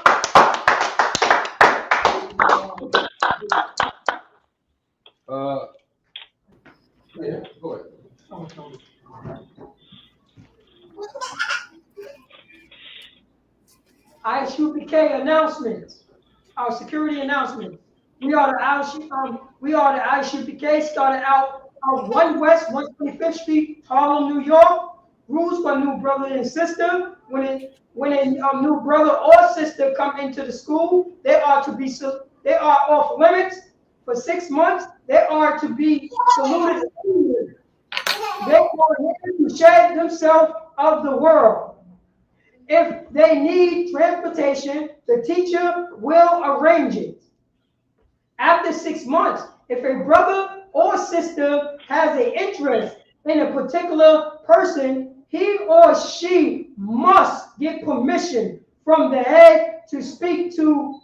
Yeah, go ahead. ISUPK announcements. Our security announcements. We are the ISUPK, started out on 1 West 125th Street, Harlem, New York. rules for new brother and sister. When a new brother or sister come into the school, they are off limits for 6 months. They are to be saluted. They are here to shed themselves of the world. If they need transportation, the teacher will arrange it. After 6 months, if a brother or sister has an interest in a particular person, he or she must get permission from the head to speak to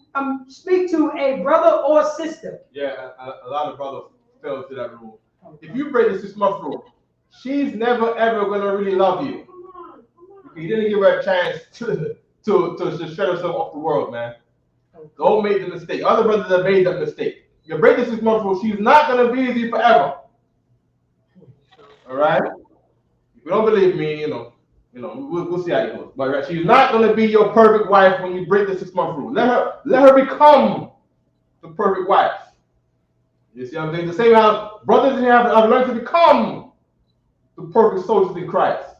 a brother or sister. Yeah, a lot of brothers fell into that rule. If you break the 6 month rule, she's never ever gonna really love you. You didn't give her a chance to shut herself off the world, man. Don't make the mistake. Other brothers have made that mistake. You break the 6 month rule, she's not gonna be with you forever. All right. If you don't believe me, we'll see how it goes. But she's not gonna be your perfect wife when you break the 6 month rule. Let her become the perfect wife. You see what I'm saying? The same how brothers have learned to become the perfect soldiers in Christ.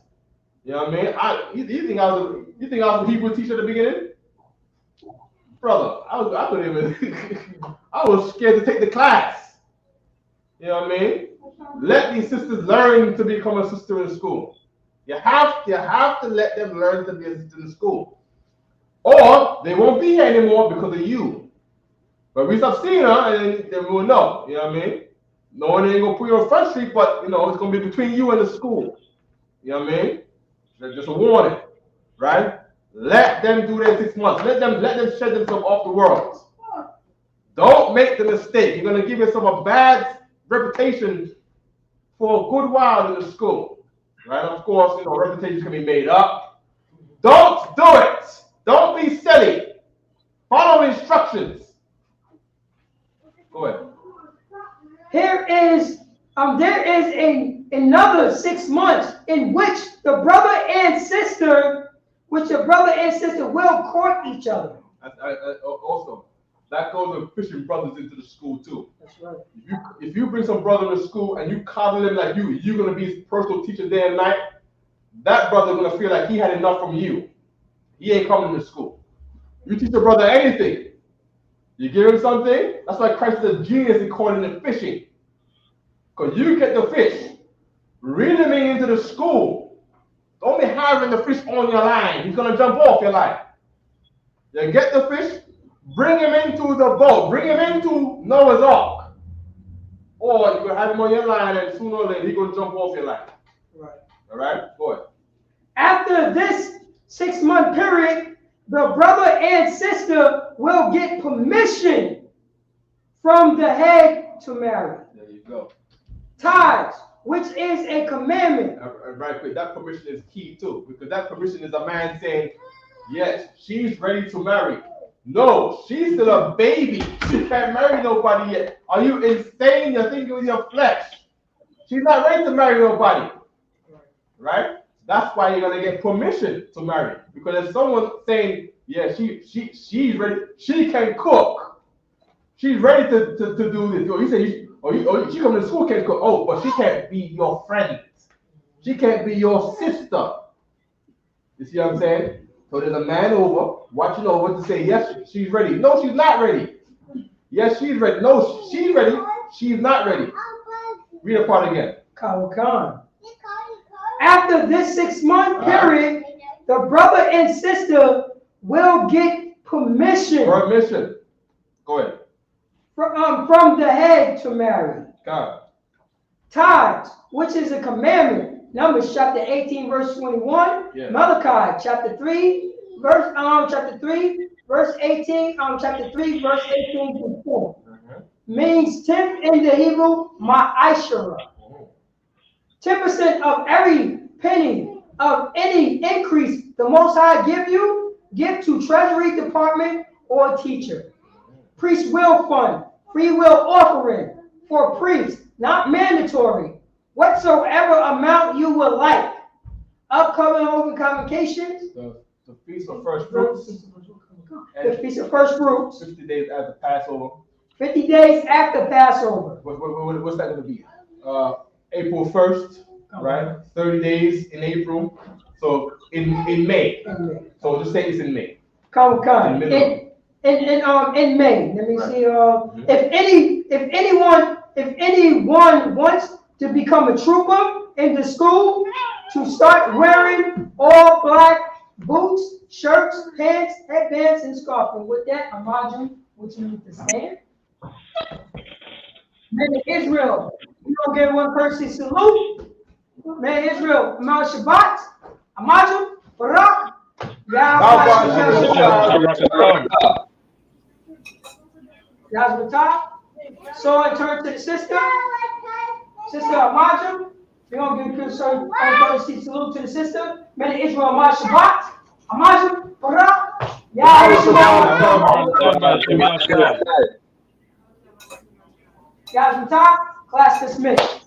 You know what I mean? You think I was a Hebrew teacher at the beginning? Brother, I was scared to take the class. You know what I mean? Let these sisters learn to become a sister in school. You have to let them learn to be a sister in school. Or they won't be here anymore because of you. But we stop seeing her and then we'll know. You know what I mean? No one ain't gonna put you on Front Street, but it's gonna be between you and the school. You know what I mean? Just a warning, right? Let them do their 6 months. Let them shed themselves off the world. Don't make the mistake. You're gonna give yourself a bad reputation for a good while in the school, right? Of course, reputations can be made up. Don't do it. Don't be silly. Follow instructions. Go ahead. There is another 6 months in which the brother and sister will court each other. Also, that goes with pushing brothers into the school too. That's right. If you bring some brother to school and you coddle him like you're gonna be his personal teacher day and night, that brother gonna feel like he had enough from you. He ain't coming to school. You teach your brother anything, you give him something. That's why Christ is a genius in calling it fishing. Because you get the fish, reel him into the school. Don't be having the fish on your line. He's gonna jump off your line. You get the fish, bring him into the boat, bring him into Noah's Ark. Or you can have him on your line and sooner or later he's gonna jump off your line. Right. All right? Go ahead. After this 6 month period, the brother and sister will get permission from the head to marry. There you go. Tithes, which is a commandment. Right quick, that permission is key too, because that permission is a man saying, yes, she's ready to marry. No, she's still a baby. She can't marry nobody yet. Are you insane? You're thinking with your flesh. She's not ready to marry nobody. Right? That's why you're gonna get permission to marry. Because if someone saying, yeah, she's ready, she can cook. She's ready to do this. Or you say she comes to school, can't cook. Oh, but she can't be your friend. She can't be your sister. You see what I'm saying? So there's a man watching over to say, yes, she's ready. No, she's not ready. Yes, she's ready. No, she's ready. She's not ready. Read the part again. Khan. After this 6 month period, the brother and sister will get permission. Permission. Go ahead. From the head to marry. God. Tithes, which is a commandment. Numbers chapter 18, verse 21. Yeah. Malachi chapter 3, verse 18. Chapter 3, verse 18 to 4. Means 10th in the Hebrew, ma'ashara. 10% of every penny of any increase the Most High give to Treasury Department or teacher. Priest will fund, free will offering for priests, not mandatory. Whatsoever amount you would like. Upcoming convocations. The Feast of First Fruits. The Feast of First Fruits. 50 days after Passover. 50 days after Passover. What's that going to be? April 1st. right? 30 days in April. So in May. So just say it's in May. Come. In May. In May. Let me see. If anyone wants to become a trooper in the school, to start wearing all black boots, shirts, pants, headbands, and scarf. And with that, Amaju, what you need to stand. Men of Israel, we gonna give one person salute. Man of Israel, Amal Shabbat, Amaju, Barak, Yazmatah. So I turn to the sister. Sister Amaju. We're going to give a courtesy salute to the sister. Men of Israel, Amal Shabbat, Amaju, Barak, Yazmatah. Class dismissed.